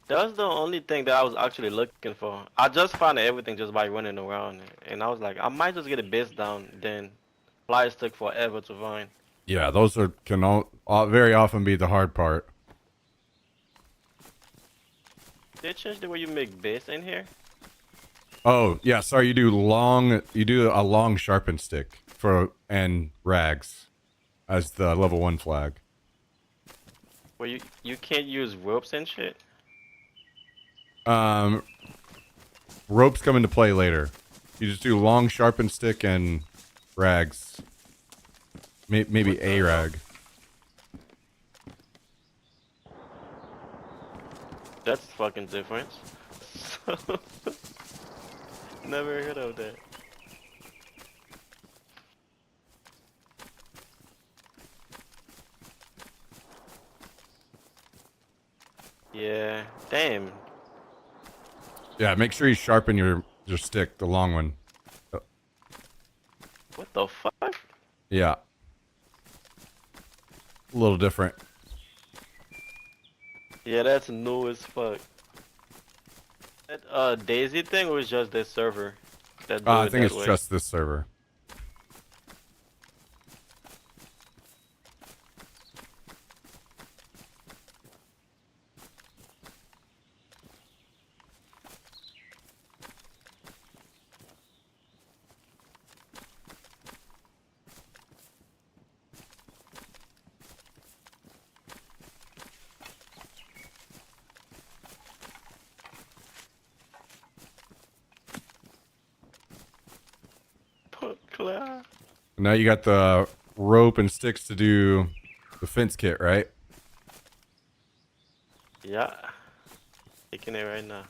That's the only thing that I was actually looking for. I just found everything just by running around, and I was like, I might just get a base down. Then pliers took forever to find. Yeah, those can very often be the hard part. They changed the way you make base in here. Oh yeah, sorry. You do a long sharpened stick and rags as the level 1 flag. Where you can't use ropes and shit. Ropes come into play later. You just do long sharpened stick and rags. Maybe a rag. That's fucking different. Never heard of that. Yeah, damn. Yeah, make sure you sharpen your stick, the long one. What the fuck? Yeah. A little different. Yeah, that's new as fuck. That Daisy thing was just the server that do I it think that it's way. just this server. Claire. Now you got the rope and sticks to do the fence kit, right? Yeah. Taking it right now.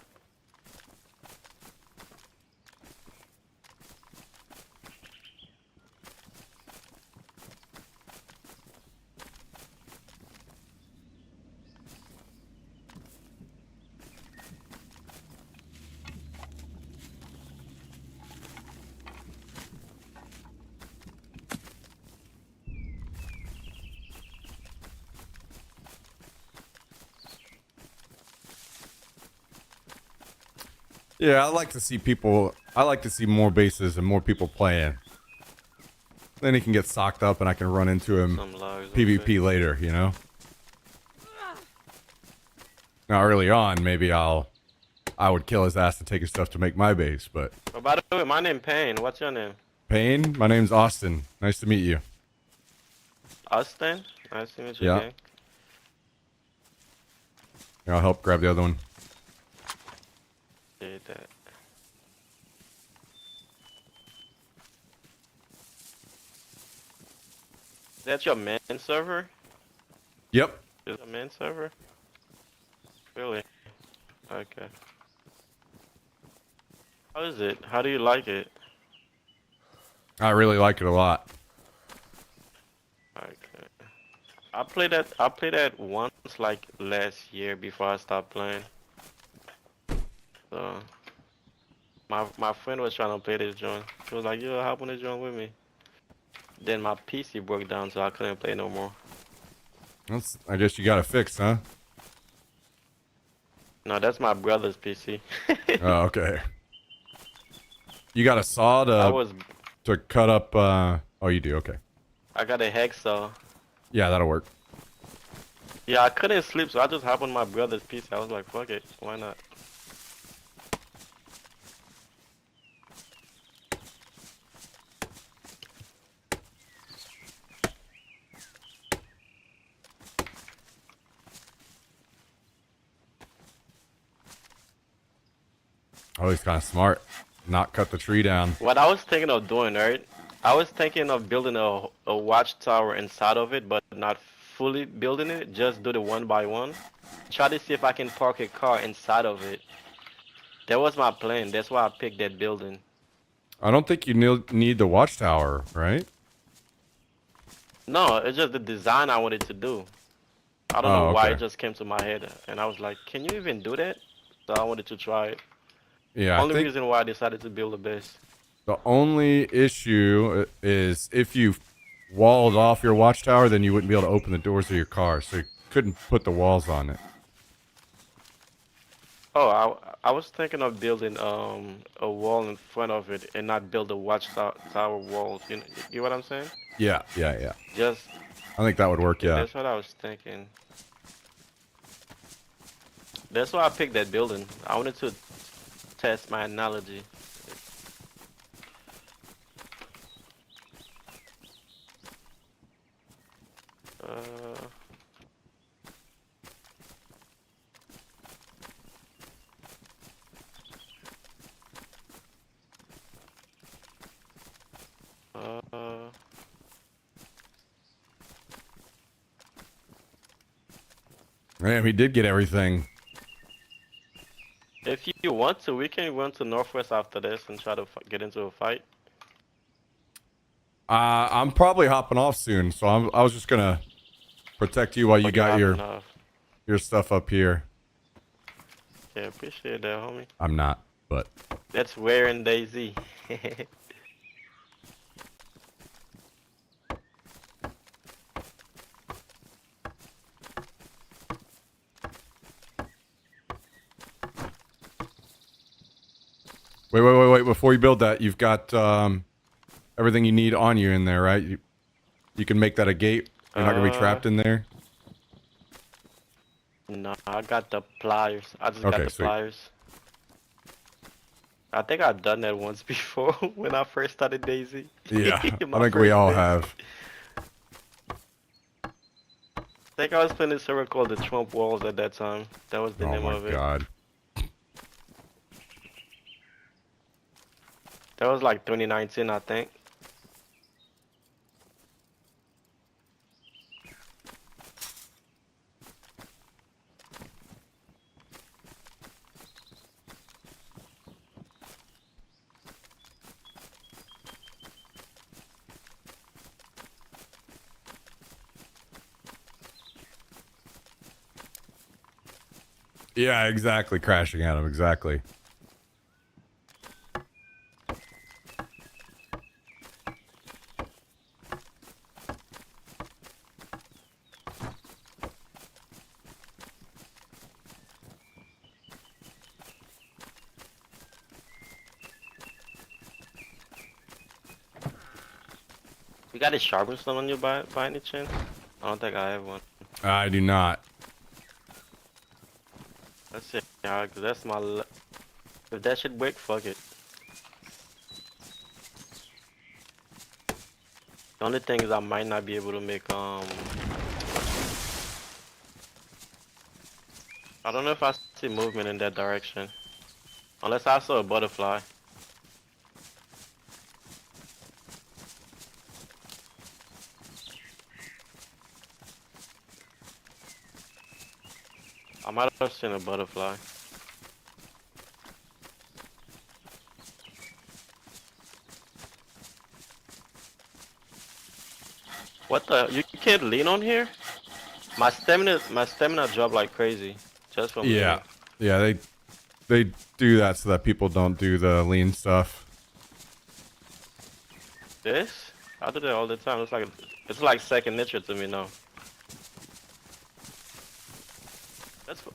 Yeah, I like to see people. I like to see more bases and more people playing. Then he can get socked up, and I can run into him Some logs. PvP Okay. later. You know. Now early on, maybe I would kill his ass to take his stuff to make my base. But Oh, by the way, my name Payne. What's your name? Payne, my name's Austin. Nice to meet you. Austin. Nice to meet you, Yeah. gang. Here, I'll help grab the other one. Did that. Is that your main server? Yep. Is it a main server? Really? Okay. How is it? How do you like it? I really like it a lot. Okay. I played that once like last year before I stopped playing. So my friend was trying to play this joint. He was like, yo, hop on this joint with me. Then my PC broke down so I couldn't play no more. I guess you got it fixed, huh? No, that's my brother's PC. Oh, okay. You got a saw to cut up. Oh, you do. Okay. I got a hacksaw. Yeah, that'll work. Yeah, I couldn't sleep, so I just hopped on my brother's PC. I was like, fuck it, why not? Oh, he's kind of smart. Not cut the tree down. What I was thinking of doing, right? I was thinking of building a watchtower inside of it, but not fully building it. Just do the one by one. Try to see if I can park a car inside of it. That was my plan. That's why I picked that building. I don't think you need the watchtower, right? No, it's just the design I wanted to do. I don't Oh, know why okay. it just came to my head, and I was like, can you even do that? So I wanted to try it. Yeah, I Only think reason why I decided to build a base. the only issue is if you walled off your watchtower, then you wouldn't be able to open the doors of your car, so you couldn't put the walls on it. Oh, I was thinking of building a wall in front of it and not build a watchtower wall. You know, you get what I'm saying? Yeah, yeah, yeah. Just I think that would work. Yeah. that's what I was thinking. That's why I picked that building. I wanted to test my analogy. Uh, uh, Man, we did get everything. if you want to, we can run to Northwest after this and try to get into a fight. I'm probably hopping off soon, so I was just gonna protect you while you Fuck got hopping your off. stuff up here. Yeah, appreciate that, homie. I'm not, but That's Where and Daisy. Wait. Before you build that, you've got everything you need on you in there, right? You can make that a gate. You're not gonna be trapped in there. No, I got the pliers. I just Okay, got the sweet. pliers. I think I've done that once before when I first started Daisy. Yeah, My I think we first all Daisy. have. I think I was playing a server called the Trump Walls at that time. That was the Oh name my of it. god. That was like 2019, I think. Yeah, exactly. Crashing at him. Exactly. You got a sharpener stone on you by any chance? I don't think I have one. I do not. That's it. Yeah, 'cause that's my. If that should break, fuck it. The only thing is I might not be able to make I don't know if I see movement in that direction. Unless I saw a butterfly. I might have seen a butterfly. What the? You can't lean on here? My stamina dropped like crazy. Just from Yeah, yeah. They do that so that people don't do the lean stuff. This? I do that all the time. It's like second nature to me now.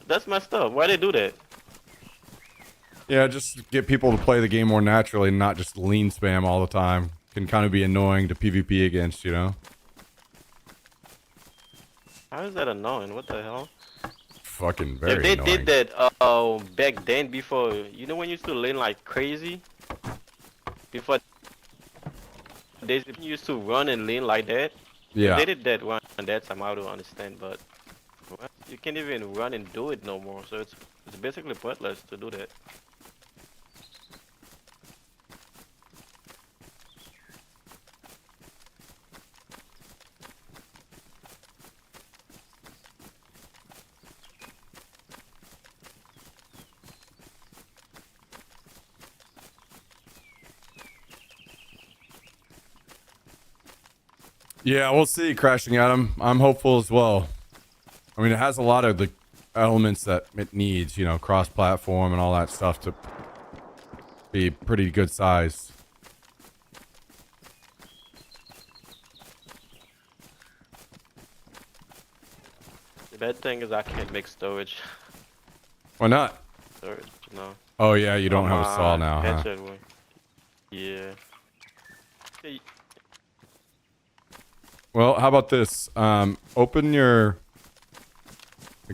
That's messed up. Why they do that? Yeah, just get people to play the game more naturally, and not just lean spam all the time. Can kind of be annoying to PvP against, you know. How is that annoying? What the hell? Fucking very If they annoying. did that back then before, you know when you used to lean like crazy? Before they used to run and lean like that? Yeah. If they did that one that time, I would understand, but what? You can't even run and do it no more, so it's basically pointless to do that. Yeah, we'll see. Crashing at him. I'm hopeful as well. I mean, it has a lot of the elements that it needs, you know, cross-platform and all that stuff to be pretty good size. The bad thing is I can't make storage. Why not? Storage, no. Oh yeah, you don't have a saw now, huh? Headset one. Yeah. Hey, Well, how about this? Open your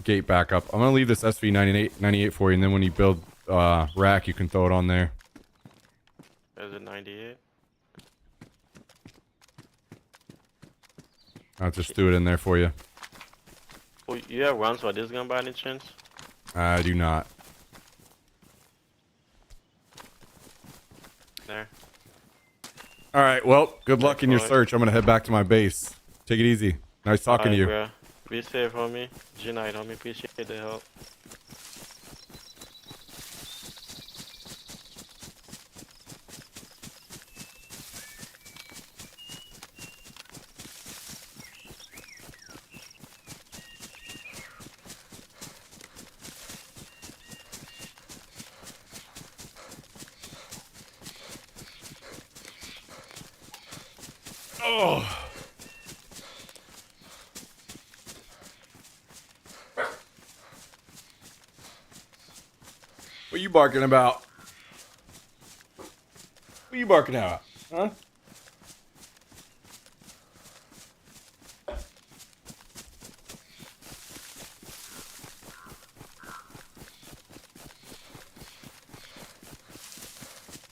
gate back up. I'm gonna leave this SV98 for you, and then when you build rack, you can throw it on there. there's a 98. I'll just do it in there for you. Oh, you have rounds for this gun by any chance? I do not. There. All right. Well, good luck in your Alright. search. I'm gonna head back to my base. Take it easy. Nice talking to you. Bro. Be safe, homie. Good night, homie. Appreciate the help. Oh. What you barking about? you barking at? Huh?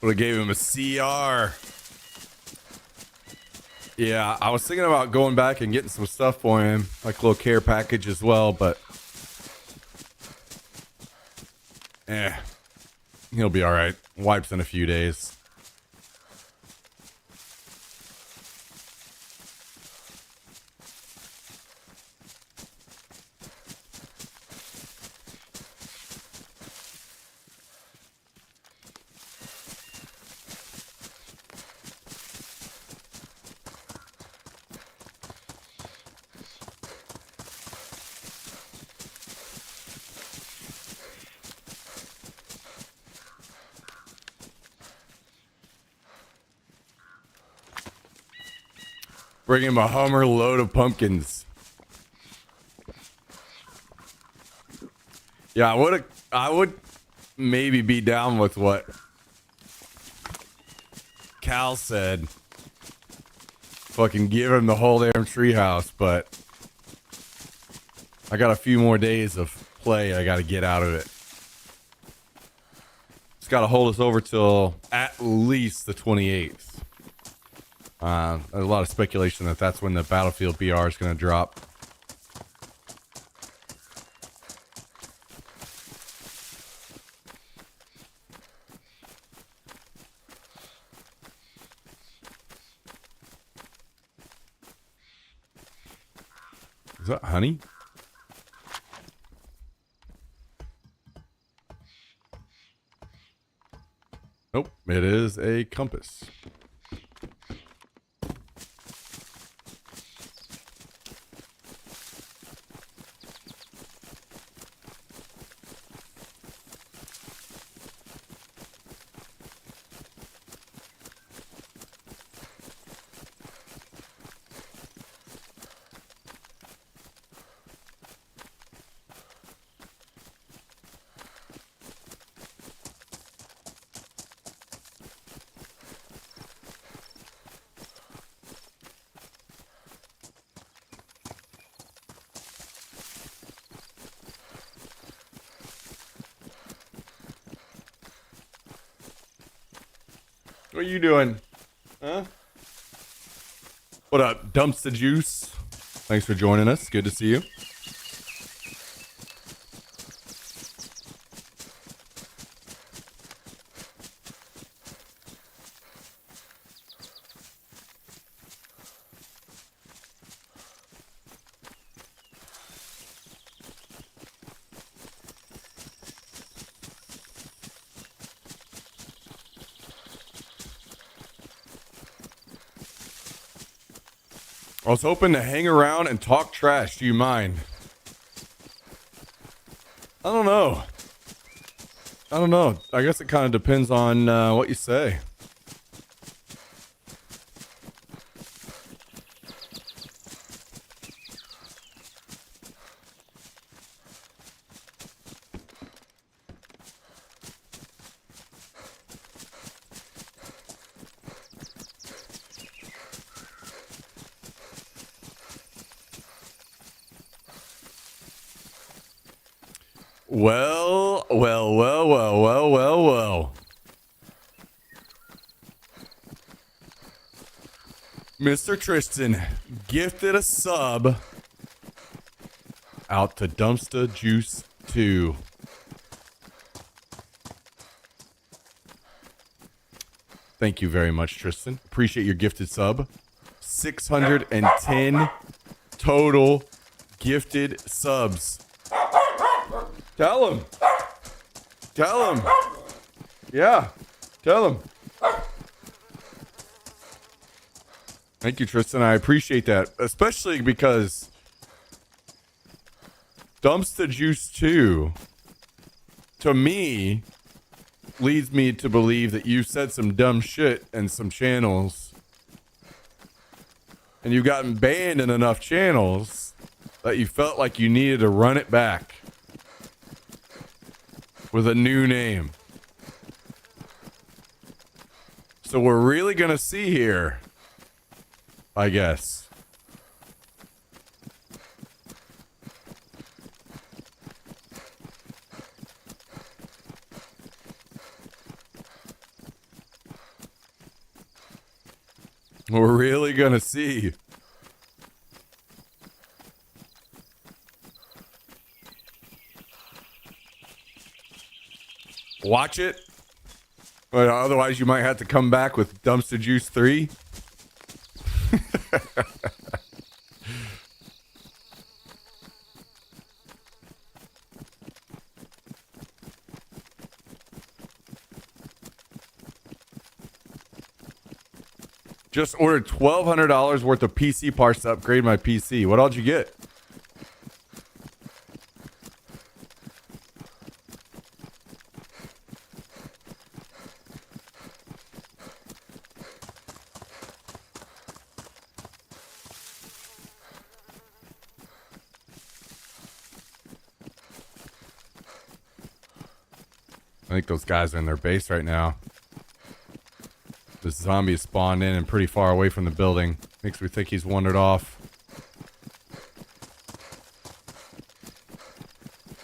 Would have gave him a CR. Yeah, I was thinking about going back and getting some stuff for him, like a little care package as well, but he'll be all right. Wipes in a few days. Bring him a Hummer load of pumpkins. Yeah, I would maybe be down with what Cal said. Fucking give him the whole damn treehouse, but I got a few more days of play I gotta get out of it. It's gotta hold us over till at least the 28th. There's a lot of speculation that that's when the Battlefield BR is going to drop. Is that honey? Nope, it is a compass. What are you doing? Huh? What up, Dumpster Juice? Thanks for joining us. Good to see you. I was hoping to hang around and talk trash. Do you mind? I don't know. I guess it kind of depends on what you say. Well. Mr. Tristan gifted a sub out to Dumpster Juice 2. Thank you very much, Tristan. Appreciate your gifted sub. 610 total gifted subs. Tell him. Yeah, tell him. Thank you, Tristan. I appreciate that, especially because Dumpster Juice 2, to me, leads me to believe that you said some dumb shit in some channels, and you've gotten banned in enough channels that you felt like you needed to run it back with a new name. So we're really gonna see here, I guess. We're really gonna see. Watch it. But otherwise, you might have to come back with Dumpster Juice 3. Just ordered $1,200 worth of PC parts to upgrade my PC. What all did you get? I think those guys are in their base right now. This zombie is spawned in and pretty far away from the building. Makes me think he's wandered off.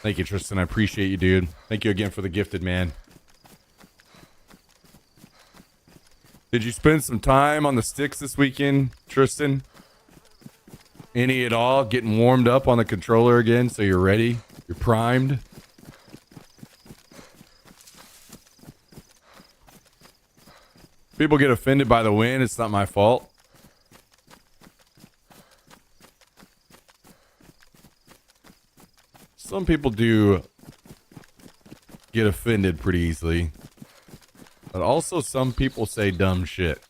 Thank you, Tristan. I appreciate you, dude. Thank you again for the gifted, man. Did you spend some time on the sticks this weekend, Tristan? Any at all? Getting warmed up on the controller again so you're ready? You're primed? People get offended by the win. It's not my fault. Some people do get offended pretty easily. But also some people say dumb shit.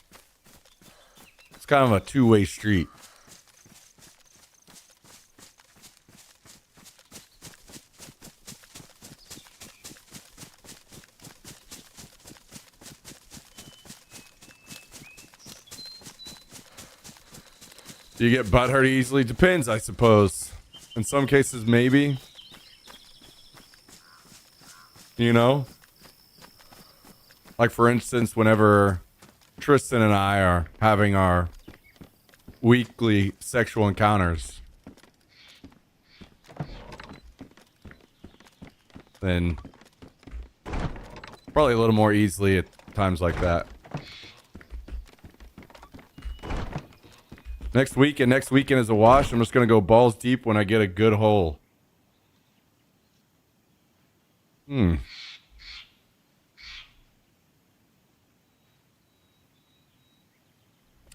It's kind of a two-way street. Do you get butthurt easily? Depends, I suppose. In some cases, maybe. You know? Like, for instance, whenever Tristan and I are having our weekly sexual encounters, then probably a little more easily at times like that. Next weekend is a wash. I'm just going to go balls deep when I get a good hole. AMD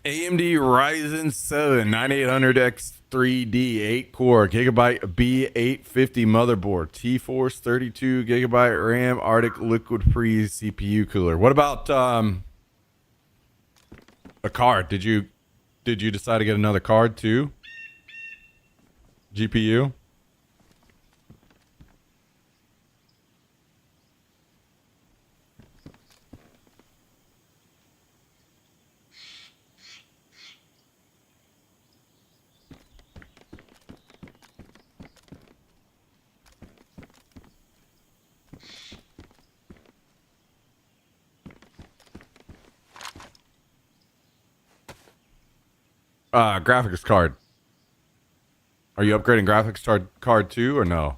Ryzen 7 9800X 3D 8-core Gigabyte B850 motherboard, T-Force 32 gigabyte RAM, Arctic liquid freeze CPU cooler. What about a card? Did you decide to get another card too? GPU? Graphics card. Are you upgrading graphics card too, or no?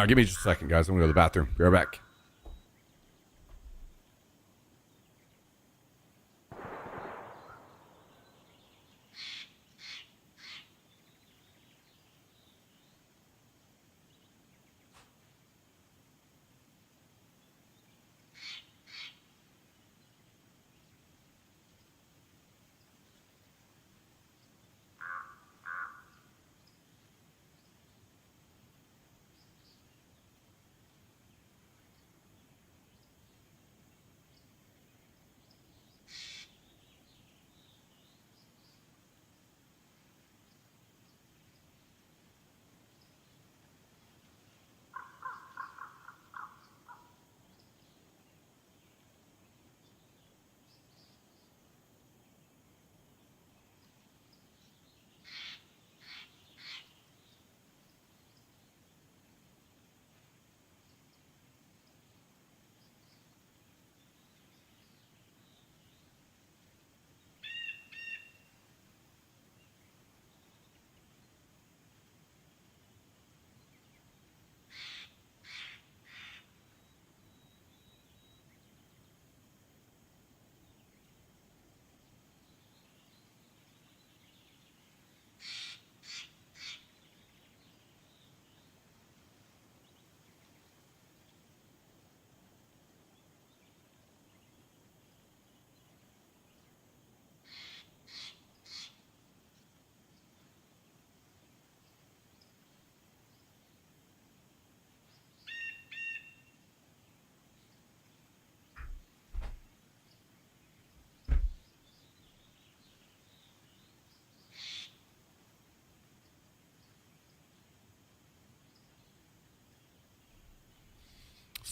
Give me just a second, guys. I'm gonna go to the bathroom. Be right back.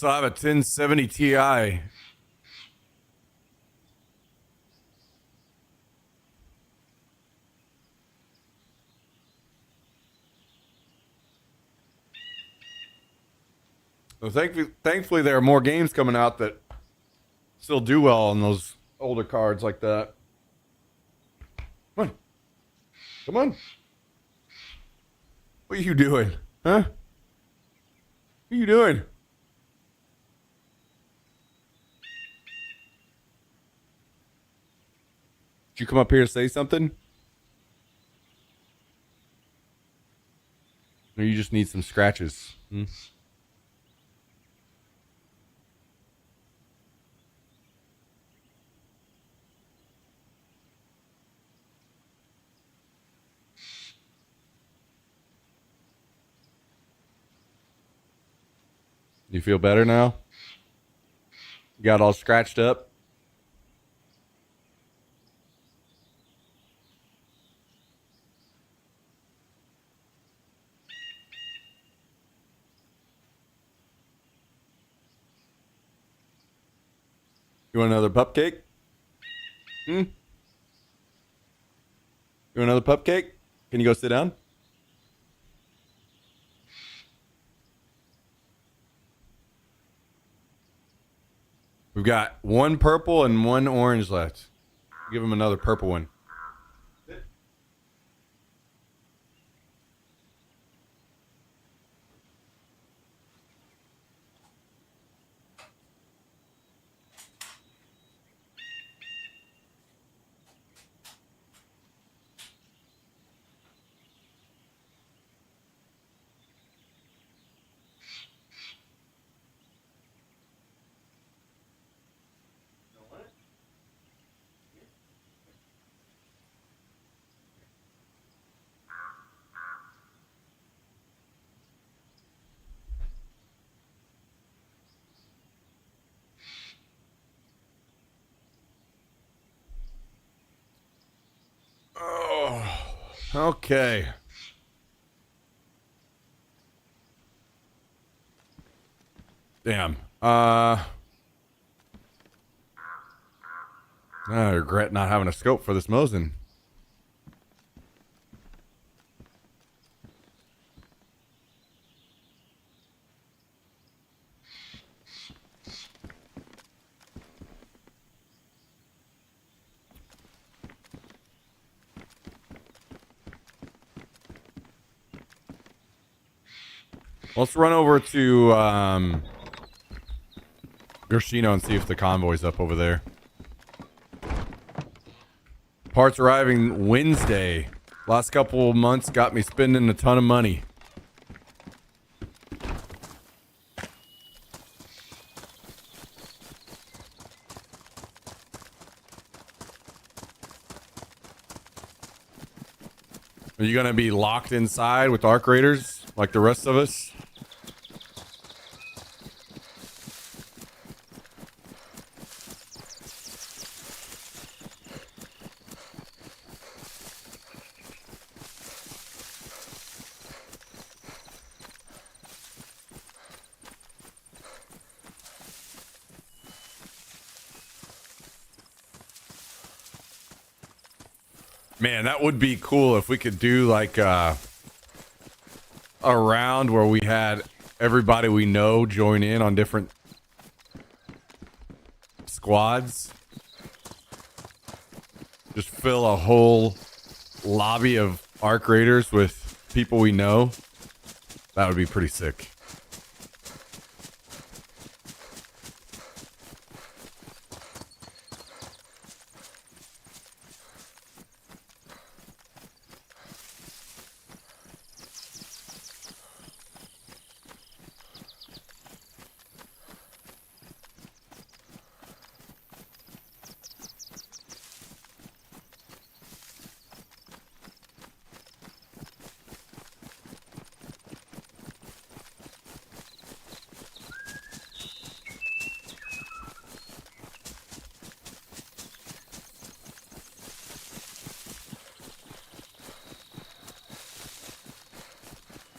So I have a 1070 Ti. Well, thankfully, there are more games coming out that still do well on those older cards like that. Come on. Come on. What are you doing? Huh? What are you doing? Did you come up here to say something? Or you just need some scratches? Hmm? You feel better now? You got all scratched up? You want another cupcake? Hmm? You want another cupcake? Can you go sit down? We've got one purple and one orange left. Give him another purple one. Oh, okay. Damn. I regret not having a scope for this Mosin. Let's run over to Gershino and see if the convoy's up over there. Parts arriving Wednesday. Last couple of months got me spending a ton of money. Are you gonna be locked inside with Arc Raiders like the rest of us? Man, that would be cool if we could do like a round where we had everybody we know join in on different squads. Just fill a whole lobby of Arc Raiders with people we know. That would be pretty sick.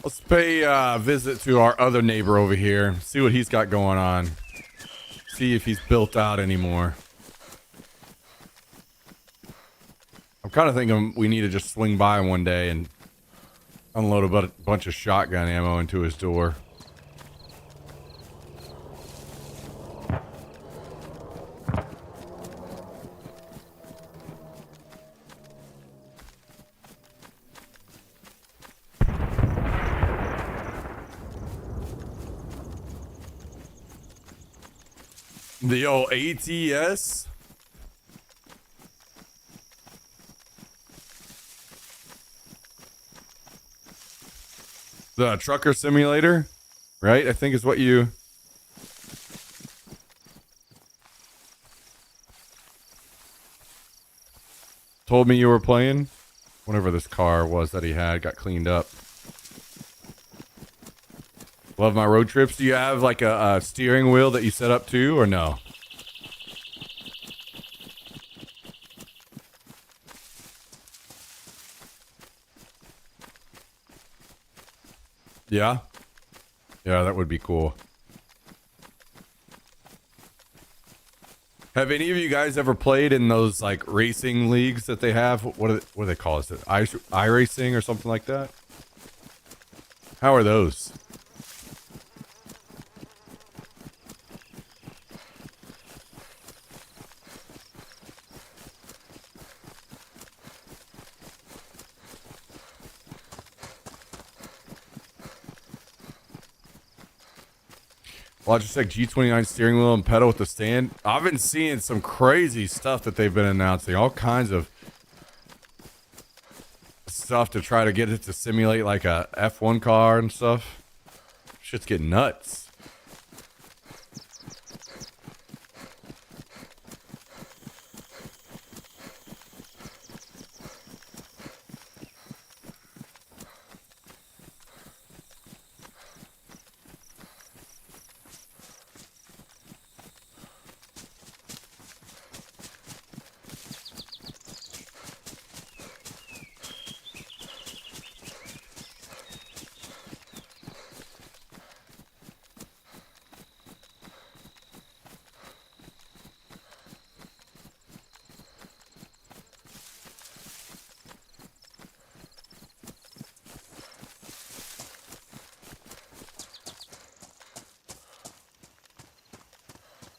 Let's pay a visit to our other neighbor over here. See what he's got going on. See if he's built out anymore. I'm kind of thinking we need to just swing by one day and unload a bunch of shotgun ammo into his door. The old ATS? The trucker simulator, right? I think is what you... told me you were playing. Whatever this car was that he had got cleaned up. Love my road trips. Do you have like a steering wheel that you set up too, or no? Yeah? Yeah, that would be cool. Have any of you guys ever played in those like racing leagues that they have? What do they call it? iRacing or something like that? How are those? Logitech G29 steering wheel and pedal with the stand. I've been seeing some crazy stuff that they've been announcing. All kinds of stuff to try to get it to simulate like a F1 car and stuff. Shit's getting nuts.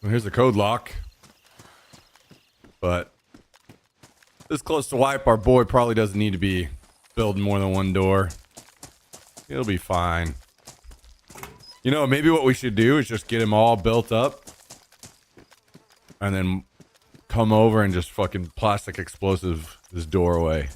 Well, here's the code lock. But this close to wipe, our boy probably doesn't need to be building more than one door. He'll be fine. You know, maybe what we should do is just get him all built up and then come over and just fucking plastic explosive his doorway.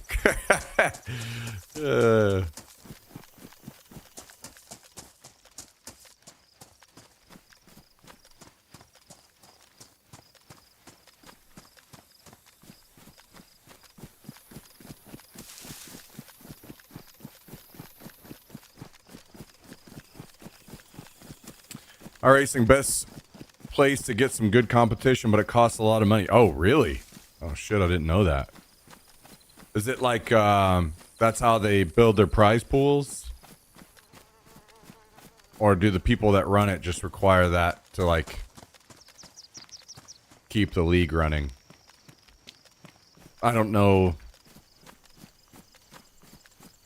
iRacing, best place to get some good competition, but it costs a lot of money. Oh, really? Oh, shit, I didn't know that. Is it like, that's how they build their prize pools? Or do the people that run it just require that to, like, keep the league running? I don't know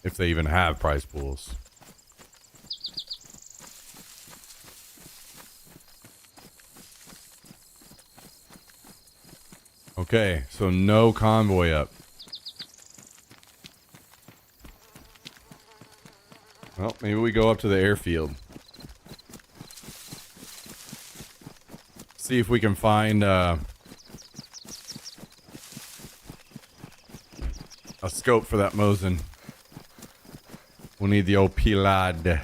if they even have prize pools. Okay, so no convoy up. Well, maybe we go up to the airfield. See if we can find a scope for that Mosin. We'll need the old Pilad.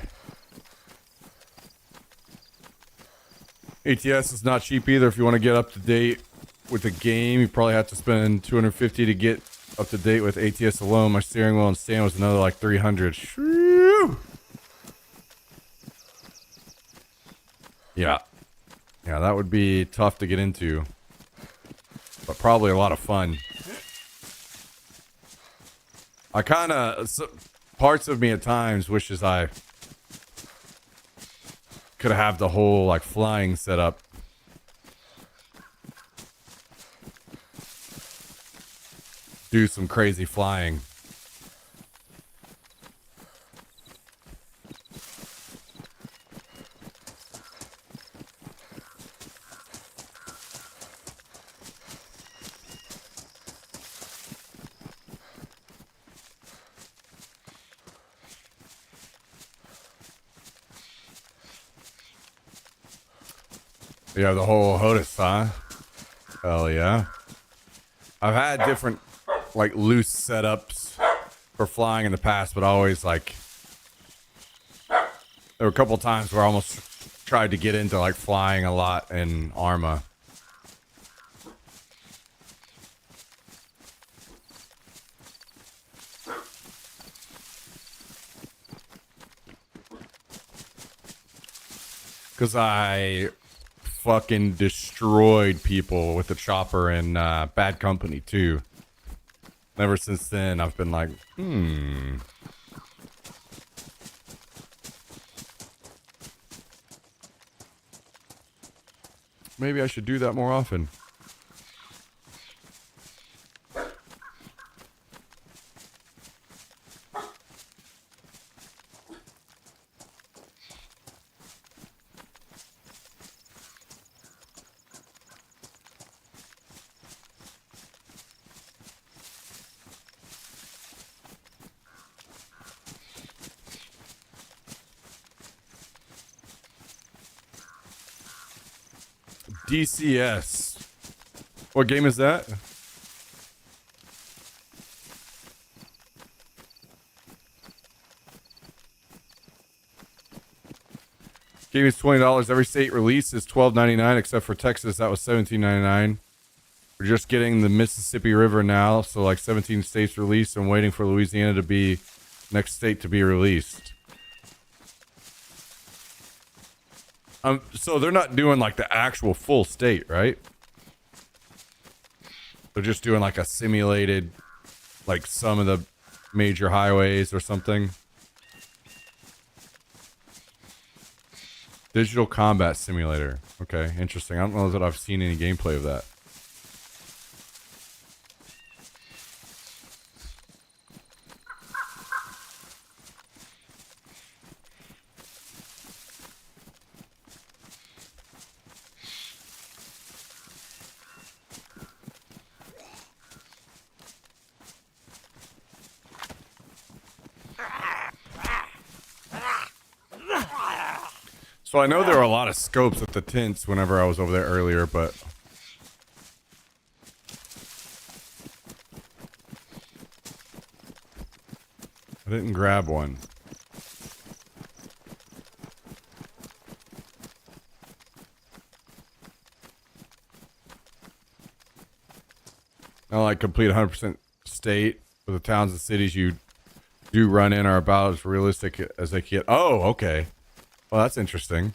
ATS is not cheap either. If you want to get up to date with the game, you probably have to spend $250 to get up to date with ATS alone. My steering wheel and stand was another like $300. Shoo! Yeah, that would be tough to get into, but probably a lot of fun. I kind of, parts of me at times wishes I could have the whole like flying setup. Do some crazy flying. Yeah, the whole HOTAS, huh? Hell yeah. I've had different, like, loose setups for flying in the past, but always, like... There were a couple times where I almost tried to get into, like, flying a lot in Arma. Because I... fucking destroyed people with the chopper in Bad Company too. Ever since then, I've been like, maybe I should do that more often. DCS. What game is that? Game is $20. Every state release is $12.99, except for Texas. That was $17.99. We're just getting the Mississippi River now, so like 17 states released. I'm waiting for Louisiana to be next state to be released. So they're not doing like the actual full state, right? They're just doing like a simulated, like some of the major highways or something. Digital Combat Simulator. Okay, interesting. I don't know that I've seen any gameplay of that. So I know there were a lot of scopes at the tents whenever I was over there earlier, but I didn't grab one. I like complete 100% state for the towns and cities you do run in are about as realistic as they get. Oh, okay. Well, that's interesting.